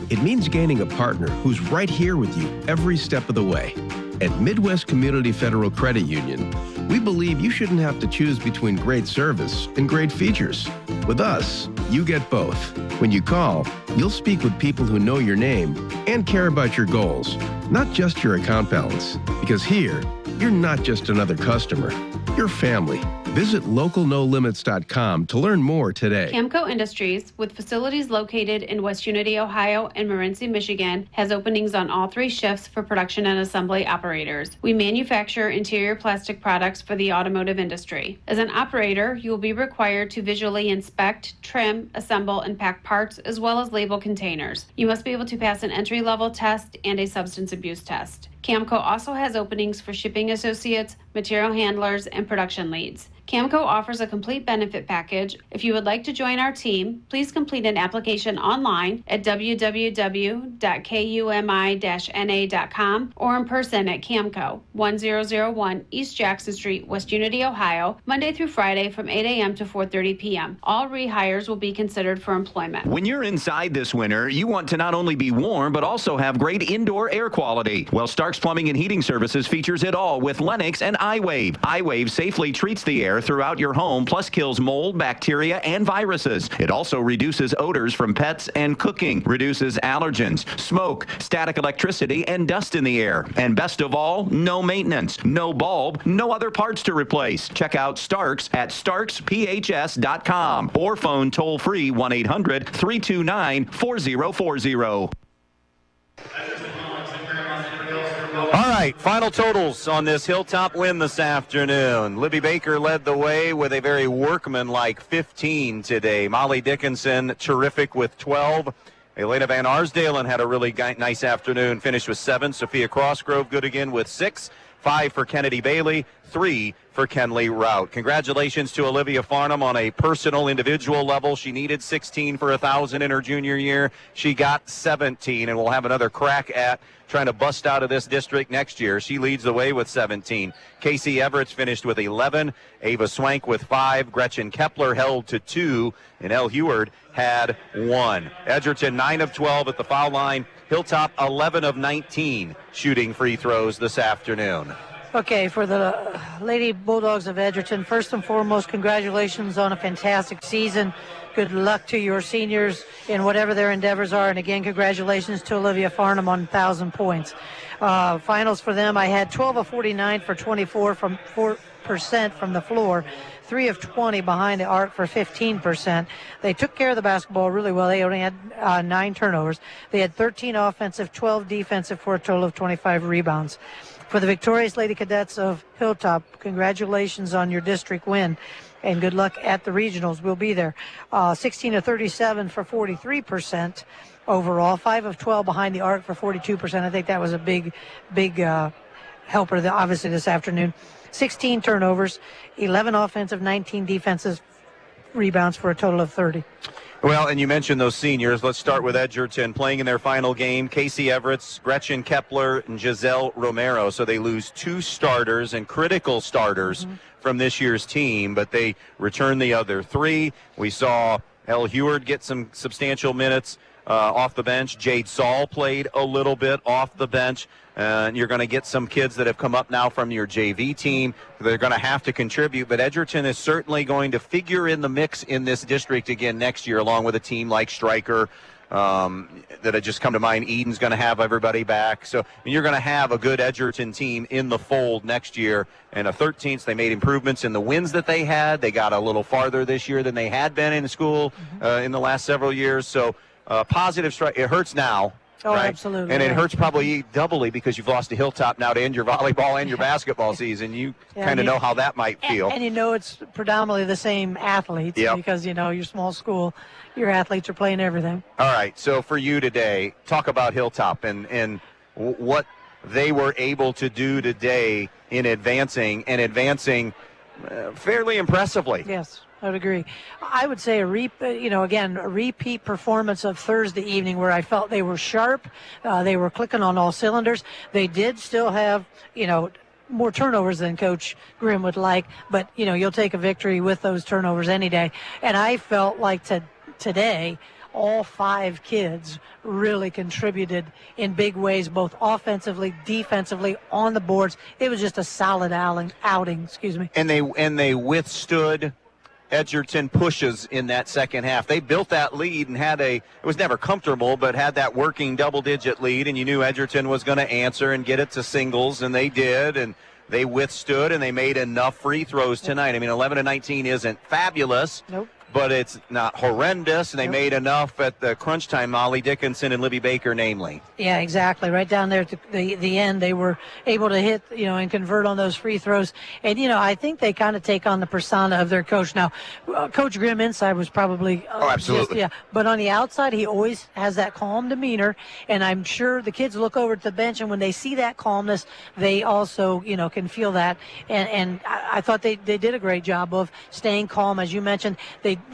O: It means gaining a partner who's right here with you every step of the way. At Midwest Community Federal Credit Union, we believe you shouldn't have to choose between great service and great features. With us, you get both. When you call, you'll speak with people who know your name and care about your goals, not just your account balance. Because here, you're not just another customer, you're family. Visit localnolimits.com to learn more today.
F: Camco Industries, with facilities located in West Unity, Ohio and Morenci, Michigan, has openings on all 3 shifts for production and assembly operators. We manufacture interior plastic products for the automotive industry. As an operator, you will be required to visually inspect, trim, assemble, and pack parts, as well as label containers. You must be able to pass an entry-level test and a substance abuse test. Camco also has openings for shipping associates, material handlers, and production leads. Camco offers a complete benefit package. If you would like to join our team, please complete an application online at www.kumi-na.com or in person at Camco, 1001 East Jackson Street, West Unity, Ohio, Monday through Friday from 8 a.m. to 4:30 p.m. All rehires will be considered for employment.
N: When you're inside this winter, you want to not only be warm, but also have great indoor air quality. Well, Stark's Plumbing and Heating Services features it all with Lennox and iWave. iWave safely treats the air throughout your home, plus kills mold, bacteria, and viruses. It also reduces odors from pets and cooking, reduces allergens, smoke, static electricity, and dust in the air. And best of all, no maintenance, no bulb, no other parts to replace. Check out Starks at starksphs.com or phone toll-free 1-800-329-4040.
A: All right, final totals on this Hilltop win this afternoon. Libby Baker led the way with a very workmanlike 15 today. Molly Dickinson, terrific with 12. Elena Van Arsdalen had a really nice afternoon, finished with 7. Sophia Crossgrove, good again with 6. 5 for Kennedy Bailey, 3 for for Kenley Rout. Congratulations to Olivia Farnham on a personal, individual level. She needed 16 for 1,000 in her junior year. She got 17, and will have another crack at trying to bust out of this district next year. She leads the way with 17. Casey Everett's finished with 11. Ava Swank with 5. Gretchen Kepler held to 2. And Elle Heward had 1. Edgerton 9 of 12 at the foul line. Hilltop 11 of 19 shooting free throws this afternoon.
B: Okay, for the Lady Bulldogs of Edgerton, first and foremost, congratulations on a fantastic season. Good luck to your seniors in whatever their endeavors are. And again, congratulations to Olivia Farnham on 1,000 points. Finals for them, I had 12 of 49 for 24% from the floor, 3 of 20 behind the arc for 15%. They took care of the basketball really well. They only had 9 turnovers. They had 13 offensive, 12 defensive for a total of 25 rebounds. For the victorious Lady Cadets of Hilltop, congratulations on your district win, and good luck at the regionals. We'll be there. 16 of 37 for 43% overall, 5 of 12 behind the arc for 42%. I think that was a big helper, obviously, this afternoon. 16 turnovers, 11 offensive, 19 defensive rebounds for a total of 30.
A: Well, and you mentioned those seniors. Let's start with Edgerton playing in their final game. Casey Everett, Gretchen Kepler, and Giselle Romero. So they lose 2 starters and critical starters from this year's team, but they return the other 3. We saw Elle Heward get some substantial minutes off the bench. Jade Saul played a little bit off the bench. And you're going to get some kids that have come up now from your JV team. They're going to have to contribute, but Edgerton is certainly going to figure in the mix in this district again next year, along with a team like Stryker that had just come to mind. Eden's going to have everybody back. So you're going to have a good Edgerton team in the fold next year. And a 13th, they made improvements in the wins that they had. They got a little farther this year than they had been in school in the last several years. So positive strike. It hurts now.
B: Oh,
A: right?
B: absolutely.
A: And it hurts probably doubly because you've lost to Hilltop now to end your volleyball and your basketball season. You kind of know how that might feel.
B: And you know it's predominantly the same athletes because, you know, your small school, your athletes are playing everything.
A: All right, so for you today, talk about Hilltop and what they were able to do today in advancing fairly impressively.
B: Yes. I would agree. I would say a repeat performance of Thursday evening where I felt they were sharp. They were clicking on all cylinders. They did still have, more turnovers than Coach Grimm would like, but, you'll take a victory with those turnovers any day. And I felt like today, all 5 kids really contributed in big ways, both offensively, defensively, on the boards. It was just a solid outing.
A: And they withstood Edgerton pushes in that second half. They built that lead and it was never comfortable, but had that working double-digit lead, and you knew Edgerton was going to answer and get it to singles, and they did, and they withstood, and they made enough free throws tonight. I mean, 11 of 19 isn't fabulous.
B: Nope.
A: But it's not horrendous, and they made enough at the crunch time, Molly Dickinson and Libby Baker, namely.
B: Yeah, exactly. Right down there at the end, they were able to hit, and convert on those free throws. And, I think they kind of take on the persona of their coach. Now, Coach Grimm inside was probably...
A: absolutely.
B: But on the outside, he always has that calm demeanor, and I'm sure the kids look over at the bench, and when they see that calmness, they also, can feel that. And I thought they did a great job of staying calm. As you mentioned,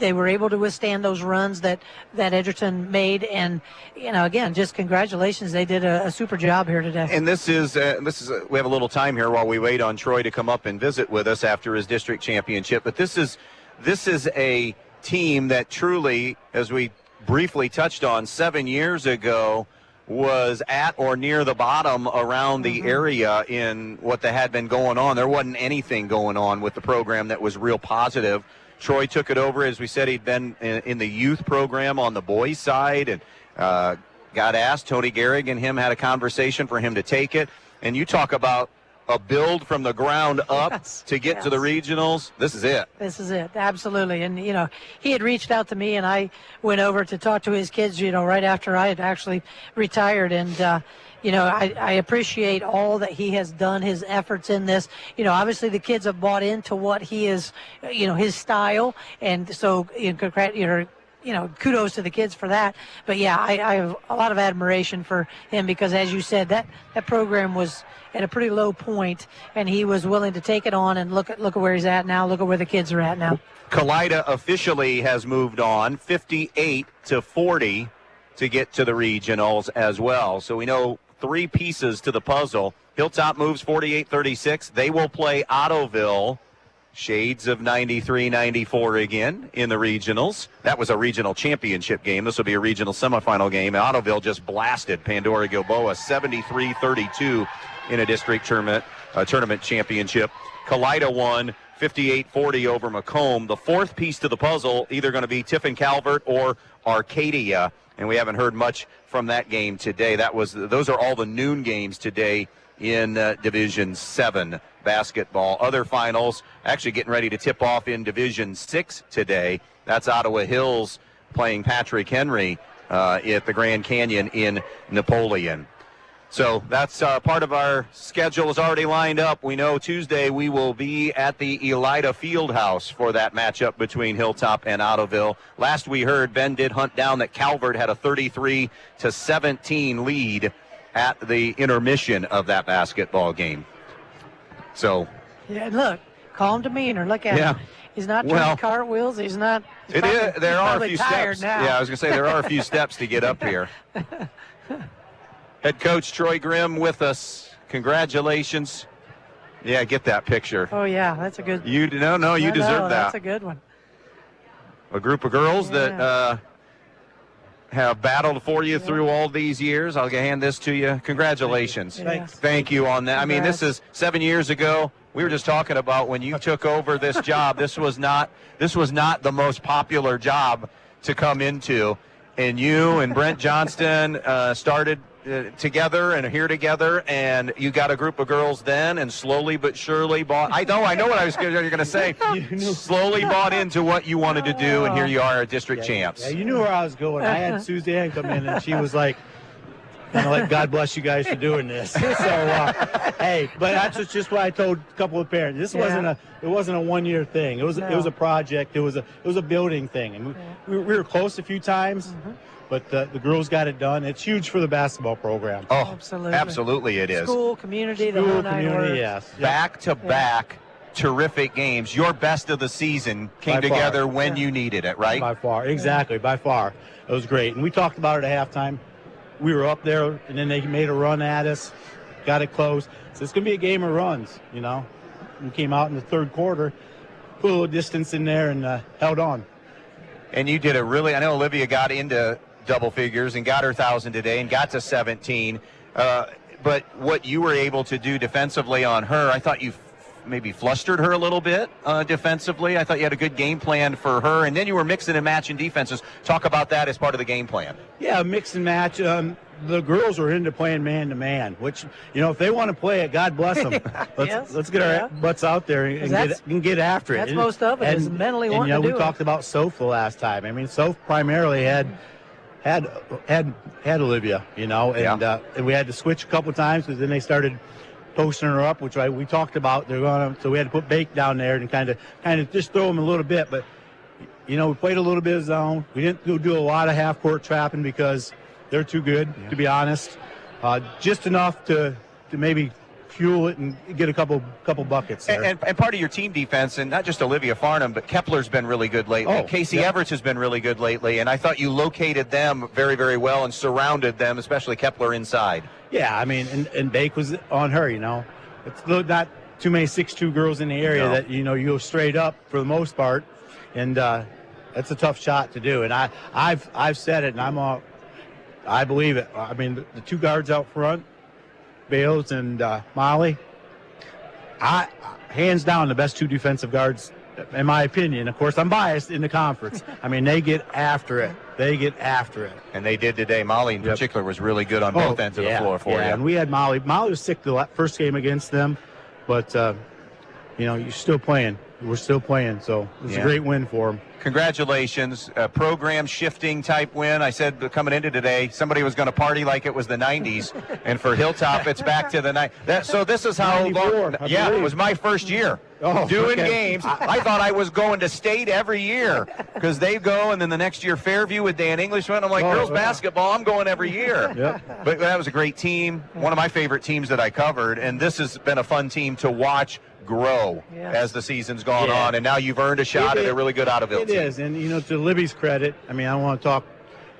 B: they were able to withstand those runs that Edgerton made, and again, just congratulations. They did a super job here today.
A: And this is we have a little time here while we wait on Troy to come up and visit with us after his district championship. But this is a team that truly, as we briefly touched on 7 years ago, was at or near the bottom around the area in what had been going on. There wasn't anything going on with the program that was real positive. Troy took it over. As we said, he'd been in the youth program on the boys' side and got asked. Tony Gehrig and him had a conversation for him to take it. And you talk about a build from the ground up to get to the regionals. This is it.
B: This is it. Absolutely. And, he had reached out to me, and I went over to talk to his kids, right after I had actually retired. And, I appreciate all that he has done, his efforts in this. Obviously the kids have bought into what he is, his style. And so, kudos to the kids for that. But yeah, I have a lot of admiration for him because, as you said, that program was at a pretty low point, and he was willing to take it on. And look at where he's at now. Look at where the kids are at now.
A: Kalida officially has moved on 58-40 to get to the regionals as well. So we know 3 pieces to the puzzle. Hilltop moves 48-36. They will play Ottoville, shades of 93-94 again in the regionals. That was a regional championship game. This will be a regional semifinal game. Ottoville just blasted Pandora Gilboa 73-32 in a district tournament championship. Kalida won 58-40 over Macomb. The 4th piece to the puzzle either going to be Tiffin Calvert or Arcadia, and we haven't heard much from that game today. Those are all the noon games today in Division VII basketball. Other finals actually getting ready to tip off in Division VI today. That's Ottawa Hills playing Patrick Henry at the Grand Canyon in Napoleon. So that's part of our schedule is already lined up. We know Tuesday we will be at the Elida Fieldhouse for that matchup between Hilltop and Ottoville. Last we heard, Ben did hunt down that Calvert had a 33-17 lead at the intermission of that basketball game. So.
B: Yeah, look, calm demeanor. Look at him. He's not doing cartwheels. He's not.
A: There are a few steps.
B: Now.
A: Yeah, I was going to say there are a few steps to get up here. Head coach Troy Grimm with us. Congratulations. Yeah, get that picture.
B: Oh, yeah, that's a good.
A: You deserve that.
B: That's a good one.
A: A group of girls that have battled for you through all these years. I'll hand this to you. Congratulations. Thank you on that. I mean, this is 7 years ago. We were just talking about when you took over this job. This was not the most popular job to come into. And you and Brent Johnston started together and here together, and you got a group of girls then, and slowly but surely bought. I know what you're going to say. Slowly bought into what you wanted to do, and here you are at district champs.
Q: Yeah, you knew where I was going. I had Suzanne come in, and she was like, God bless you guys for doing this. So, hey, but that's just what I told a couple of parents. This wasn't a 1 year thing. It was a project. It was a building thing, and we were close a few times. Mm-hmm. But the girls got it done. It's huge for the basketball program.
A: Oh, absolutely it is.
B: School, community, the whole nine words.
Q: Yes.
A: Back-to-back terrific games. Your best of the season came together when you needed it, right?
Q: By far. Exactly, by far. It was great. And we talked about it at halftime. We were up there, and then they made a run at us, got it close. So it's going to be a game of runs, We came out in the third quarter, put a little distance in there, and held on.
A: And you did I know Olivia got into double figures and got her 1,000 today and got to 17. But what you were able to do defensively on her, I thought you maybe flustered her a little bit defensively. I thought you had a good game plan for her, and then you were mixing and matching defenses. Talk about that as part of the game plan.
Q: Yeah, mix and match. The girls are into playing man-to-man, which, if they want to play it, God bless them. Let's get our butts out there and get after it.
B: That's most of it, is mentally wanting to do it.
Q: We talked about Soph the last time. I mean, Soph primarily had Olivia, and we had to switch a couple times because then they started posting her up, which we talked about. So we had to put Bake down there and kind of just throw them a little bit. But we played a little bit of zone. We didn't do a lot of half court trapping because they're too good, to be honest. Just enough to maybe fuel it and get a couple buckets there.
A: And part of your team defense, and not just Olivia Farnham, but Kepler's been really good lately. Casey Everett has been really good lately, and I thought you located them very, very well and surrounded them, especially Kepler inside.
Q: Yeah, I mean, and Bake was on her, It's not too many 6'2" girls in the area that, you go straight up for the most part, and that's a tough shot to do. And I've said it, and I believe it. I mean, the two guards out front, Bales and Molly, hands down the best two defensive guards, in my opinion. Of course, I'm biased in the conference. I mean, they get after it.
A: And they did today. Molly in particular was really good on both ends of the floor for you.
Q: And we had Molly. Molly was sick the first game against them, but, you're still playing we're still playing. So it's a great win for them.
A: Congratulations. A program shifting type win. I said coming into today, somebody was going to party like it was the 90s. And for Hilltop, it's back to the 90s. So this is how long. Yeah, it was my first year doing games. I thought I was going to state every year because they go, and then the next year Fairview with Dan English went. I'm like, girls basketball, I'm going every year. But that was a great team. One of my favorite teams that I covered. And this has been a fun team to watch grow as the season's gone on, and now you've earned a shot at a really good Ottoville team.
Q: It is, and to Libby's credit, I mean, I want to talk,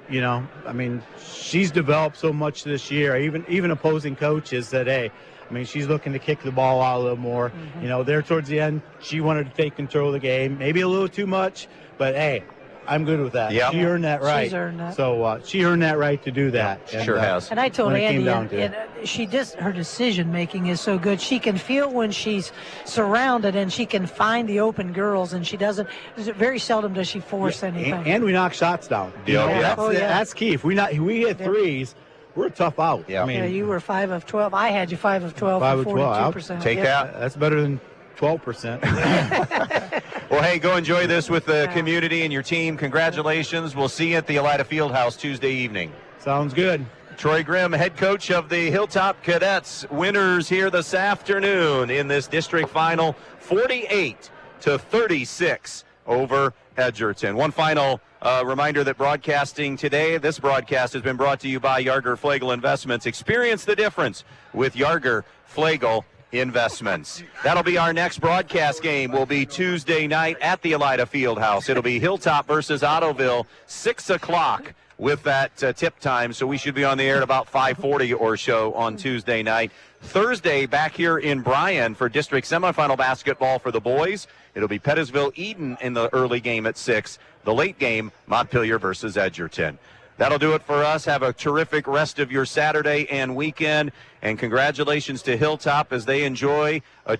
Q: I mean, she's developed so much this year. Even opposing coaches said, hey, I mean, she's looking to kick the ball out a little more. There towards the end, she wanted to take control of the game, maybe a little too much, but hey, I'm good with that. She earned that right.
B: She's earned that.
Q: So she earned that right to do that.
A: She sure has.
B: And I told Andy, her decision making is so good. She can feel when she's surrounded, and she can find the open girls, and she doesn't. Very seldom does she force anything.
Q: And we knock shots down. That's key. If we hit threes, we're a tough out.
B: I mean, you were 5 of 12. I had you 5 of 12 for 42%.
Q: Take that. That's better than 12%.
A: Well, hey, go enjoy this with the community and your team. Congratulations. We'll see you at the Elida Fieldhouse Tuesday evening.
Q: Sounds good.
A: Troy Grimm, head coach of the Hilltop Cadets, winners here this afternoon in this district final, 48-36 over Edgerton. One final reminder that broadcasting today, this broadcast has been brought to you by Yarger Flegel Investments. Experience the difference with Yarger Flegel Investments. That'll be our next broadcast game. Will be Tuesday night at the Elida Fieldhouse. It'll be Hilltop versus Ottoville, 6 o'clock with that tip time. So we should be on the air at about 5:40 or so on Tuesday night. Thursday, back here in Bryan for district semifinal basketball for the boys. It'll be Pettisville-Eden in the early game at 6. The late game, Montpelier versus Edgerton. That'll do it for us. Have a terrific rest of your Saturday and weekend. And congratulations to Hilltop as they enjoy a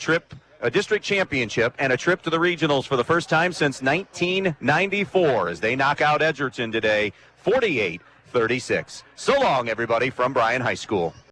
A: district championship and a trip to the regionals for the first time since 1994 as they knock out Edgerton today, 48-36. So long, everybody, from Bryan High School.